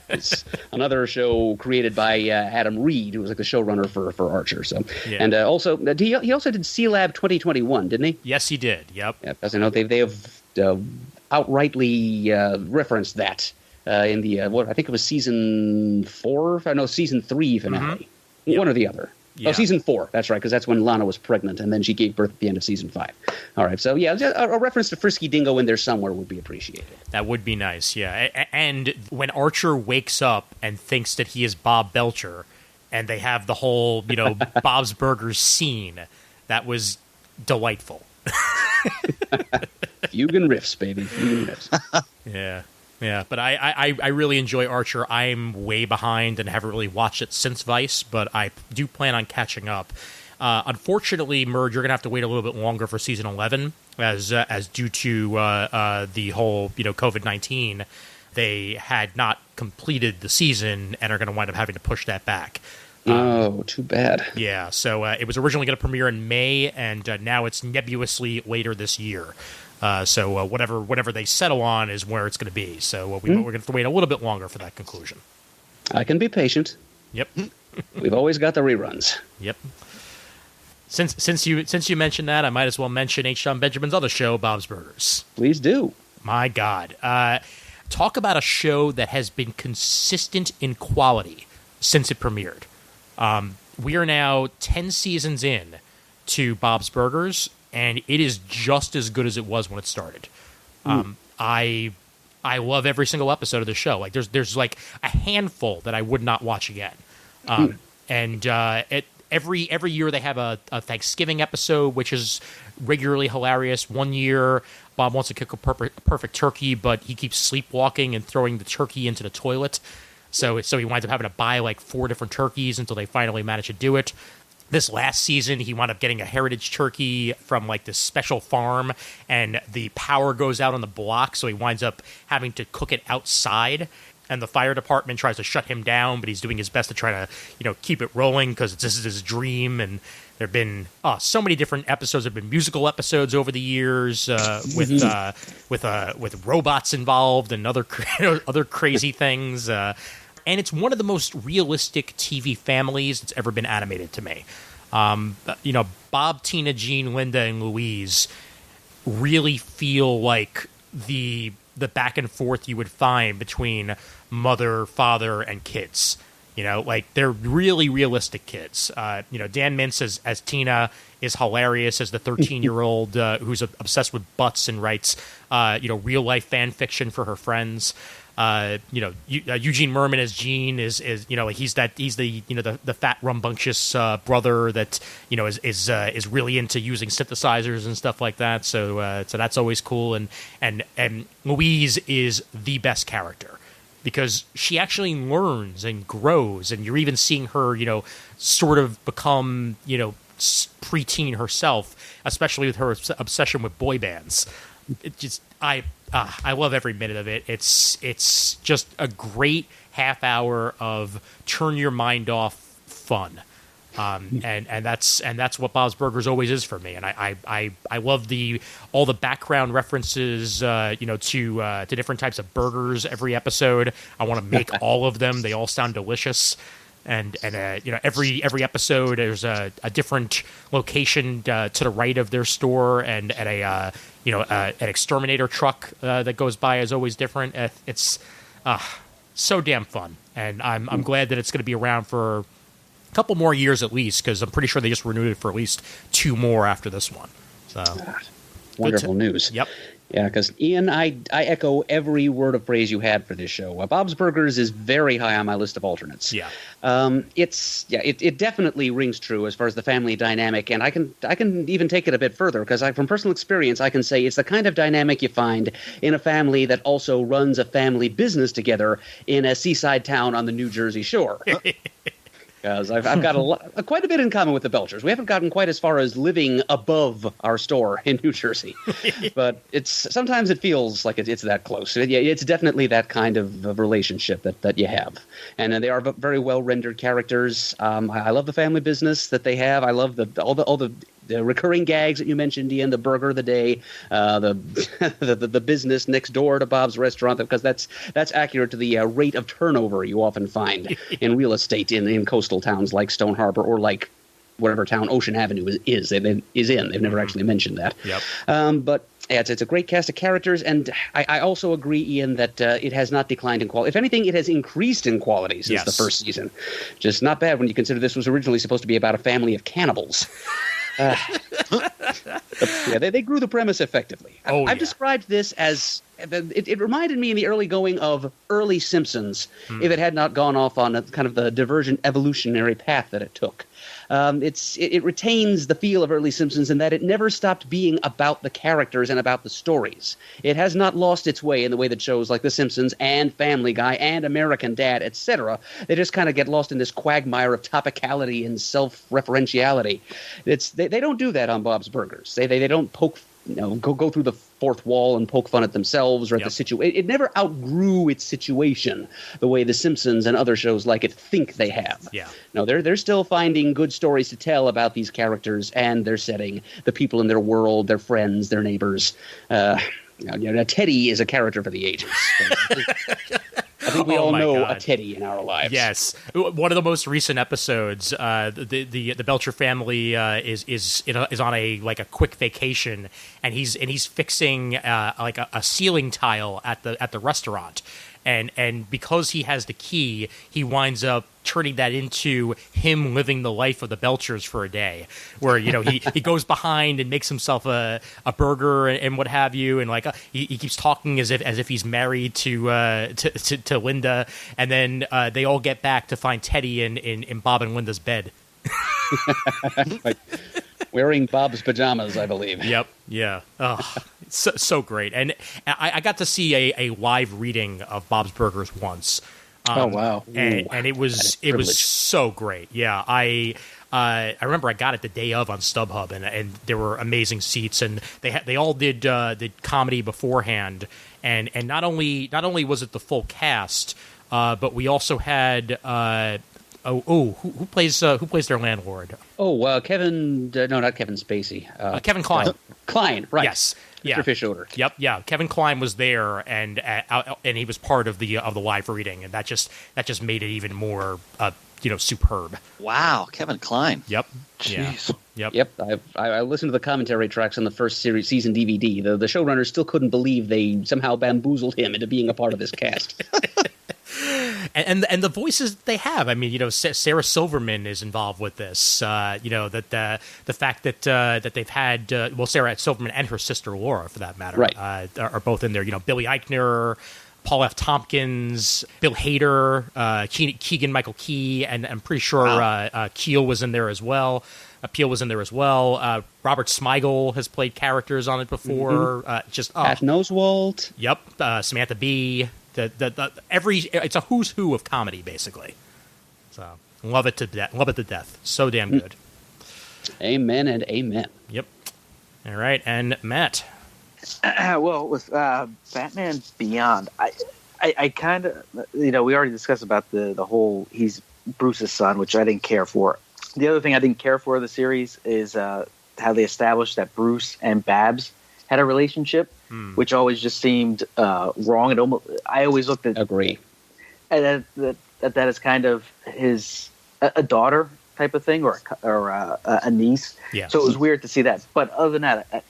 it's another show created by Adam Reed, who was like the showrunner for Archer. So, yeah. And also he also did C-Lab 2021, didn't he? Yes, he did. Yep. Yeah, because I know they have outrightly referenced that in the I think it was season 4. No, season 3 finale. Yep. One or the other. Yeah. Oh, season 4. That's right, because that's when Lana was pregnant, and then she gave birth at the end of season 5. All right, so yeah, a reference to Frisky Dingo in there somewhere would be appreciated. That would be nice, yeah. And when Archer wakes up and thinks that he is Bob Belcher, and they have the whole, Bob's Burgers scene, that was delightful. Fugue riffs, baby. Fugue riffs. Yeah. Yeah, but I really enjoy Archer. I'm way behind and haven't really watched it since Vice, but I do plan on catching up. Unfortunately, Merge, you're going to have to wait a little bit longer for Season 11, as due to the whole, COVID-19, they had not completed the season and are going to wind up having to push that back. Oh, too bad. Yeah, so it was originally going to premiere in May, and now it's nebulously later this year. So whatever they settle on is where it's going to be. So we're going to have to wait a little bit longer for that conclusion. I can be patient. Yep. We've always got the reruns. Yep. Since you mentioned that, I might as well mention H. John Benjamin's other show, Bob's Burgers. Please do. My God. Talk about a show that has been consistent in quality since it premiered. We are now 10 seasons in to Bob's Burgers, and it is just as good as it was when it started. I love every single episode of the show. Like there's like a handful that I would not watch again. And every year they have a Thanksgiving episode, which is regularly hilarious. One year, Bob wants to cook a perfect turkey, but he keeps sleepwalking and throwing the turkey into the toilet. So he winds up having to buy like 4 different turkeys until they finally manage to do it. This last season, he wound up getting a heritage turkey from like this special farm, and the power goes out on the block, so he winds up having to cook it outside. And the fire department tries to shut him down, but he's doing his best to try to, keep it rolling because this is his dream. And there have been so many different episodes. There have been musical episodes over the years with robots involved and other crazy things. And it's one of the most realistic TV families that's ever been animated to me. Bob, Tina, Jean, Linda, and Louise really feel like the back and forth you would find between mother, father, and kids. Like they're really realistic kids. Dan Mintz as Tina is hilarious as the 13-year-old who's obsessed with butts and writes, real life fan fiction for her friends. Eugene Merman as Gene is he's the fat rambunctious brother that is really into using synthesizers and stuff like that. So that's always cool. And Louise is the best character because she actually learns and grows, and you're even seeing her sort of become preteen herself, especially with her obsession with boy bands. It just I love every minute of it. It's just a great half hour of turn your mind off fun, and that's what Bob's Burgers always is for me. And I love all the background references to different types of burgers every episode. I want to make all of them. They all sound delicious. And every episode there's a different location to the right of their store, and an exterminator truck that goes by is always different. It's so damn fun, and I'm glad that it's going to be around for a couple more years at least, because I'm pretty sure they just renewed it for at least 2 more after this one. So wonderful news. Yep. Yeah, because Ian, I echo every word of praise you had for this show. Bob's Burgers is very high on my list of alternates. Yeah, it definitely rings true as far as the family dynamic, and I can even take it a bit further because from personal experience, I can say it's the kind of dynamic you find in a family that also runs a family business together in a seaside town on the New Jersey shore. Because I've got quite a bit in common with the Belchers. We haven't gotten quite as far as living above our store in New Jersey, but sometimes it feels like it's that close. It's definitely that kind of relationship that you have, and they are very well rendered characters. I love the family business that they have. I love all the recurring gags that you mentioned, Ian, the burger of the day, the business next door to Bob's restaurant, because that's accurate to the rate of turnover you often find in real estate in coastal towns like Stone Harbor or like whatever town Ocean Avenue is in. They've never actually mentioned that. Yep. But yeah, it's a great cast of characters, and I also agree, Ian, that it has not declined in quality. If anything, it has increased in quality since the first season. Just not bad when you consider this was originally supposed to be about a family of cannibals. They grew the premise effectively. I've described this as it reminded me in the early going of early Simpsons if it had not gone off on a kind of the divergent evolutionary path that it took. It retains the feel of early Simpsons in that it never stopped being about the characters and about the stories. It has not lost its way in the way that shows like The Simpsons and Family Guy and American Dad, etc. They just kind of get lost in this quagmire of topicality and self-referentiality. They don't do that on Bob's Burgers. They don't poke, go through the fourth wall and poke fun at themselves or at the situation. It never outgrew its situation the way The Simpsons and other shows like it think they have. Yeah. No, they're still finding good stories to tell about these characters and their setting, the people in their world, their friends, their neighbors. Teddy is a character for the ages. I think we all know a Teddy in our lives. Yes, one of the most recent episodes, the Belcher family is on a quick vacation, and he's fixing a ceiling tile at the restaurant, and because he has the key, he winds up turning that into him living the life of the Belchers for a day, where he goes behind and makes himself a burger and what have you, and he keeps talking as if he's married to Linda, and then they all get back to find Teddy in Bob and Linda's bed. Wearing Bob's pajamas, I believe. Yep. Yeah. Oh, so great. And I got to see a live reading of Bob's Burgers once. Oh wow! And it was so great. Yeah, I remember I got it the day of on StubHub, and there were amazing seats, and they all did comedy beforehand, and not only was it the full cast, but we also had who plays their landlord? Kevin. No, not Kevin Spacey. Kevin Kline. Kline, right? Yes. Yeah. Mr. Fish Odor. Yep. Yeah. Kevin Kline was there, and he was part of the live reading, and that just made it even more superb. Wow, Kevin Kline. Yep. Jeez. Yeah. Yep. I listened to the commentary tracks on the first season DVD. The showrunners still couldn't believe they somehow bamboozled him into being a part of this cast. And the voices they have. I mean, Sarah Silverman is involved with this. That the fact that they've had Sarah Silverman and her sister Laura, for that matter, right, are both in there. Billy Eichner, Paul F. Tompkins, Bill Hader, Keegan Michael Key, and I'm pretty sure Keel was in there as well. Peel was in there as well. Robert Smigel has played characters on it before. Pat Oswalt. Yep. Samantha Bee. It's a who's who of comedy, basically. So love it to death. So damn good. Amen and amen. Yep. All right, and Matt. Well, with Batman Beyond, I kind of we already discussed about the whole he's Bruce's son, which I didn't care for. The other thing I didn't care for of the series is how they established that Bruce and Babs had a relationship, which always just seemed wrong. I always looked at agree at that as kind of his a daughter type of thing or a niece. Yeah. So it was weird to see that. But other than that,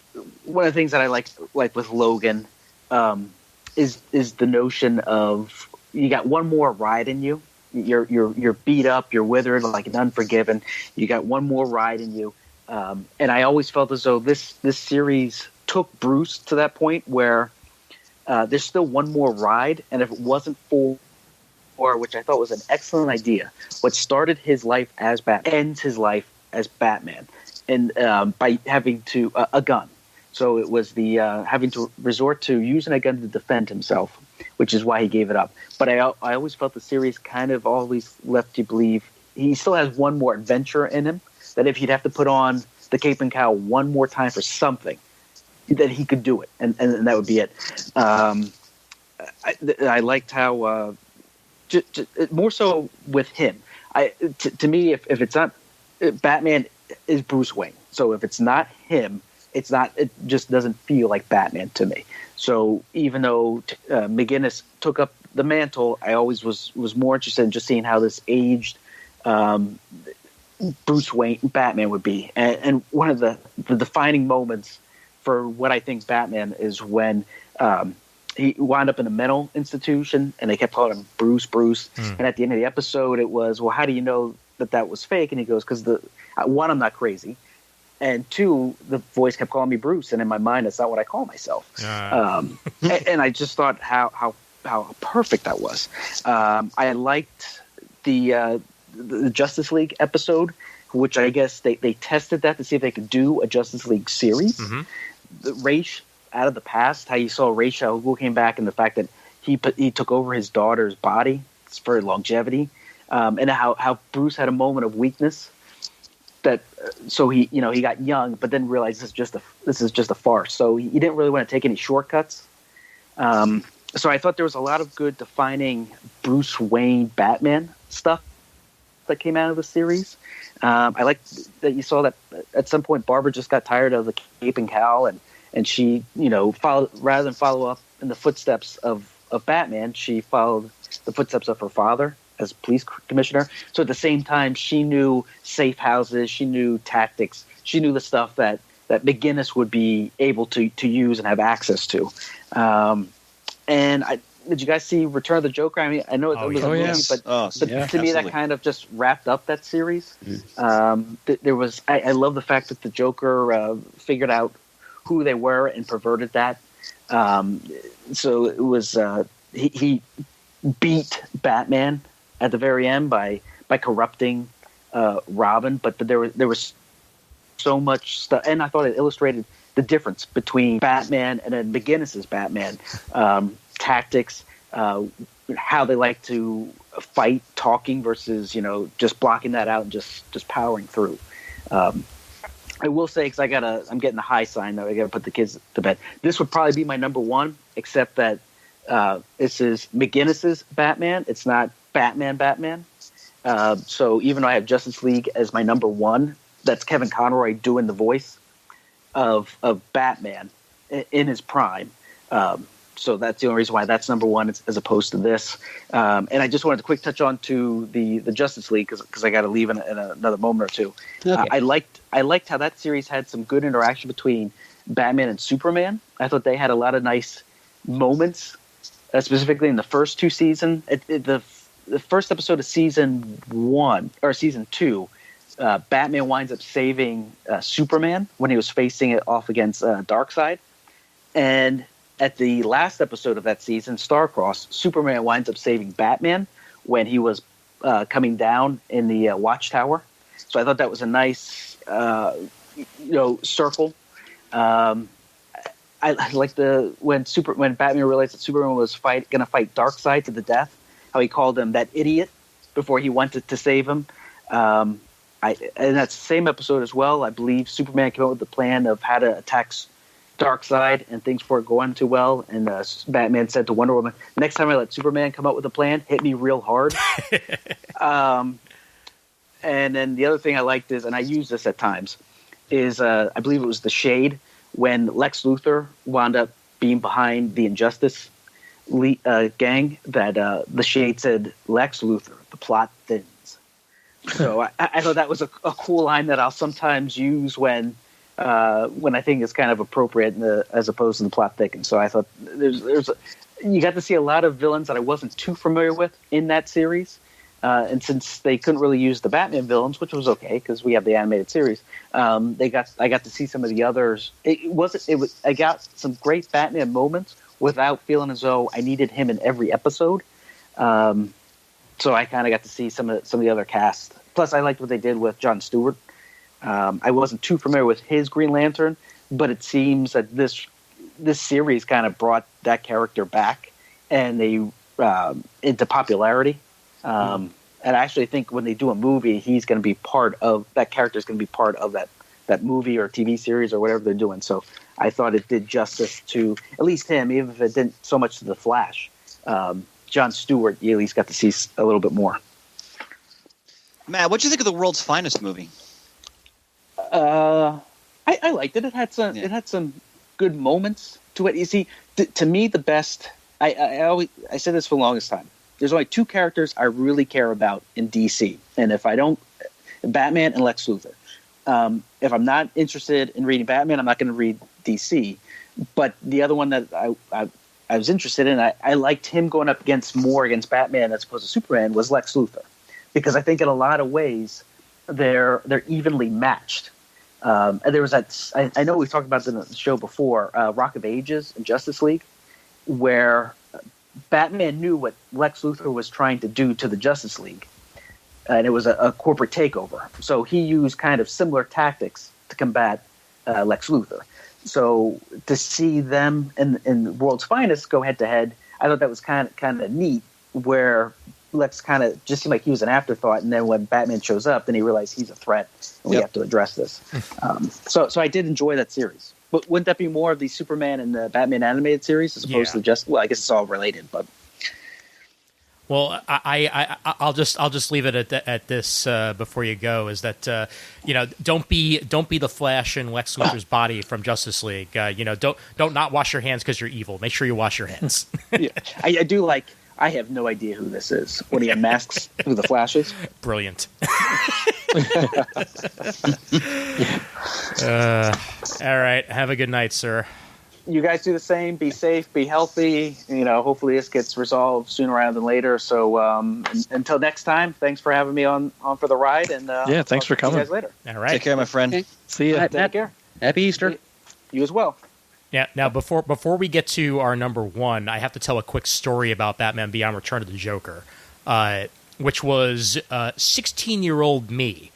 one of the things that I like with Logan is the notion of you got one more ride in you. You're beat up, you're withered, like an Unforgiven. You got one more ride in you. And I always felt as though this series took Bruce to that point where there's still one more ride, and if it wasn't for, which I thought was an excellent idea, what started his life as Batman ends his life as Batman, and by having to a gun. So it was the having to resort to using a gun to defend himself, which is why he gave it up. But I always felt the series kind of always left you believe he still has one more adventure in him, that if he'd have to put on the cape and cowl one more time for something, that he could do it, and that would be it. I liked how more so with him. To me, if it's not Batman, is Bruce Wayne. So if it's not him, it's not. It just doesn't feel like Batman to me. So even though McGinnis took up the mantle, I always was more interested in just seeing how this aged Bruce Wayne Batman would be. And one of the defining moments for what I think Batman is when he wound up in a mental institution and they kept calling him Bruce. And at the end of the episode, it was, well, how do you know that was fake? And he goes, because one, I'm not crazy. And two, the voice kept calling me Bruce. And in my mind, that's not what I call myself. And I just thought how perfect that was. I liked the Justice League episode, which I guess they tested that to see if they could do a Justice League series. The Ra's out of the past, how you saw Ra's al Ghul came back, and the fact that he took over his daughter's body for longevity, and how Bruce had a moment of weakness. That so he got young, but then realized this is just a farce. So he didn't really want to take any shortcuts. So I thought there was a lot of good defining Bruce Wayne Batman stuff that came out of the series. I like that you saw that at some point Barbara just got tired of the cape and cowl, and she, followed, rather than follow up in the footsteps of Batman, she followed the footsteps of her father as police commissioner. So at the same time, she knew safe houses, she knew tactics, she knew the stuff that McGinnis would be able to use and have access to. And did you guys see Return of the Joker? I mean, I know it was a movie, but to me absolutely. that kind of just wrapped up that series. There was I love the fact that the Joker figured out who they were and perverted that. So it was he beat Batman at the very end by corrupting Robin, but there was so much stuff, and I thought it illustrated the difference between Batman and then McGinnis's Batman. Tactics, how they like to fight, talking versus just blocking that out and just powering through. I will say, because I'm getting the high sign that I gotta put the kids to bed. This would probably be my number one, except that this is McGinnis's Batman. It's not Batman. So even though I have Justice League as my number one, that's Kevin Conroy doing the voice of Batman in his prime. So that's the only reason why that's number one as opposed to this. And I just wanted to quick touch on to the Justice League because I got to leave in another moment or two. Okay. I liked how that series had some good interaction between Batman and Superman. I thought they had a lot of nice moments, specifically in the first two seasons. The first episode of season 1 or season 2, Batman winds up saving Superman when he was facing it off against Darkseid, and at the last episode of that season, Starcross, Superman winds up saving Batman when he was coming down in the Watchtower. So I thought that was a nice, circle. I like when Batman realized that Superman was going to fight Darkseid to the death. How he called him that idiot before he went to save him. And that same episode as well, I believe Superman came up with the plan of how to attack Darkseid, and things weren't going too well. And Batman said to Wonder Woman, "Next time I let Superman come up with a plan, hit me real hard." And then the other thing I liked is, and I use this at times, is I believe it was the Shade when Lex Luthor wound up being behind the Injustice gang, that the Shade said, "Lex Luthor, the plot thins." So I thought that was a cool line that I'll sometimes use when I think it's kind of appropriate as opposed to the plot thickens. So I thought you got to see a lot of villains that I wasn't too familiar with in that series. And since they couldn't really use the Batman villains, which was okay because we have the animated series, I got to see some of the others. I got some great Batman moments without feeling as though I needed him in every episode. So I kind of got to see some of the other cast. Plus, I liked what they did with Jon Stewart. I wasn't too familiar with his Green Lantern, but it seems that this series kind of brought that character back and into popularity. And I actually think when they do a movie, he's going to be part of that character is going to be part of that movie or TV series or whatever they're doing. So I thought it did justice to at least him, even if it didn't so much to the Flash. Jon Stewart, you at least got to see a little bit more. Matt, what'd you think of the World's Finest movie? I liked it. It had some good moments to it. You see, to me, the best. I said this for the longest time. There's only two characters I really care about in DC, and if I don't, Batman and Lex Luthor. If I'm not interested in reading Batman, I'm not going to read DC. But the other one that I was interested in, I liked him going up against Batman as opposed to Superman, was Lex Luthor, because I think in a lot of ways they're evenly matched. And there was that. I know we've talked about this in the show before, Rock of Ages and Justice League, where Batman knew what Lex Luthor was trying to do to the Justice League, and it was a corporate takeover. So he used kind of similar tactics to combat Lex Luthor. So to see them in World's Finest go head to head, I thought that was kind of neat. Where Lex kind of just seemed like he was an afterthought, and then when Batman shows up, then he realized he's a threat, and we have to address this. So I did enjoy that series. But wouldn't that be more of the Superman and the Batman animated series as opposed to just? Well, I guess it's all related, but. Well, I'll just leave it at this before you go. Is that don't be the Flash in Lex Luthor's body from Justice League. Don't not wash your hands because you're evil. Make sure you wash your hands. Yeah, I do like. I have no idea who this is. When he unmasks who the Flash is. Brilliant. All right. Have a good night, sir. You guys do the same. Be safe. Be healthy. Hopefully this gets resolved sooner rather than later. So until next time, thanks for having me on for the ride. And thanks for coming. See you guys later. All right. Take care, my friend. Okay. See you. Take care. Happy Easter. You as well. Yeah. Now, before we get to our number one, I have to tell a quick story about Batman Beyond: Return of the Joker, which was 16-year-old me.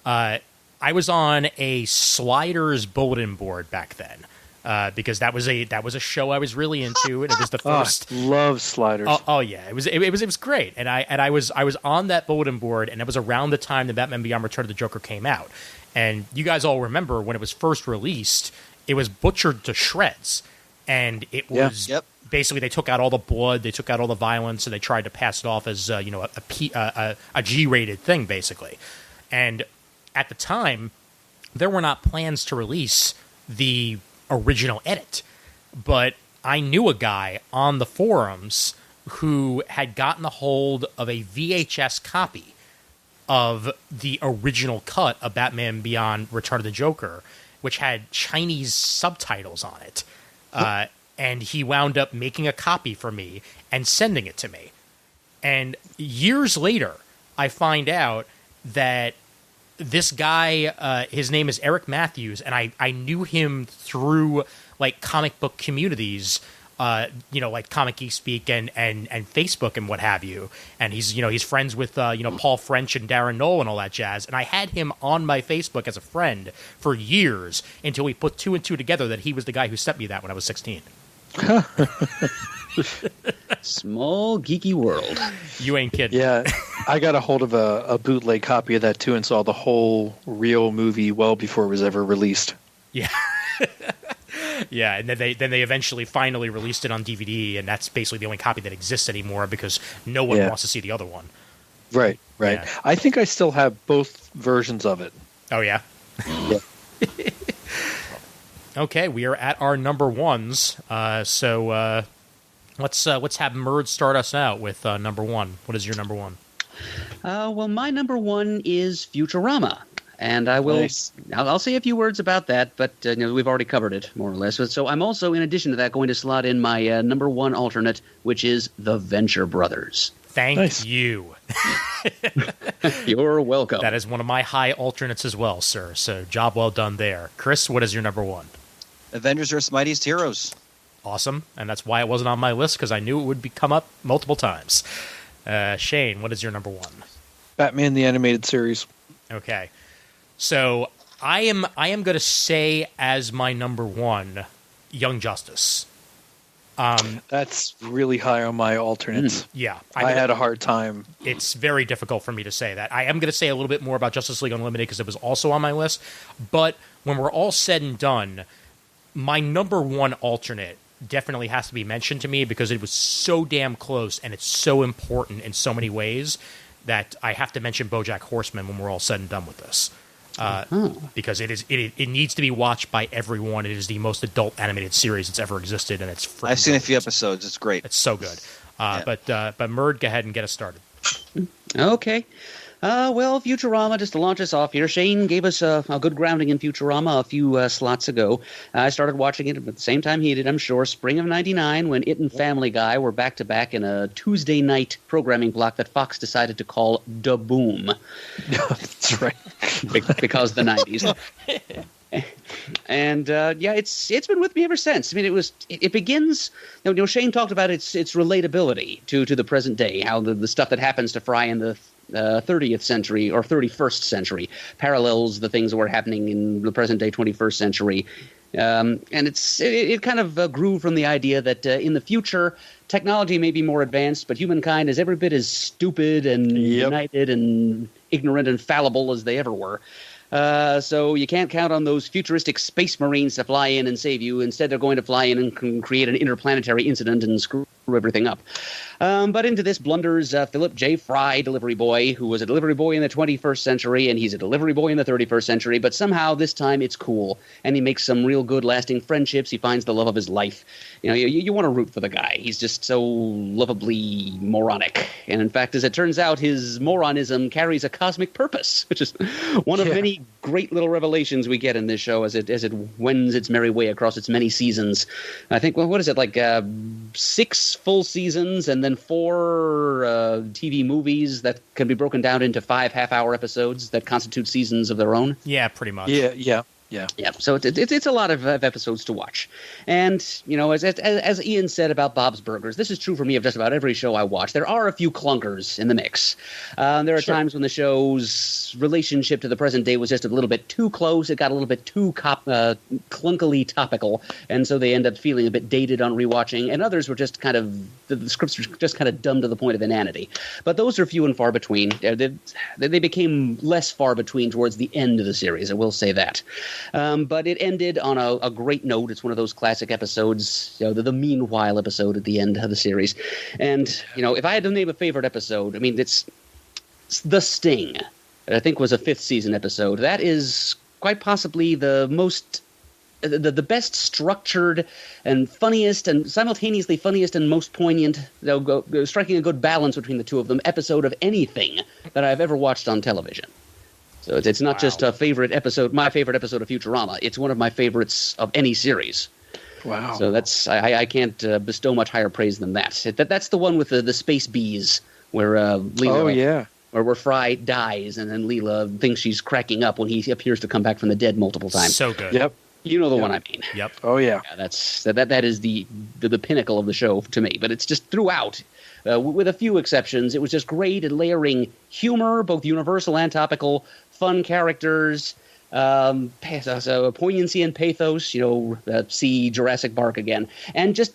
I was on a Sliders bulletin board back then because that was a show I was really into, and it was the first. Love Sliders. Oh yeah, it was great, and I was on that bulletin board, and it was around the time that Batman Beyond: Return of the Joker came out, and you guys all remember when it was first released. It was butchered to shreds, and it was basically they took out all the blood, they took out all the violence, and they tried to pass it off as a G-rated thing, basically. And at the time, there were not plans to release the original edit, but I knew a guy on the forums who had gotten a hold of a VHS copy of the original cut of Batman Beyond: Return of the Joker, which had Chinese subtitles on it. And he wound up making a copy for me and sending it to me. And years later, I find out that this guy, his name is Eric Matthews, and I knew him through like comic book communities, like Comic Geek Speak and Facebook and what have you. And he's friends with Paul French and Darren Knoll and all that jazz. And I had him on my Facebook as a friend for years until we put two and two together that he was the guy who sent me that when I was 16. Small geeky world. You ain't kidding. Yeah, I got a hold of a bootleg copy of that too and saw the whole real movie well before it was ever released. Yeah. Yeah, and then they eventually finally released it on DVD, and that's basically the only copy that exists anymore because no one wants to see the other one. Right. Yeah. I think I still have both versions of it. Oh, yeah? Yeah. Okay, we are at our number ones, so let's have Murd start us out with number one. What is your number one? Well, my number one is Futurama. And I will. Nice. I'll say a few words about that, but we've already covered it more or less. So I'm also, in addition to that, going to slot in my number one alternate, which is the Venture Brothers. Thank you. You're welcome. That is one of my high alternates as well, sir. So job well done there. Chris, what is your number one? Avengers: Earth's Mightiest Heroes. Awesome, and that's why it wasn't on my list, because I knew it would come up multiple times. Shane, what is your number one? Batman the Animated Series. Okay, so I am going to say as my number one, Young Justice. That's really high on my alternates. Yeah. I had a hard time. It's very difficult for me to say that. I am going to say a little bit more about Justice League Unlimited because it was also on my list. But when we're all said and done, my number one alternate definitely has to be mentioned to me because it was so damn close and it's so important in so many ways that I have to mention BoJack Horseman when we're all said and done with this. Because it needs to be watched by everyone. It is the most adult animated series that's ever existed, and it's I've seen a few episodes. It's great. It's so good. But Murd, go ahead and get us started. Okay. Well, Futurama, just to launch us off here, Shane gave us a good grounding in Futurama a few slots ago. I started watching it at the same time he did, I'm sure, spring of '99, when it and Family Guy were back-to-back in a Tuesday night programming block that Fox decided to call Da Boom. That's right. Because the '90s. And it's been with me ever since. I mean, it begins. Shane talked about its relatability to the present day, how the stuff that happens to Fry in the 30th century or 31st century parallels the things that were happening in the present day 21st century. And it kind of grew from the idea that in the future, technology may be more advanced, but humankind is every bit as stupid and united and ignorant and fallible as they ever were. So you can't count on those futuristic space marines to fly in and save you. Instead, they're going to fly in and create an interplanetary incident and screw everything up. But into this blunders Philip J. Fry, delivery boy, who was a delivery boy in the 21st century, and he's a delivery boy in the 31st century. But somehow this time it's cool, and he makes some real good, lasting friendships. He finds the love of his life. You want to root for the guy. He's just so lovably moronic. And in fact, as it turns out, his moronism carries a cosmic purpose, which is one of many great little revelations we get in this show as it wends its merry way across its many seasons. I think, what is it, like 6 full seasons and then 4 TV movies that can be broken down into 5 half-hour episodes that constitute seasons of their own? Yeah, pretty much. Yeah. So it's a lot of episodes to watch, and as Ian said about Bob's Burgers, this is true for me of just about every show I watch. There are a few clunkers in the mix. There are times when the show's relationship to the present day was just a little bit too close. It got a little bit too clunkily topical, and so they end up feeling a bit dated on rewatching. And others were just kind of the scripts were just kind of dumb to the point of inanity. But those are few and far between. They became less far between towards the end of the series. I will say that. But it ended on a great note. It's one of those classic episodes, the meanwhile episode at the end of the series. And, if I had to name a favorite episode, I mean, it's The Sting, that I think was a 5th season episode. That is quite possibly the best structured and funniest and simultaneously funniest and most poignant, striking a good balance between the two of them, episode of anything that I've ever watched on television. So it's not just a favorite episode, my favorite episode of Futurama. It's one of my favorites of any series. Wow. So that's I can't bestow much higher praise than that. That's the one with the space bees where Leela, where Fry dies and then Leela thinks she's cracking up when he appears to come back from the dead multiple times. So good. Yep. You know the one I mean. Yep. Oh yeah. That is the pinnacle of the show to me. But it's just throughout. With a few exceptions, it was just great at layering humor, both universal and topical, fun characters, poignancy and pathos, see Jurassic Park again, and just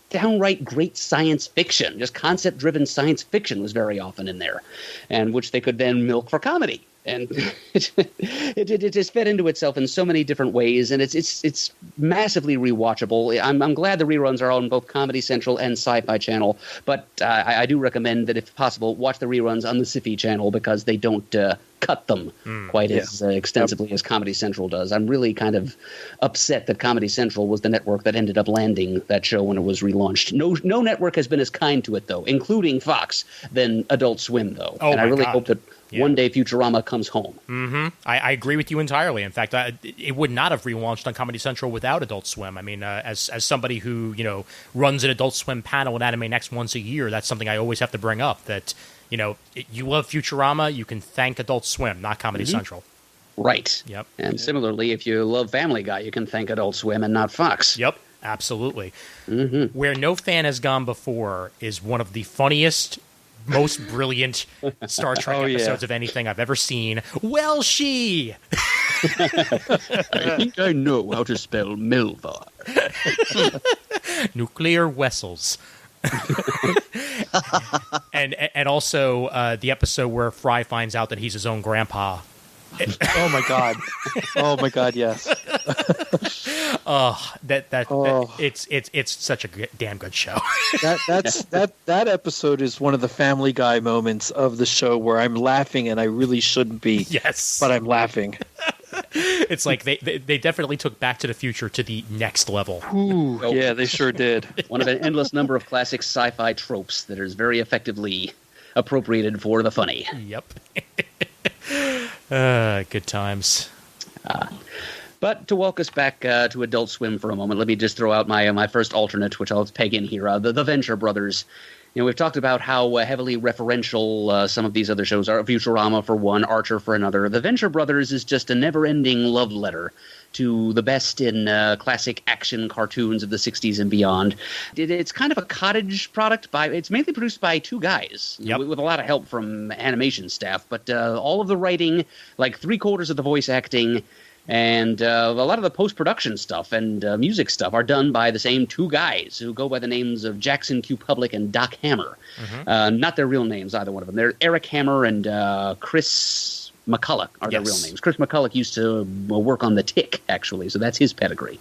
downright great science fiction. Just concept-driven science fiction was very often in there, and which they could then milk for comedy. And it just fed into itself in so many different ways, and it's massively rewatchable. I'm glad the reruns are on both Comedy Central and Sci-Fi Channel, but I do recommend that if possible, watch the reruns on the Sci-Fi Channel because they don't cut them quite as extensively as Comedy Central does. I'm really kind of upset that Comedy Central was the network that ended up landing that show when it was relaunched. No network has been as kind to it, though, including Fox, than Adult Swim, though. Oh, and I really God. hope that one day Futurama comes home. Mm-hmm. I agree with you entirely. In fact, it would not have relaunched on Comedy Central without Adult Swim. I mean, as somebody who runs an Adult Swim panel at Anime Next once a year, that's something I always have to bring up. That You know, you love Futurama, you can thank Adult Swim, not Comedy Central. Right. Yep. And similarly, if you love Family Guy, you can thank Adult Swim and not Fox. Yep, absolutely. Mm-hmm. Where no fan has gone before is one of the funniest, most brilliant Star Trek episodes of anything I've ever seen. Well, she! I think I know how to spell Milvar. Nuclear vessels. and also the episode where Fry finds out that he's his own grandpa. Oh my god! Oh my god! Yes. It's such a damn good show. that episode is one of the Family Guy moments of the show where I'm laughing and I really shouldn't be. Yes, but I'm laughing. It's like they definitely took Back to the Future to the next level. Ooh, yeah, they sure did. One of an endless number of classic sci-fi tropes that is very effectively appropriated for the funny. Yep. Good times. But to walk us back to Adult Swim for a moment, let me just throw out my first alternate, which I'll peg in here, the Venture Brothers. You know, we've talked about how heavily referential some of these other shows are. Futurama for one, Archer for another. The Venture Brothers is just a never-ending love letter to the best in classic action cartoons of the 60s and beyond. It's kind of a cottage product. It's mainly produced by two guys, with a lot of help from animation staff. But all of the writing, like 3/4 of the voice acting, and a lot of the post-production stuff and music stuff are done by the same two guys who go by the names of Jackson Q. Public and Doc Hammer. Not their real names, either one of them. They're Eric Hammer and Chris McCulloch are their real names. Chris McCulloch used to work on The Tick, actually, so that's his pedigree.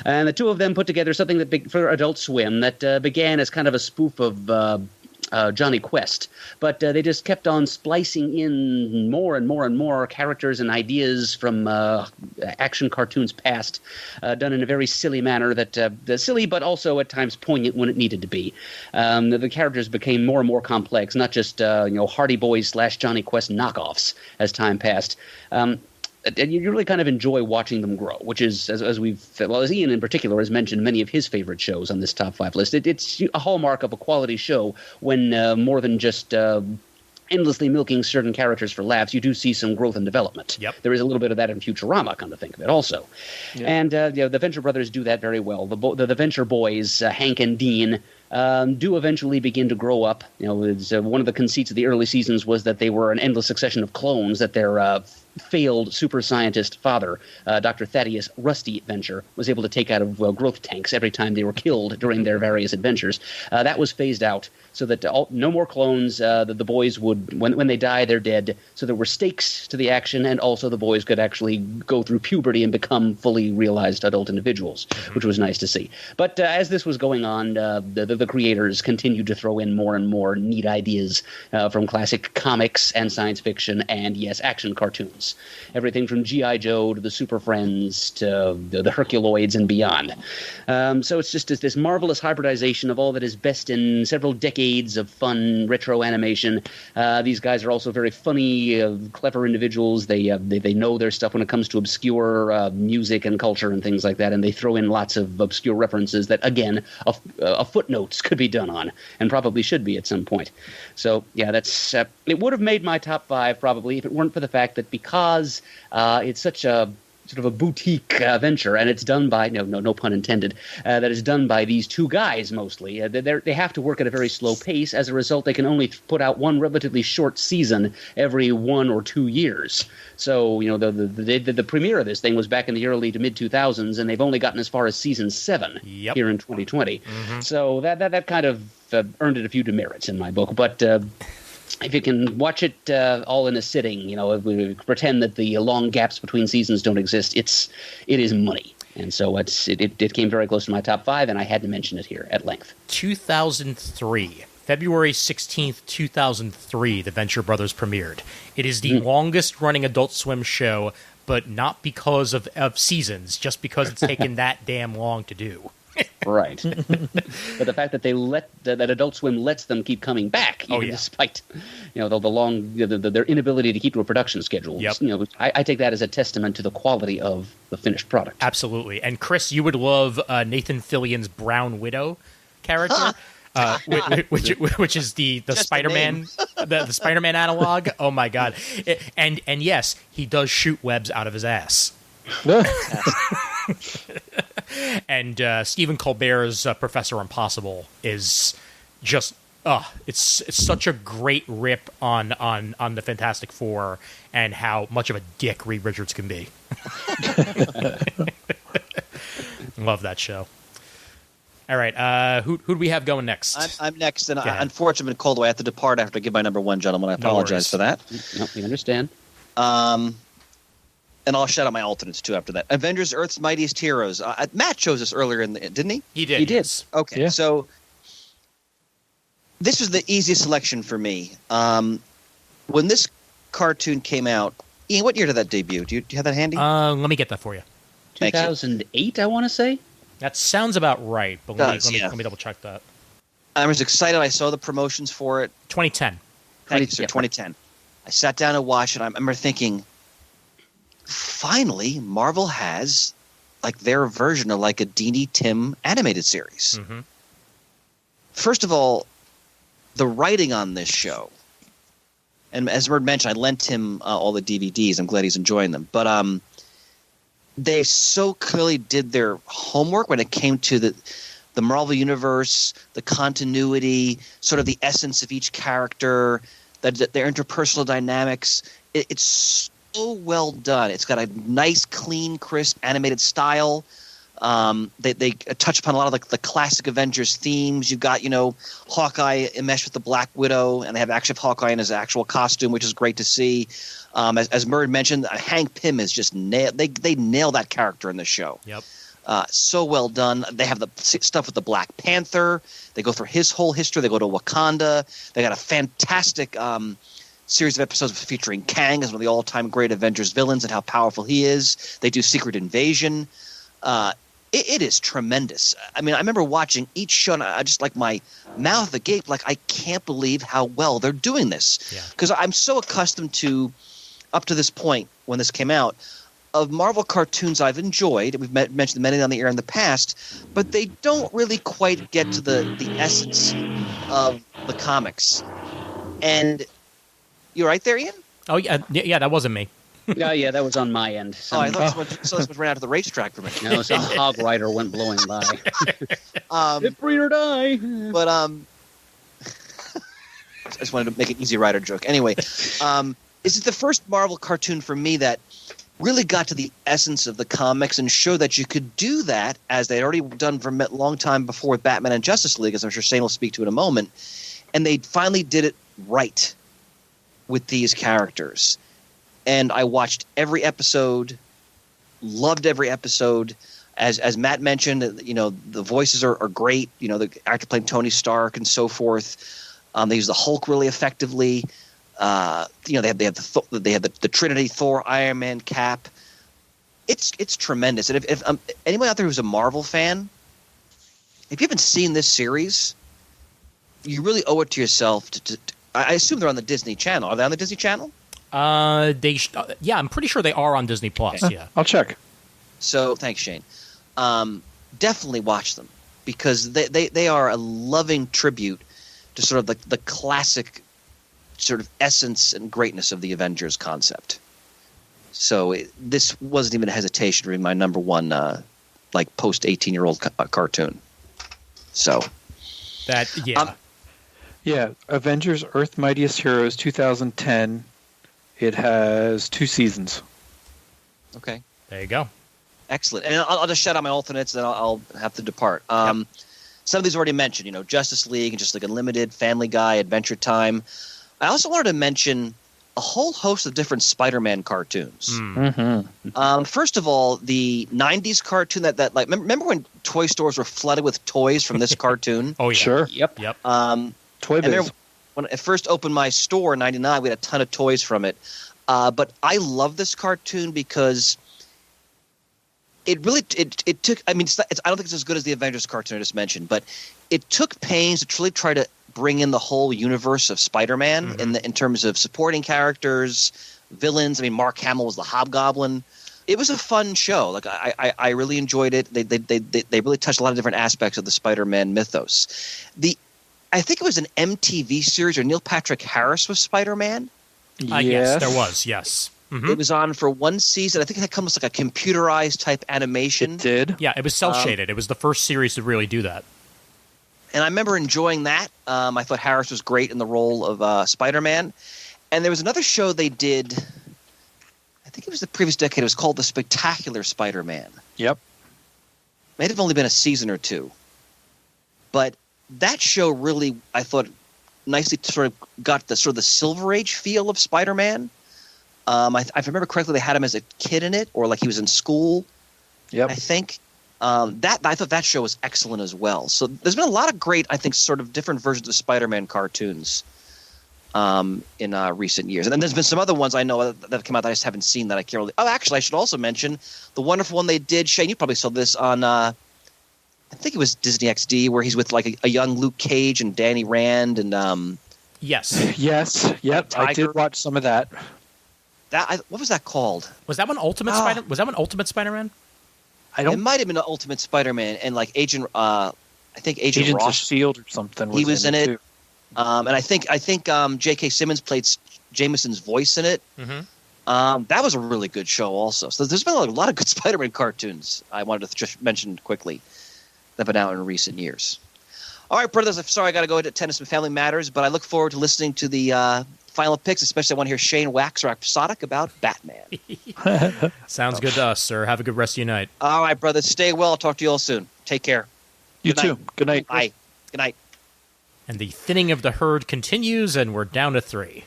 And the two of them put together something for Adult Swim that began as kind of a spoof of Johnny Quest, but they just kept on splicing in more and more and more characters and ideas from action cartoons past, done in a very silly manner silly but also at times poignant when it needed to be. The characters became more and more complex, not just Hardy Boys / Johnny Quest knockoffs as time passed. And you really kind of enjoy watching them grow, which is, as Ian in particular has mentioned many of his favorite shows on this top 5 list. It's a hallmark of a quality show when more than just endlessly milking certain characters for laughs, you do see some growth and development. Yep. There is a little bit of that in Futurama, come to think of it, also. Yep. And the Venture Brothers do that very well. The Venture Boys, Hank and Dean, do eventually begin to grow up. One of the conceits of the early seasons was that they were an endless succession of clones, that their failed super scientist father, Dr. Thaddeus Rusty Venture, was able to take out of growth tanks every time they were killed during their various adventures. That was phased out so that no more clones. The boys would, when they die, they're dead. So there were stakes to the action, and also the boys could actually go through puberty and become fully realized adult individuals, which was nice to see. But as this was going on, the creators continued to throw in more and more neat ideas from classic comics and science fiction and, yes, action cartoons. Everything from G.I. Joe to the Super Friends to the Herculoids and beyond. So it's just this marvelous hybridization of all that is best in several decades of fun retro animation. These guys are also very funny, clever individuals. They know their stuff when it comes to obscure music and culture and things like that, and they throw in lots of obscure references that, again, a footnotes could be done on, and probably should be at some point. So, yeah, that's it would have made my top 5 probably if it weren't for the fact that because it's such a sort of a boutique venture, and it's done by no pun intended. That is done by these two guys mostly. They have to work at a very slow pace. As a result, they can only put out one relatively short season every 1 or 2 years. So the premiere of this thing was back in the early to mid 2000s, and they've only gotten as far as season 7 here in 2020. So that kind of earned it a few demerits in my book, but. If you can watch it all in a sitting, if we pretend that the long gaps between seasons don't exist, it is money. And so it came very close to my top 5, and I had to mention it here at length. 2003. February 16th, 2003, The Venture Brothers premiered. It is the longest-running Adult Swim show, but not because of seasons, just because it's taken that damn long to do. Right. But the fact that that Adult Swim lets them keep coming back, despite their inability to keep to a production schedule. Yep. I take that as a testament to the quality of the finished product. Absolutely. And Chris, you would love Nathan Fillion's Brown Widow character. which is the Spider-Man the Spider-Man analog. Oh my god! And yes, he does shoot webs out of his ass. And Stephen Colbert's Professor Impossible is just it's such a great rip on the Fantastic Four and how much of a dick Reed Richards can be. Love that show. All right, who do we have going next? I'm next, and unfortunately, Coldwell, I have to depart after I give my number one, gentlemen. I apologize for that. No, we understand. And I'll shout out my alternates, too, after that. Avengers Earth's Mightiest Heroes. Matt chose this earlier, didn't he? He did. He did. Yes. Okay, so this was the easiest selection for me. When this cartoon came out, Ian, what year did that debut? Do you have that handy? Let me get that for you. 2008, I want to say. That sounds about right, but let me double check that. I was excited. I saw the promotions for it. 2010. Thank you, sir. 2010. I sat down and watched it. I remember thinking, finally, Marvel has like their version of like a D.D. Tim animated series. Mm-hmm. First of all, the writing on this show, and as Murd mentioned, I lent him all the DVDs. I'm glad he's enjoying them. But they so clearly did their homework when it came to the Marvel Universe, the continuity, sort of the essence of each character, their interpersonal dynamics. It's so well done. It's got a nice, clean, crisp animated style. They touch upon a lot of the classic Avengers themes. You've got, Hawkeye enmeshed with the Black Widow, and they have actually Hawkeye in his actual costume, which is great to see. As Murd mentioned, Hank Pym is just they nail that character in the show. Yep. So well done. They have the stuff with the Black Panther. They go through his whole history. They go to Wakanda. They got a fantastic series of episodes featuring Kang as one of the all-time great Avengers villains and how powerful he is. They do Secret Invasion. It is tremendous. I mean, I remember watching each show, and I just my mouth agape, I can't believe how well they're doing this. Because I'm so accustomed to, up to this point when this came out, of Marvel cartoons I've enjoyed. We've mentioned many on the air in the past, but they don't really quite get to the essence of the comics. And you right there, Ian? Oh, yeah, that wasn't me. Yeah, that was on my end. I thought someone ran out to the racetrack for me. No, some hog rider went blowing by. If breed or die. But I just wanted to make an Easy Rider joke. Anyway, this is the first Marvel cartoon for me that really got to the essence of the comics and showed that you could do that, as they'd already done for a long time before with Batman and Justice League, as I'm sure Shane will speak to in a moment. And they finally did it right with these characters. And I watched every episode, loved every episode. As Matt mentioned, the voices are great. The actor playing Tony Stark and so forth. They use the Hulk really effectively. They have the Trinity, Thor, Iron Man, Cap. It's tremendous. And if anyone out there who's a Marvel fan, if you haven't seen this series, you really owe it to yourself. I assume they're on the Disney Channel. Are they on the Disney Channel? I'm pretty sure they are on Disney Plus. Yeah, I'll check. So thanks, Shane. Definitely watch them, because they are a loving tribute to sort of the classic sort of essence and greatness of the Avengers concept. So this wasn't even a hesitation to be my number one post 18-year-old cartoon. So that Avengers Earth Mightiest Heroes 2010. It has 2 seasons. Okay. There you go. Excellent. And I'll just shout out my alternates, then I'll have to depart. Some of these already mentioned, Justice League and Just League Unlimited, Family Guy, Adventure Time. I also wanted to mention a whole host of different Spider-Man cartoons. Mm-hmm. First of all, the 90s cartoon that remember when toy stores were flooded with toys from this cartoon? Oh, yeah. Sure. Yep. Toy Biz. When I first opened my store in 99, we had a ton of toys from it. But I love this cartoon because it took. I mean, I don't think it's as good as the Avengers cartoon I just mentioned, but it took pains to really try to bring in the whole universe of Spider-Man in terms of supporting characters, villains. I mean, Mark Hamill was the Hobgoblin. It was a fun show. I really enjoyed it. They really touched a lot of different aspects of the Spider-Man mythos. I think it was an MTV series where Neil Patrick Harris was Spider-Man. Yes, there was. Yes. Mm-hmm. It was on for one season. I think it had almost like a computerized type animation. It did. Yeah, it was cel-shaded. It was the first series to really do that. And I remember enjoying that. I thought Harris was great in the role of Spider-Man. And there was another show they did, I think it was the previous decade. It was called The Spectacular Spider-Man. Yep. Might have only been a season or two. But that show really, I thought, nicely sort of got the sort of the Silver Age feel of Spider-Man. If I remember correctly, they had him as a kid in it, or like he was in school. Yep. I think I thought that show was excellent as well. So there's been a lot of great, I think, sort of different versions of Spider-Man cartoons in recent years. And then there's been some other ones I know that have come out that I just haven't seen that I can't really. Oh, actually, I should also mention the wonderful one they did. Shane, you probably saw this on. I think it was Disney XD, where he's with like a young Luke Cage and Danny Rand and. Yes. Yes. Yep. I did watch some of that. What was that called? Was that one Ultimate Spider? Was that one Ultimate Spider-Man? It might have been an Ultimate Spider-Man, and like Agent Ross, of Shield or something. He was in it, too. And I think J.K. Simmons played Jameson's voice in it. Mm-hmm. That was a really good show, also. So there's been a lot of good Spider-Man cartoons. I wanted to just mention quickly that have been out in recent years. All right, brothers. I'm sorry I got to go into tennis and family matters, but I look forward to listening to the final picks, especially I want to hear Shane wax rhapsodic about Batman. Sounds good to us, sir. Have a good rest of your night. All right, brothers. Stay well. I'll talk to you all soon. Take care. You too. Good night. Bye. Good night. And the thinning of the herd continues, and we're down to 3.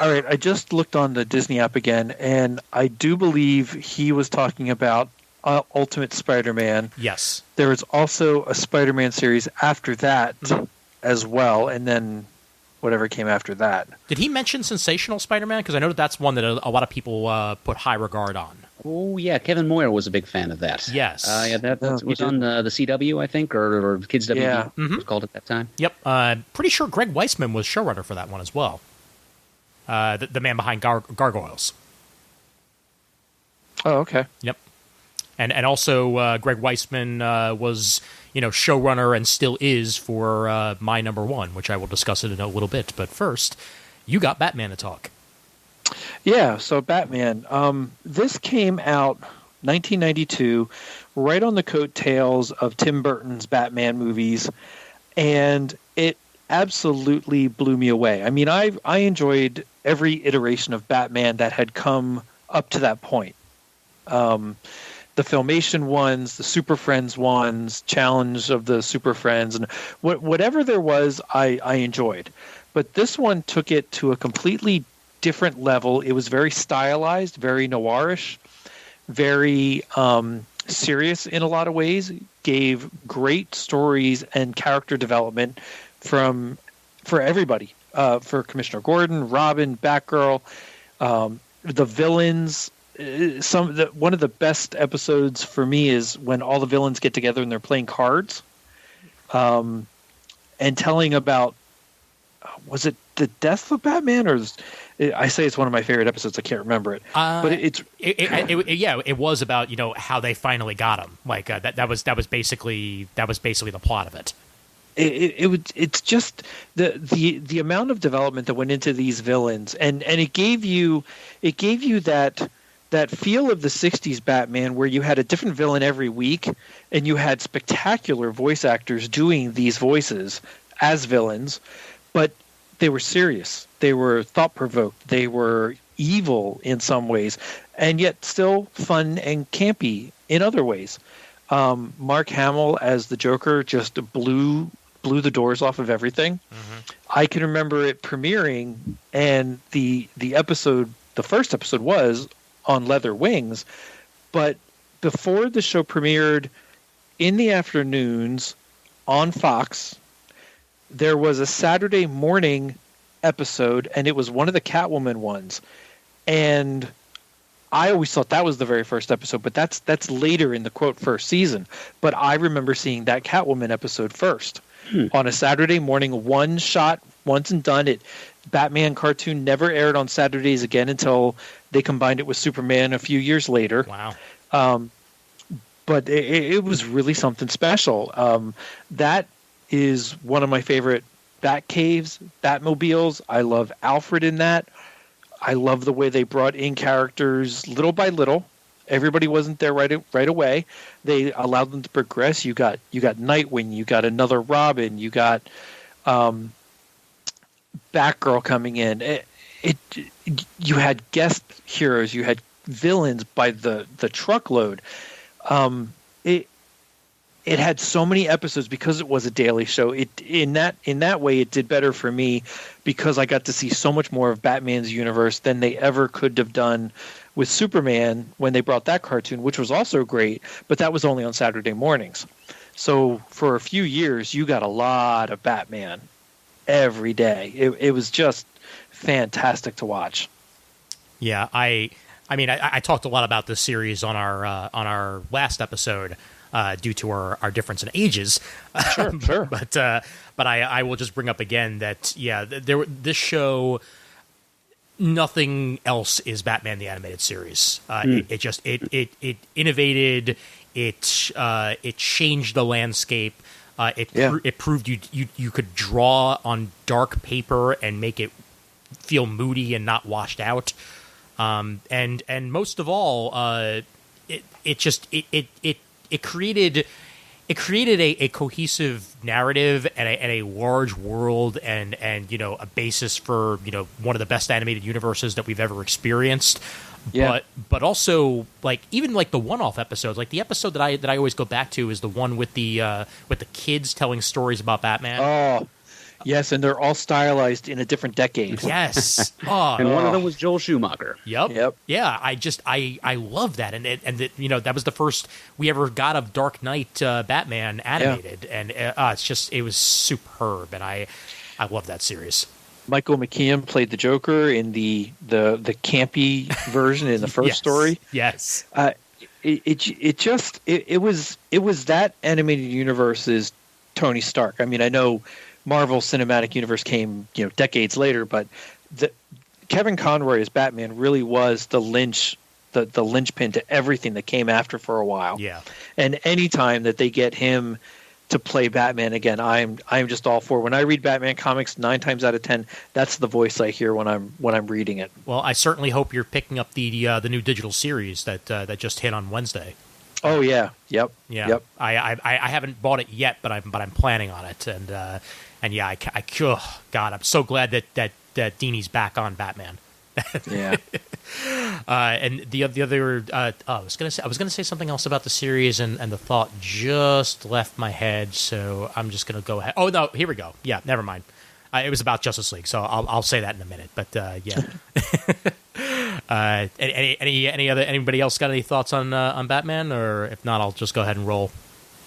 All right. I just looked on the Disney app again, and I do believe he was talking about Ultimate Spider-Man. Yes. There was also a Spider-Man series after that as well, and then whatever came after that. Did he mention Sensational Spider-Man? Because I know that's one that a lot of people put high regard on. Oh, yeah. Kevin Moyer was a big fan of that. Yes. Yeah, that was on the CW, I think, or Kids WB, Yeah. it was called at that time. Yep. Pretty sure Greg Weisman was showrunner for that one as well. The man behind Gargoyles. Oh, okay. Yep. And also Greg Weisman was showrunner and still is for My Number One, which I will discuss it in a little bit. But first, you got Batman to talk. Yeah, so Batman. This came out 1992, right on the coattails of Tim Burton's Batman movies, and it absolutely blew me away. I mean, I enjoyed every iteration of Batman that had come up to that point. The Filmation ones, the Super Friends ones, Challenge of the Super Friends, and whatever there was, I enjoyed. But this one took it to a completely different level. It was very stylized, very noirish, very serious in a lot of ways. Gave great stories and character development for everybody. For Commissioner Gordon, Robin, Batgirl, the villains. One of the best episodes for me is when all the villains get together and they're playing cards, and telling about, was it the death of Batman, or I say it's one of my favorite episodes. I can't remember it, but it was about how they finally got him. Like that was basically the plot of it. It's just the amount of development that went into these villains, and it gave you that feel of the 60s Batman, where you had a different villain every week, and you had spectacular voice actors doing these voices as villains, but they were serious. They were thought-provoked. They were evil in some ways, and yet still fun and campy in other ways. Mark Hamill as the Joker just blew the doors off of everything. Mm-hmm. I can remember it premiering, and the first episode was on Leather Wings, but before the show premiered in the afternoons on Fox, there was a Saturday morning episode, and it was one of the Catwoman ones, and I always thought that was the very first episode, but that's later in the quote first season. But I remember seeing that Catwoman episode first on a Saturday morning, one shot, once and done. Batman cartoon never aired on Saturdays again until they combined it with Superman a few years later. Wow. But it was really something special. That is one of my favorite Bat caves, Batmobiles. I love Alfred in that. I love the way they brought in characters little by little. Everybody wasn't there right away. They allowed them to progress. You got Nightwing, you got another Robin, you got Batgirl coming in. You had guest heroes, you had villains by the truckload. It had so many episodes because it was a daily show. In that way, it did better for me because I got to see so much more of Batman's universe than they ever could have done with Superman when they brought that cartoon, which was also great, but that was only on Saturday mornings. So for a few years, you got a lot of Batman every day. It was just fantastic to watch. Yeah, I talked a lot about this series on our last episode due to our difference in ages. Sure. But I will just bring up again that this show, nothing else is Batman the Animated Series. It innovated. It changed the landscape. It proved you could draw on dark paper and make it feel moody and not washed out. And most of all, it created a cohesive narrative and a large world and a basis for one of the best animated universes that we've ever experienced. Yeah. But also even the one-off episodes, like the episode that I always go back to is the one with the kids telling stories about Batman. Oh. Yes, and they're all stylized in a different decade. Yes. And one of them was Joel Schumacher. Yep. Yeah, I love that. And that was the first we ever got of Dark Knight Batman animated. Yeah. And it was superb. And I love that series. Michael McKean played the Joker in the campy version in the first story. Yes. It was that animated universe's Tony Stark. I mean, I know Marvel Cinematic Universe came, decades later, but Kevin Conroy as Batman really was the linchpin to everything that came after for a while. Yeah. And any time that they get him to play Batman again, I'm just all for. When I read Batman comics, 9 times out of 10, that's the voice I hear when I'm reading it. Well, I certainly hope you're picking up the new digital series that just hit on Wednesday. Oh yeah, yep. I haven't bought it yet, but I'm planning on it, and yeah, God, I'm so glad that Dini's back on Batman. Yeah. And the other, I was gonna say something else about the series, and the thought just left my head, so I'm just gonna go ahead. Oh no, here we go. Yeah, never mind. It was about Justice League, so I'll say that in a minute. But yeah. Anybody else got any thoughts on Batman, or if not, I'll just go ahead and roll.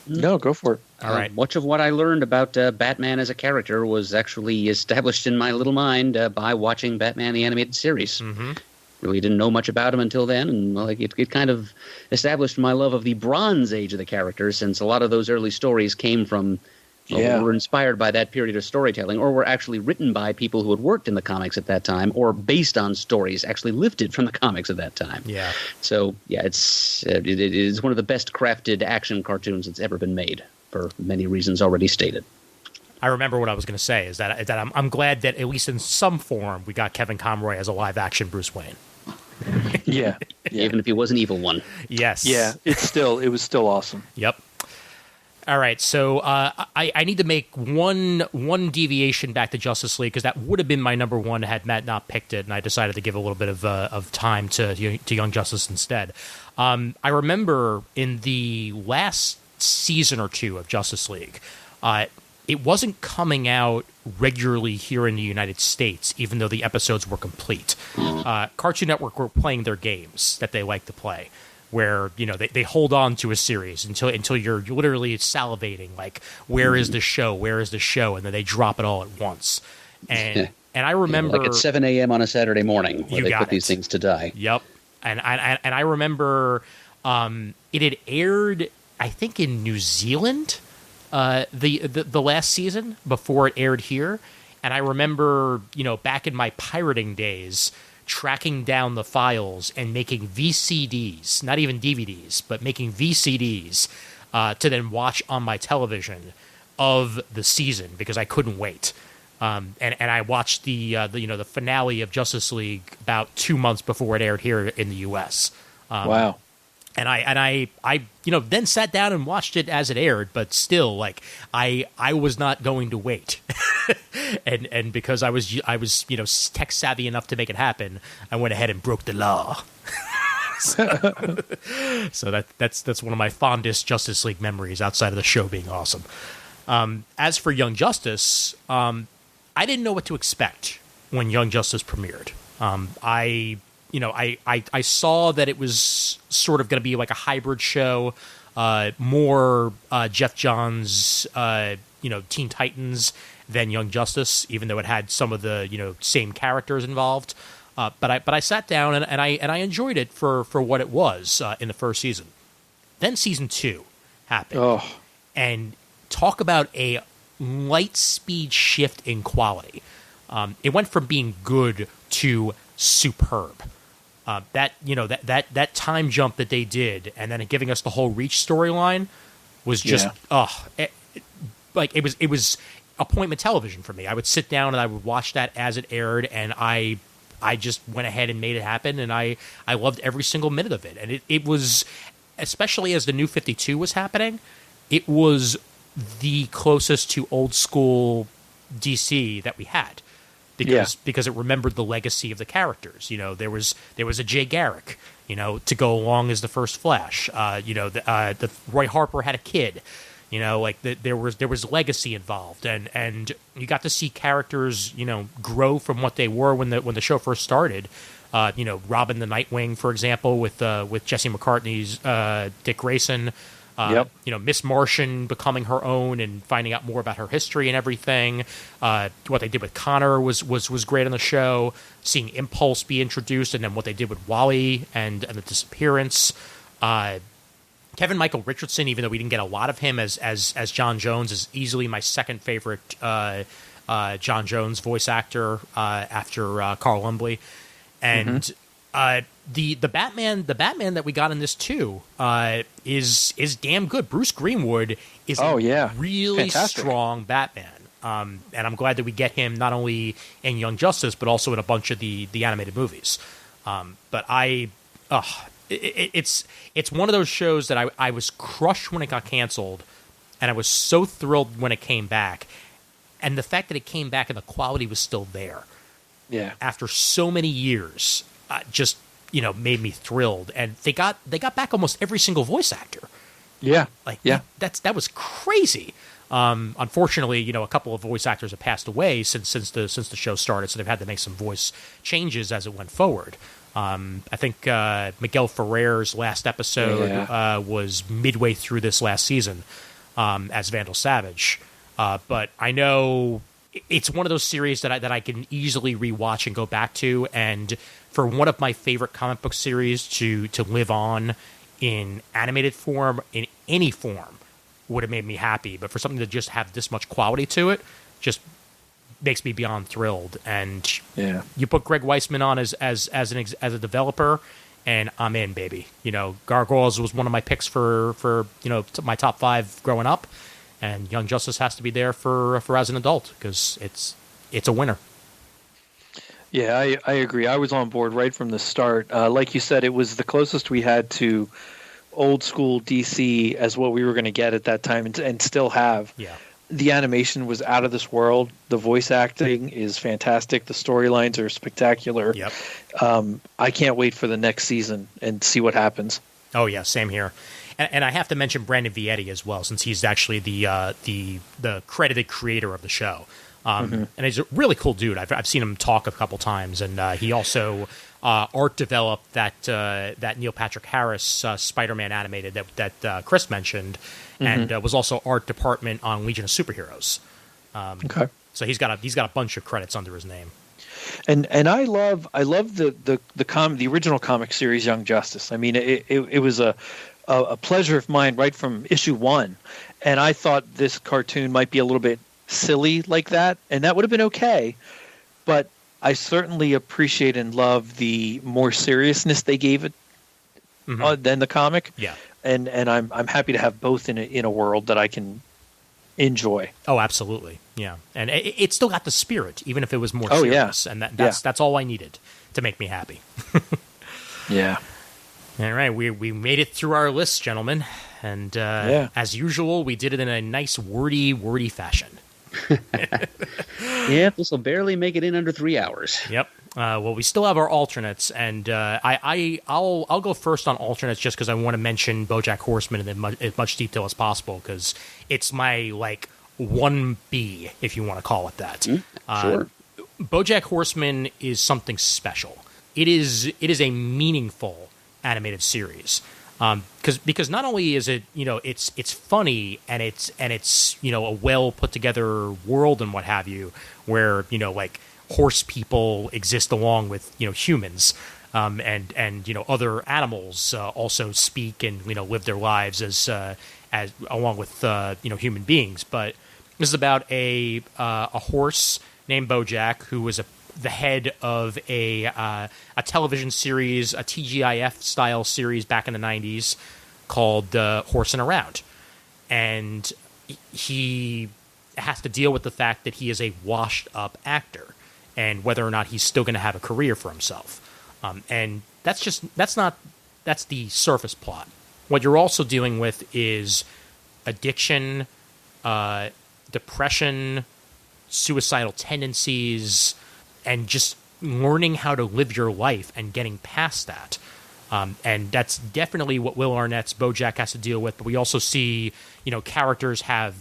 No, go for it. All right. Much of what I learned about Batman as a character was actually established in my little mind by watching Batman the Animated Series. Mm-hmm. Really didn't know much about him until then, and it kind of established my love of the Bronze Age of the character, since a lot of those early stories came from were inspired by that period of storytelling, or were actually written by people who had worked in the comics at that time, or based on stories actually lifted from the comics at that time. Yeah. So yeah, it is one of the best crafted action cartoons that's ever been made, for many reasons already stated. I remember what I was going to say is that I'm glad that at least in some form we got Kevin Conroy as a live action Bruce Wayne. Yeah. Even if he was an evil one. Yes. Yeah. It was still awesome. Yep. All right, so I need to make one deviation back to Justice League, because that would have been my number one had Matt not picked it, and I decided to give a little bit of time to Young Justice instead. I remember in the last season or two of Justice League, it wasn't coming out regularly here in the United States, even though the episodes were complete. Cartoon Network were playing their games that they like to play, where they hold on to a series until you're literally salivating, like, where is the show, and then they drop it all at once. And I remember, like at 7 a.m. on a Saturday morning, where they put these things to die. Yep. And I remember it had aired, I think, in New Zealand the last season before it aired here. And I remember, back in my pirating days, tracking down the files and making VCDs, not even DVDs, but making VCDs to then watch on my television of the season, because I couldn't wait. And I watched the finale of Justice League about 2 months before it aired here in the U.S. Wow. And I then sat down and watched it as it aired, but still, like, I was not going to wait, and because I was tech savvy enough to make it happen, I went ahead and broke the law. So that's one of my fondest Justice League memories outside of the show being awesome. As for Young Justice, I didn't know what to expect when Young Justice premiered. I saw that it was sort of going to be like a hybrid show, more Jeff Johns, Teen Titans than Young Justice, even though it had some of the same characters involved. But I sat down and I enjoyed it for what it was in the first season. Then season 2 happened, and talk about a light speed shift in quality. It went from being good to superb. That time jump that they did, and then giving us the whole Reach storyline was just it was appointment television for me. I would sit down and I would watch that as it aired, and I just went ahead and made it happen, and I loved every single minute of it. And it was, especially as the New 52 was happening, it was the closest to old school DC that we had. Because it remembered the legacy of the characters. There was a Jay Garrick, to go along as the first Flash. The Roy Harper had a kid. There was legacy involved, and you got to see characters, grow from what they were when the show first started. Robin the Nightwing, for example, with Jesse McCartney's Dick Grayson. Miss Martian becoming her own and finding out more about her history and everything. What they did with Connor was great on the show. Seeing Impulse be introduced, and then what they did with Wally and the disappearance. Kevin Michael Richardson, even though we didn't get a lot of him as John Jones, is easily my second favorite John Jones voice actor after Carl Lumbly. And the Batman that we got in this too is damn good. Bruce Greenwood is really fantastic. Strong Batman, and I'm glad that we get him not only in Young Justice but also in a bunch of the animated movies. It's one of those shows that I was crushed when it got canceled, and I was so thrilled when it came back, and the fact that it came back and the quality was still there. Yeah, after so many years, just made me thrilled, and they got back almost every single voice actor. That was crazy. Unfortunately, a couple of voice actors have passed away since the show started, so they've had to make some voice changes as it went forward. I think Miguel Ferrer's last episode was midway through this last season as Vandal Savage, but I know it's one of those series that I can easily rewatch and go back to, and for one of my favorite comic book series to live on in animated form, in any form, would have made me happy. But for something to just have this much quality to it, just makes me beyond thrilled. And you put Greg Weisman on as a developer, and I'm in, baby. Gargoyles was one of my picks for my top 5 growing up, and Young Justice has to be there for as an adult, because it's a winner. Yeah, I agree. I was on board right from the start. Like you said, it was the closest we had to old school DC as what we were going to get at that time, and still have. Yeah. The animation was out of this world. The voice acting is fantastic. The storylines are spectacular. Yep. I can't wait for the next season and see what happens. Oh yeah, same here. And I have to mention Brandon Vietti as well, since he's actually the credited creator of the show. And he's a really cool dude. I've seen him talk a couple times, and he also art developed that Neil Patrick Harris Spider-Man animated that Chris mentioned, and was also art department on Legion of Superheroes. So he's got a bunch of credits under his name. And I love the original comic series Young Justice. I mean, it was a pleasure of mine right from issue 1, and I thought this cartoon might be a little bit silly like that, and that would have been okay, but I certainly appreciate and love the more seriousness they gave it than the comic. Yeah, and I'm happy to have both in a world that I can enjoy. Oh, absolutely. Yeah. And it still got the spirit, even if it was more Oh, serious. yeah. And that's all I needed to make me happy. Yeah. All right. We made it through our list, gentlemen. And as usual, we did it in a nice, wordy fashion. Yeah, this will barely make it in under 3 hours. Yep. Well, we still have our alternates, and I'll go first on alternates just because I want to mention BoJack Horseman in as much detail as possible because it's my 1B, if you want to call it that. Sure. BoJack Horseman is something special. It is a meaningful animated series. Because not only is it it's funny and it's a well put together world and what have you, where horse people exist along with humans, and other animals also speak and live their lives as along with human beings. But this is about a horse named BoJack who was the head of a television series, a TGIF style series back in the 90s called Horsin' Around, and he has to deal with the fact that he is a washed up actor and whether or not he's still going to have a career for himself. And that's the surface plot. What you're also dealing with is addiction, depression, suicidal tendencies, and just learning how to live your life and getting past that. And that's definitely what Will Arnett's BoJack has to deal with. But we also see, characters have,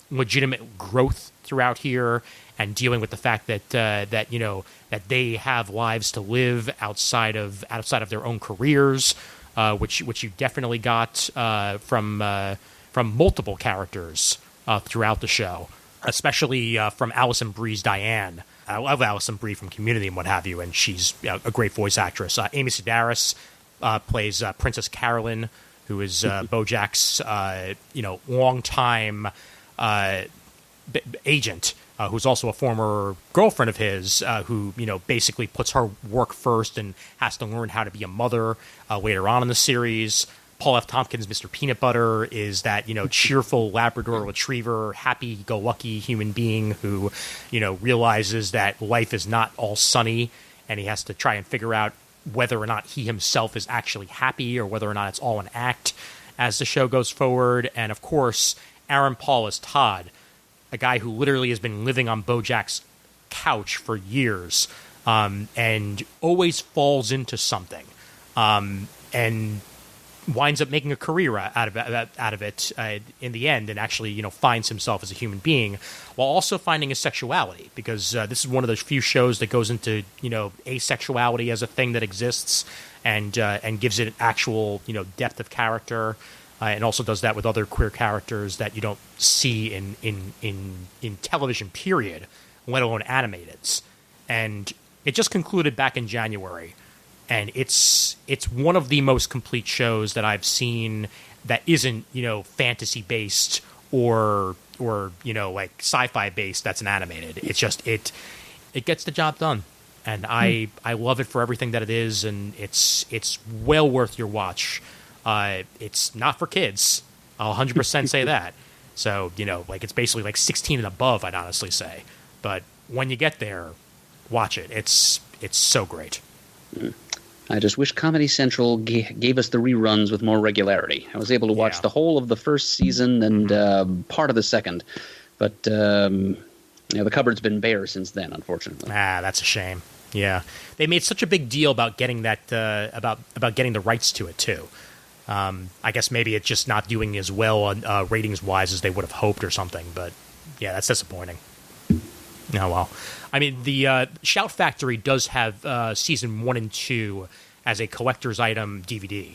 legitimate growth throughout here and dealing with the fact that that they have lives to live outside of their own careers, which you definitely got from multiple characters throughout the show, especially from Alison Brie's Diane. I love Alison Brie from Community and what have you, and she's a great voice actress. Amy Sedaris plays Princess Carolyn, who is BoJack's longtime agent, who's also a former girlfriend of his, who basically puts her work first and has to learn how to be a mother later on in the series. Paul F. Tompkins, Mr. Peanut Butter, is that, cheerful Labrador retriever, happy-go-lucky human being who, realizes that life is not all sunny and he has to try and figure out whether or not he himself is actually happy or whether or not it's all an act as the show goes forward. And, of course, Aaron Paul is Todd, a guy who literally has been living on BoJack's couch for years and always falls into something and winds up making a career out of it in the end, and actually finds himself as a human being while also finding his sexuality, because this is one of those few shows that goes into asexuality as a thing that exists and gives it actual depth of character, and also does that with other queer characters that you don't see in television period, let alone animated. And it just concluded back in January. And it's one of the most complete shows that I've seen that isn't, fantasy based or sci-fi based that's an animated. It's just it gets the job done. And I love it for everything that it is, and it's well worth your watch. It's not for kids. I'll 100% say that. So, it's basically 16 and above, I'd honestly say. But when you get there, watch it. It's so great. I just wish Comedy Central gave us the reruns with more regularity. I was able to watch the whole of the first season and part of the second, but the cupboard's been bare since then, unfortunately. That's a shame. Yeah, they made such a big deal about getting that about getting the rights to it too. I guess maybe it's just not doing as well ratings wise as they would have hoped or something. But yeah, that's disappointing. Oh well. I mean, the Shout Factory does have season 1 and 2 as a collector's item DVD.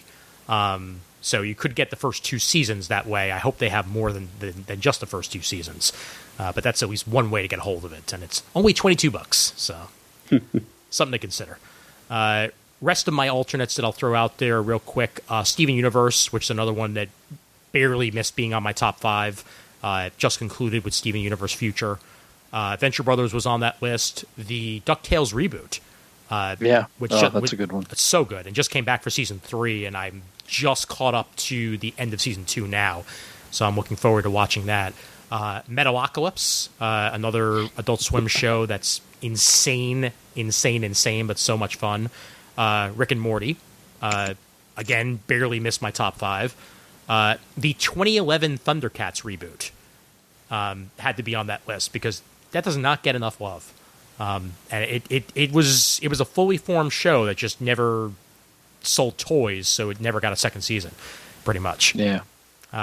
So you could get the first 2 seasons that way. I hope they have more than just the first 2 seasons. But that's at least one way to get a hold of it. And it's only $22, so something to consider. Rest of my alternates that I'll throw out there real quick. Steven Universe, which is another one that barely missed being on my top 5. Just concluded with Steven Universe Future. Venture Brothers was on that list. The DuckTales reboot. That's a good one. It's so good. And just came back for season 3, and I'm just caught up to the end of season 2 now. So I'm looking forward to watching that. Metalocalypse, another Adult Swim show that's insane, but so much fun. Rick and Morty, again, barely missed my top 5. The 2011 Thundercats reboot had to be on that list because that does not get enough love. And it was a fully formed show that just never sold toys, so it never got a second season, pretty much. Yeah.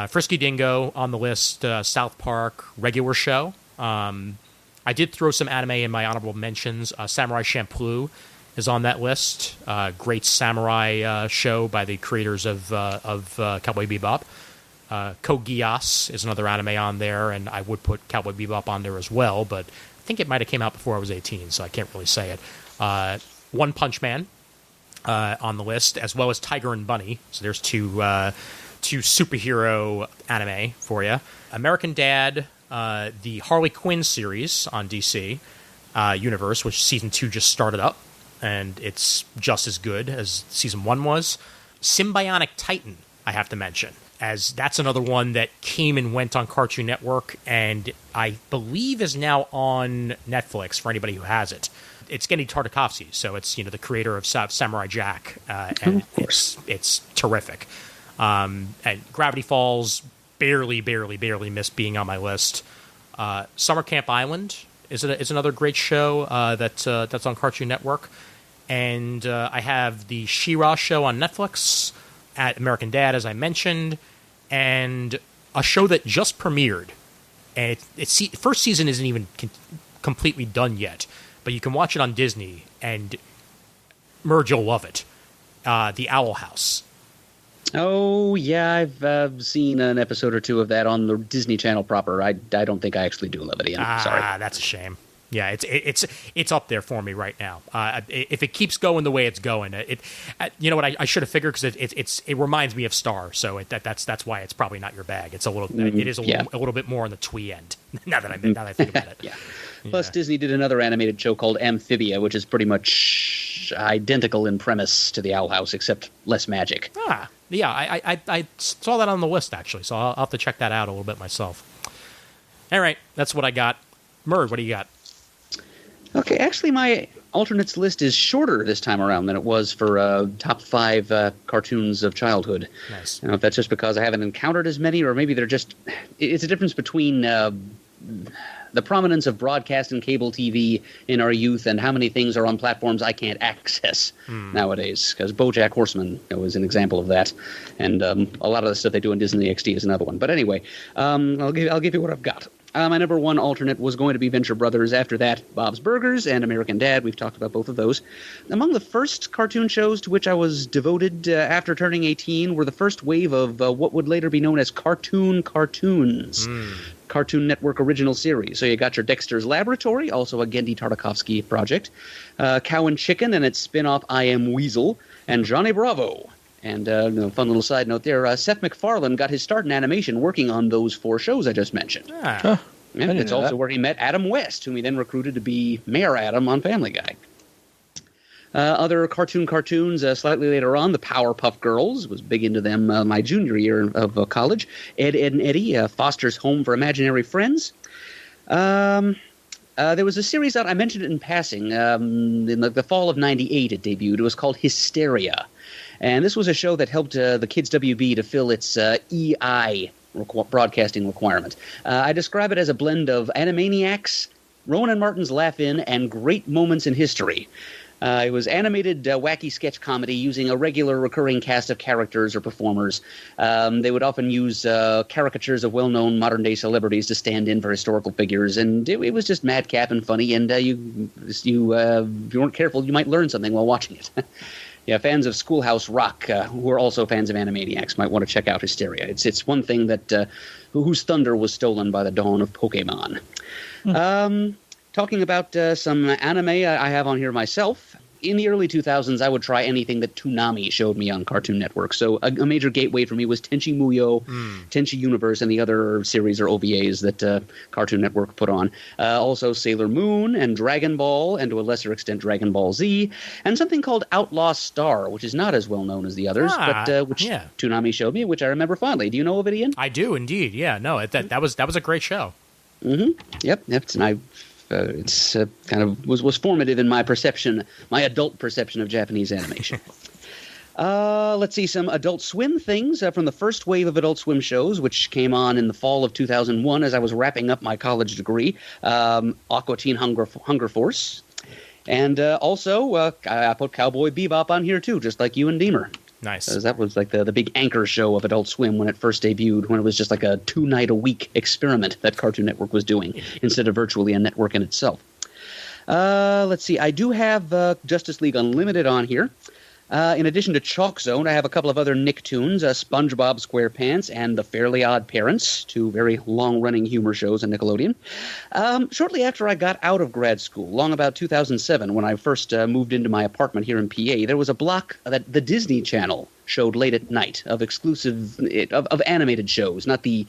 Frisky Dingo on the list, South Park, regular show. I did throw some anime in my honorable mentions. Samurai Champloo is on that list. Great samurai show by the creators of Cowboy Bebop. Code Geass is another anime on there, and I would put Cowboy Bebop on there as well, but I think it might have came out before I was 18, so I can't really say it. One Punch Man on the list, as well as Tiger and Bunny. So there's two superhero anime for you. American Dad, the Harley Quinn series on DC Universe, which season 2 just started up, and it's just as good as season 1 was. Symbionic Titan, I have to mention, as that's another one that came and went on Cartoon Network, and I believe is now on Netflix for anybody who has it. It's Gendy Tartakovsky, so it's the creator of Samurai Jack, and it's terrific. And Gravity Falls barely missed being on my list. Summer Camp Island is another great show that's on Cartoon Network, and I have the She-Ra show on Netflix, at American Dad, as I mentioned, and a show that just premiered. And first season isn't even completely done yet, but you can watch it on Disney, and Merge, you'll love it. The Owl House. Oh, yeah, I've seen an episode or two of that on the Disney Channel proper. I don't think I actually do love it, Ian. Sorry. That's a shame. Yeah, it's up there for me right now. If it keeps going the way it's going, you know what, I should have figured, because it reminds me of Star, so that's why it's probably not your bag. It's a little bit more on the twee end. now that I think about it. Yeah. Plus, Disney did another animated show called Amphibia, which is pretty much identical in premise to the Owl House, except less magic. Yeah, I saw that on the list, actually, so I'll have to check that out a little bit myself. All right, that's what I got. Murd, what do you got? Okay, actually, my alternates list is shorter this time around than it was for top 5 cartoons of childhood. Nice. I don't know if that's just because I haven't encountered as many, or maybe they're just... It's a difference between the prominence of broadcast and cable TV in our youth and how many things are on platforms I can't access nowadays. Because BoJack Horseman was an example of that, and a lot of the stuff they do on Disney XD is another one. But anyway, I'll give you what I've got. My number 1 alternate was going to be Venture Brothers. After that, Bob's Burgers and American Dad. We've talked about both of those. Among the first cartoon shows to which I was devoted after turning 18 were the first wave of what would later be known as cartoons. Cartoon Network original series. So you got your Dexter's Laboratory, also a Gendy Tartakovsky project, Cow and Chicken and its spin-off I Am Weasel, and Johnny Bravo. And fun little side note there, Seth MacFarlane got his start in animation working on those 4 shows I just mentioned. It's also where he met Adam West, whom he then recruited to be Mayor Adam on Family Guy. Other cartoons slightly later on, the Powerpuff Girls, was big into them my junior year of college. Ed, Edd and Eddy, Foster's Home for Imaginary Friends. There was a series out, I mentioned it in passing, in the fall of '98 it debuted. It was called Hysteria. And this was a show that helped the Kids WB to fill its EI broadcasting requirement. I describe it as a blend of Animaniacs, Rowan and Martin's Laugh-In, and great moments in history. It was animated wacky sketch comedy using a regular recurring cast of characters or performers. They would often use caricatures of well-known modern-day celebrities to stand in for historical figures, and it was just madcap and funny, and if you weren't careful, you might learn something while watching it. Yeah, fans of Schoolhouse Rock, who are also fans of Animaniacs, might want to check out Hysteria. It's one thing that whose thunder was stolen by the dawn of Pokemon. Talking about some anime I have on here myself. in the early 2000s, I would try anything that Toonami showed me on Cartoon Network. So a major gateway for me was Tenchi Muyo, Tenchi Universe, and the other series or OVAs that Cartoon Network put on. Also Sailor Moon and Dragon Ball, and to a lesser extent Dragon Ball Z, and something called Outlaw Star, which is not as well known as the others, but which Toonami showed me, which I remember fondly. Do you know of it, Ian? I do, indeed. Yeah, no, that was a great show. Mm-hmm. Yep. And I... it's kind of was formative in my perception, my adult perception of Japanese animation. Let's see some Adult Swim things from the first wave of Adult Swim shows, which came on in the fall of 2001 as I was wrapping up my college degree. Aqua Teen Hunger Force. And also, I put Cowboy Bebop on here too, just like you and Deemer. Nice. That was like the big anchor show of Adult Swim when it first debuted, when it was just like a 2-night-a-week experiment that Cartoon Network was doing instead of virtually a network in itself. Let's see. I do have Justice League Unlimited on here. In addition to Chalk Zone, I have a couple of other Nicktoons, SpongeBob SquarePants and The Fairly Odd Parents, two very long-running humor shows on Nickelodeon. Shortly after I got out of grad school, long about 2007, when I first moved into my apartment here in PA, there was a block that the Disney Channel showed late at night of of animated shows, not the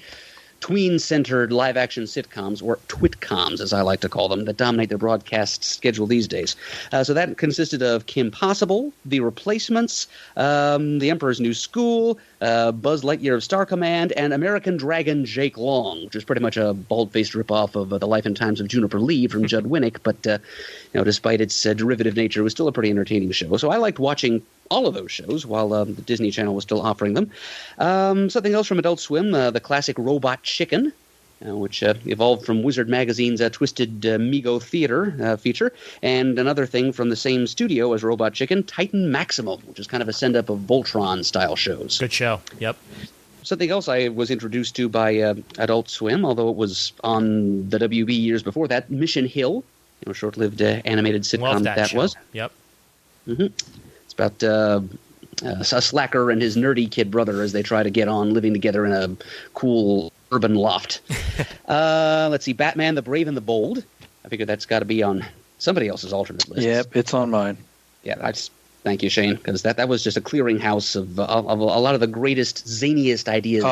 tween-centered live-action sitcoms, or twitcoms, as I like to call them, that dominate their broadcast schedule these days. So that consisted of Kim Possible, The Replacements, The Emperor's New School, Buzz Lightyear of Star Command, and American Dragon Jake Long, which is pretty much a bald-faced ripoff of The Life and Times of Juniper Lee from Judd Winnick, but despite its derivative nature, it was still a pretty entertaining show. So I liked watching all of those shows while the Disney Channel was still offering them. Something else from Adult Swim, the classic Robot Chicken, which evolved from Wizard Magazine's Twisted Mego Theater feature, and another thing from the same studio as Robot Chicken, Titan Maximum, which is kind of a send-up of Voltron-style shows. Good show, yep. Something else I was introduced to by Adult Swim, although it was on the WB years before that, Mission Hill, short-lived animated sitcom that was. Yep. Mm-hmm. About a slacker and his nerdy kid brother as they try to get on living together in a cool urban loft. Let's see, Batman, the Brave and the Bold. I figure that's got to be on somebody else's alternate list. Yep, it's on mine. Yeah, thank you, Shane, because that was just a clearinghouse of a lot of the greatest, zaniest ideas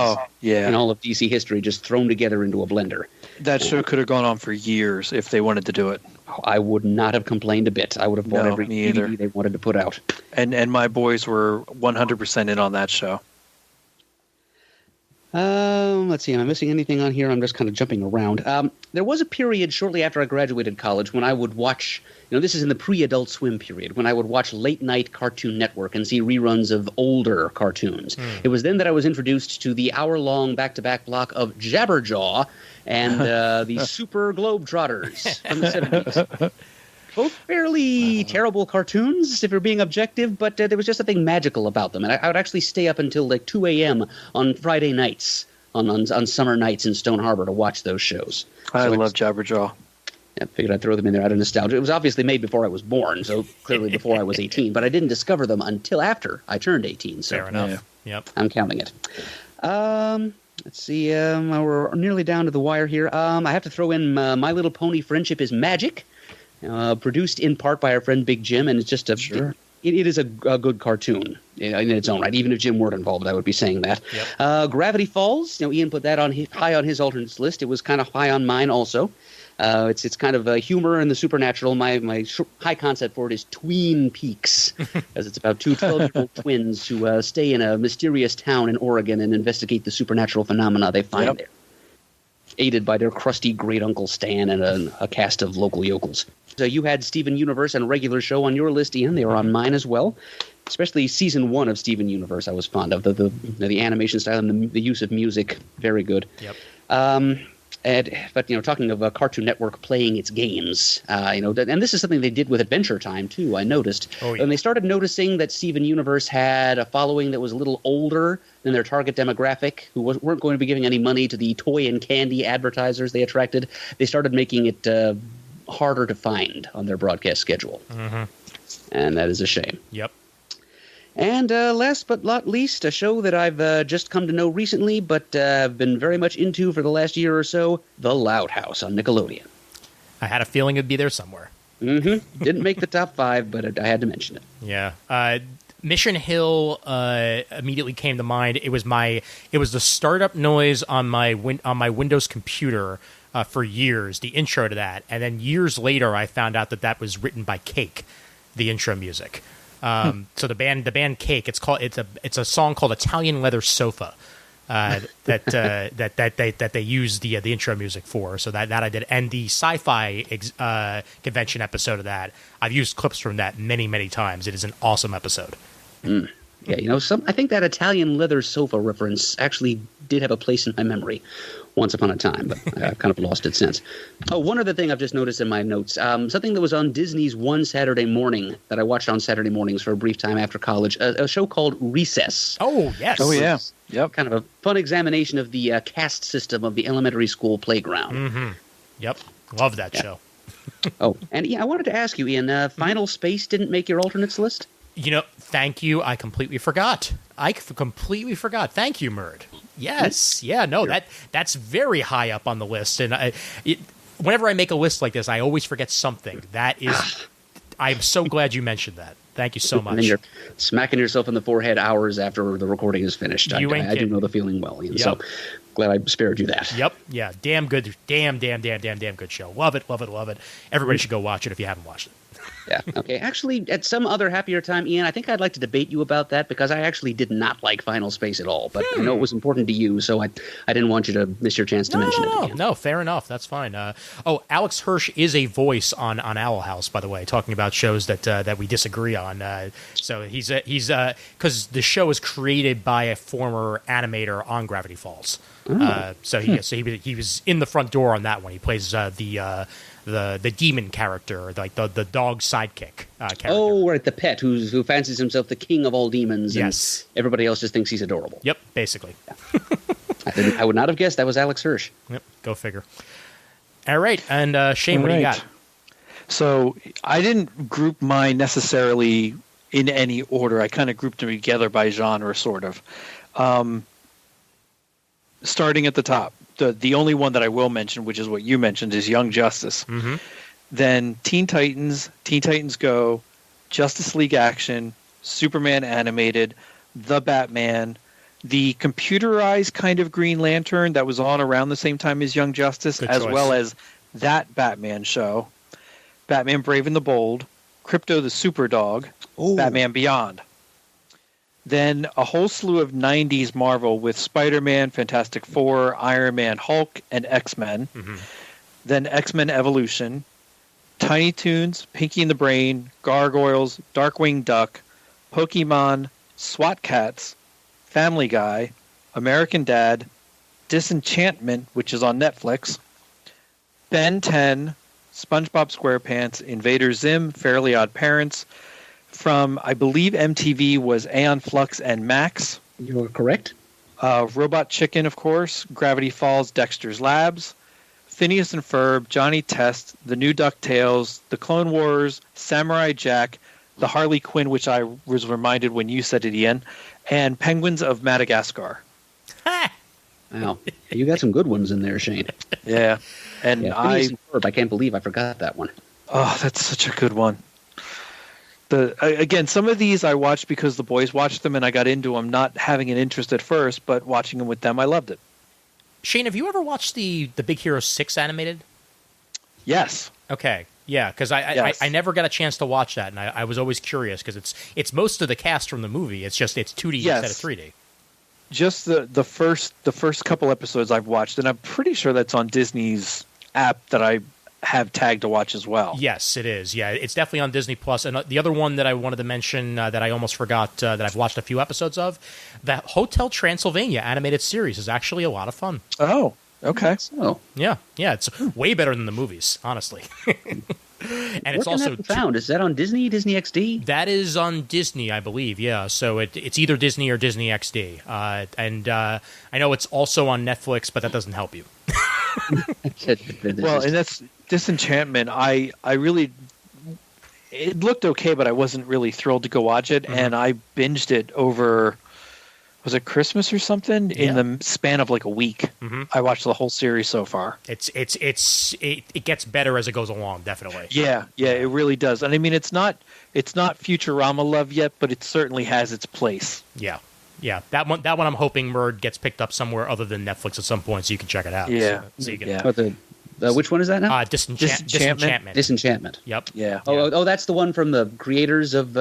in all of DC history, just thrown together into a blender. That show could have gone on for years if they wanted to do it. I would not have complained a bit. I would have bought every DVD they wanted to put out. And my boys were 100% in on that show. Let's see. Am I missing anything on here? I'm just kind of jumping around. There was a period shortly after I graduated college when I would watch, this is in the pre-Adult Swim period, when I would watch late-night Cartoon Network and see reruns of older cartoons. It was then that I was introduced to the hour-long back-to-back block of Jabberjaw and the Super Globetrotters from the 70s. Both fairly terrible cartoons, if you're being objective, but there was just something magical about them. And I would actually stay up until like 2 a.m. on Friday nights, on summer nights in Stone Harbor to watch those shows. I love Jabberjaw. I figured I'd throw them in there out of nostalgia. It was obviously made before I was born, so clearly before I was 18, but I didn't discover them until after I turned 18. So fair enough. Yep. I'm counting it. Let's see. We're nearly down to the wire here. I have to throw in My Little Pony Friendship is Magic. Produced in part by our friend Big Jim, and it's just it is a good cartoon in its own right. Even if Jim weren't involved, I would be saying that. Yep. Gravity Falls, Ian put that on high on his alternates list. It was kind of high on mine also. It's kind of humor and the supernatural. My high concept for it is Tween Peaks, as it's about two 12-year-old twins who stay in a mysterious town in Oregon and investigate the supernatural phenomena they find there, aided by their crusty great-uncle Stan and a cast of local yokels. So you had Steven Universe and Regular Show on your list, Ian. They were on mine as well. Especially Season 1 of Steven Universe I was fond of. The animation style and the use of music, very good. Yep. But talking of Cartoon Network playing its games, and this is something they did with Adventure Time, too, I noticed. Oh, yeah. When they started noticing that Steven Universe had a following that was a little older than their target demographic, who weren't going to be giving any money to the toy and candy advertisers they attracted, they started making it harder to find on their broadcast schedule. Mm-hmm. And that is a shame. Yep. And last but not least, a show that I've just come to know recently, but have been very much into for the last year or so, The Loud House on Nickelodeon. I had a feeling it'd be there somewhere. Mm-hmm. Didn't make the top 5, but I had to mention it. Yeah. Mission Hill immediately came to mind. It was the startup noise on my Windows computer for years, the intro to that, and then years later I found out that was written by Cake, the intro music. So the band Cake, it's a song called Italian Leather Sofa. That they use the intro music for, so that I did, and the sci-fi convention episode of that, I've used clips from that many times. It is an awesome episode. Mm. Yeah, I think that Italian leather sofa reference actually did have a place in my memory once upon a time, but I've kind of lost it since. Oh, one other thing I've just noticed in my notes, something that was on Disney's One Saturday Morning that I watched on Saturday mornings for a brief time after college, a show called Recess. Oh, yes. Oh, yeah. Yep. Kind of a fun examination of the caste system of the elementary school playground. Mm-hmm. Yep. Love that show. Oh, and I wanted to ask you, Ian, Final Space didn't make your alternates list? Thank you. I completely forgot. Thank you, Murd. Yes. Yeah, no, that's very high up on the list. And whenever I make a list like this, I always forget something. I'm so glad you mentioned that. Thank you so much. And then you're smacking yourself in the forehead hours after the recording is finished. I do know the feeling well, Ian. Yep. So glad I spared you that. Yep. Yeah. Damn good. Damn good show. Love it. Everybody should go watch it if you haven't watched it. Yeah. Okay. Actually, at some other happier time, Ian, I think I'd like to debate you about that because I actually did not like Final Space at all. But I know it was important to you, so I didn't want you to miss your chance to mention it again. No, fair enough. That's fine. Alex Hirsch is a voice on Owl House, by the way, talking about shows that we disagree on. So he's because the show is created by a former animator on Gravity Falls. So he was in the front door on that one. He plays the demon character, like the dog sidekick character. Oh, right, the pet who fancies himself the king of all demons. Yes. And everybody else just thinks he's adorable. Yep, basically. Yeah. I would not have guessed that was Alex Hirsch. Yep, go figure. All right, and Shane, what do you got? So I didn't group mine necessarily in any order. I kind of grouped them together by genre, sort of. Starting at the top. The only one that I will mention, which is what you mentioned, is Young Justice. Mm-hmm. Then Teen Titans Go, Justice League Action, Superman Animated, The Batman, the computerized kind of Green Lantern that was on around the same time as Young Justice, Good as choice. well as that Batman show, Batman Brave and the Bold, Crypto the Superdog, Batman Beyond. Then a whole slew of 90s Marvel with Spider-Man, Fantastic Four, Iron Man, Hulk, and X-Men. Mm-hmm. Then X-Men Evolution, Tiny Toons, Pinky and the Brain, Gargoyles, Darkwing Duck, Pokemon, SWAT Cats, Family Guy, American Dad, Disenchantment, which is on Netflix, Ben 10, SpongeBob SquarePants, Invader Zim, Fairly Odd Parents. From, I believe, MTV was Aeon Flux and Max. You're correct. Robot Chicken, of course, Gravity Falls, Dexter's Labs, Phineas and Ferb, Johnny Test, The New DuckTales, The Clone Wars, Samurai Jack, The Harley Quinn, which I was reminded when you said it, Ian, and Penguins of Madagascar. Wow. You got some good ones in there, Shane. Yeah. And Phineas and Ferb, I can't believe I forgot that one. Oh, that's such a good one. Again, some of these I watched because the boys watched them and I got into them, not having an interest at first, but watching them with them, I loved it. Shane, have you ever watched the Big Hero 6 animated? Yes. Okay. Yeah, because I never got a chance to watch that, and I was always curious because it's most of the cast from the movie. It's 2D instead of 3D. Just the first couple episodes I've watched, and I'm pretty sure that's on Disney's app that I have tagged to watch as well. Yes, it is. Yeah, it's definitely on Disney Plus. And the other one that I wanted to mention that I almost forgot that I've watched a few episodes of, that Hotel Transylvania animated series is actually a lot of fun. Oh, okay. So, yeah, it's way better than the movies, honestly. And it's also found. Is that on Disney XD? That is on Disney, I believe. Yeah, so it's either Disney or Disney XD. And I know it's also on Netflix, but that doesn't help you. Well, and that's Disenchantment. I really, it looked okay, but I wasn't really thrilled to go watch it, and I binged it over was it Christmas or something? In the span of like a week. Mm-hmm. I watched the whole series so far. It gets better as it goes along, definitely. Yeah, it really does. And I mean, it's not Futurama love yet, but it certainly has its place. Yeah. That one I'm hoping Murd gets picked up somewhere other than Netflix at some point, so you can check it out. Yeah, so you can, which one is that now? Disenchantment. Disenchantment. Yep. Yeah. Oh, that's the one from the creators of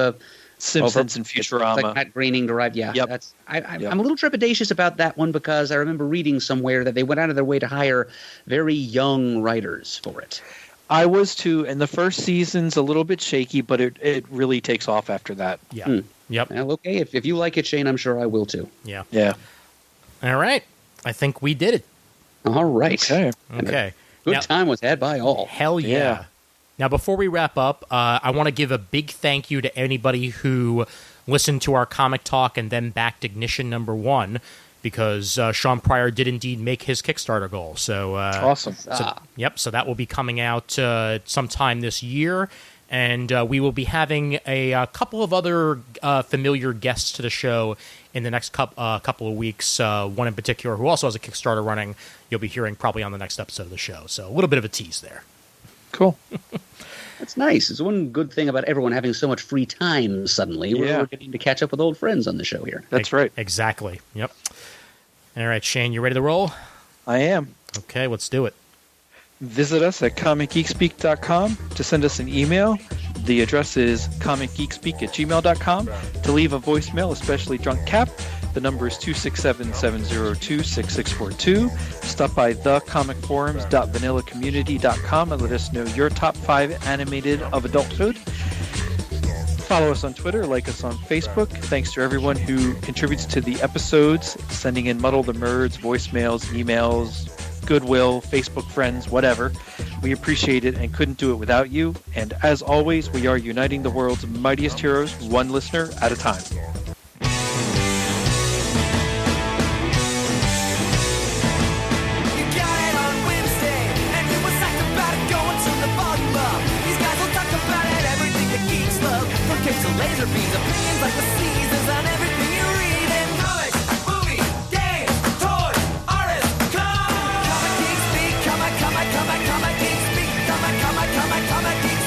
Simpsons and Futurama. It's like Matt Groening derived. Yeah. Yep. I'm a little trepidatious about that one because I remember reading somewhere that they went out of their way to hire very young writers for it. I was too, and the first season's a little bit shaky, but it really takes off after that. Yeah. Yep. Well, okay. If you like it, Shane, I'm sure I will too. Yeah. Yeah. All right. I think we did it. All right. Okay. Good time was had by all. Hell yeah. Now, before we wrap up, I want to give a big thank you to anybody who listened to our comic talk and then backed Ignition #1, because Sean Pryor did indeed make his Kickstarter goal. So awesome. So that will be coming out sometime this year. And we will be having a couple of other familiar guests to the show in the next couple of weeks. One in particular who also has a Kickstarter running. You'll be hearing probably on the next episode of the show. So a little bit of a tease there. Cool. That's nice. It's one good thing about everyone having so much free time suddenly. Yeah. We're getting to catch up with old friends on the show here. That's right. Exactly. Yep. All right, Shane, you ready to roll? I am. Okay, let's do it. Visit us at comicgeekspeak.com to send us an email. The address is comicgeekspeak@gmail.com. To leave a voicemail, especially Drunk Cap, the number is 267-702-6642. Stop by thecomicforums.vanillacommunity.com and let us know your top 5 animated of adulthood. Follow us on Twitter, like us on Facebook. Thanks to everyone who contributes to the episodes, sending in Muddle the Merds, voicemails, emails, Goodwill, Facebook friends, whatever. We appreciate it and couldn't do it without you. And as always, we are uniting the world's mightiest heroes, one listener at a time. Laser beams, opinions like the seasons on everything you read in comics, movies, games, toys, artists, comic geeks speak, comic geeks speak, comic geeks speak, comic geeks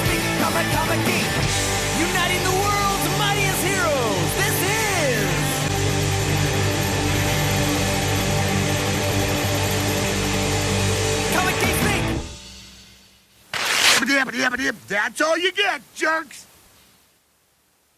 speak, comic geek, uniting the world's mightiest heroes. This is Comic Geeks Speak. That's all you get, jerks!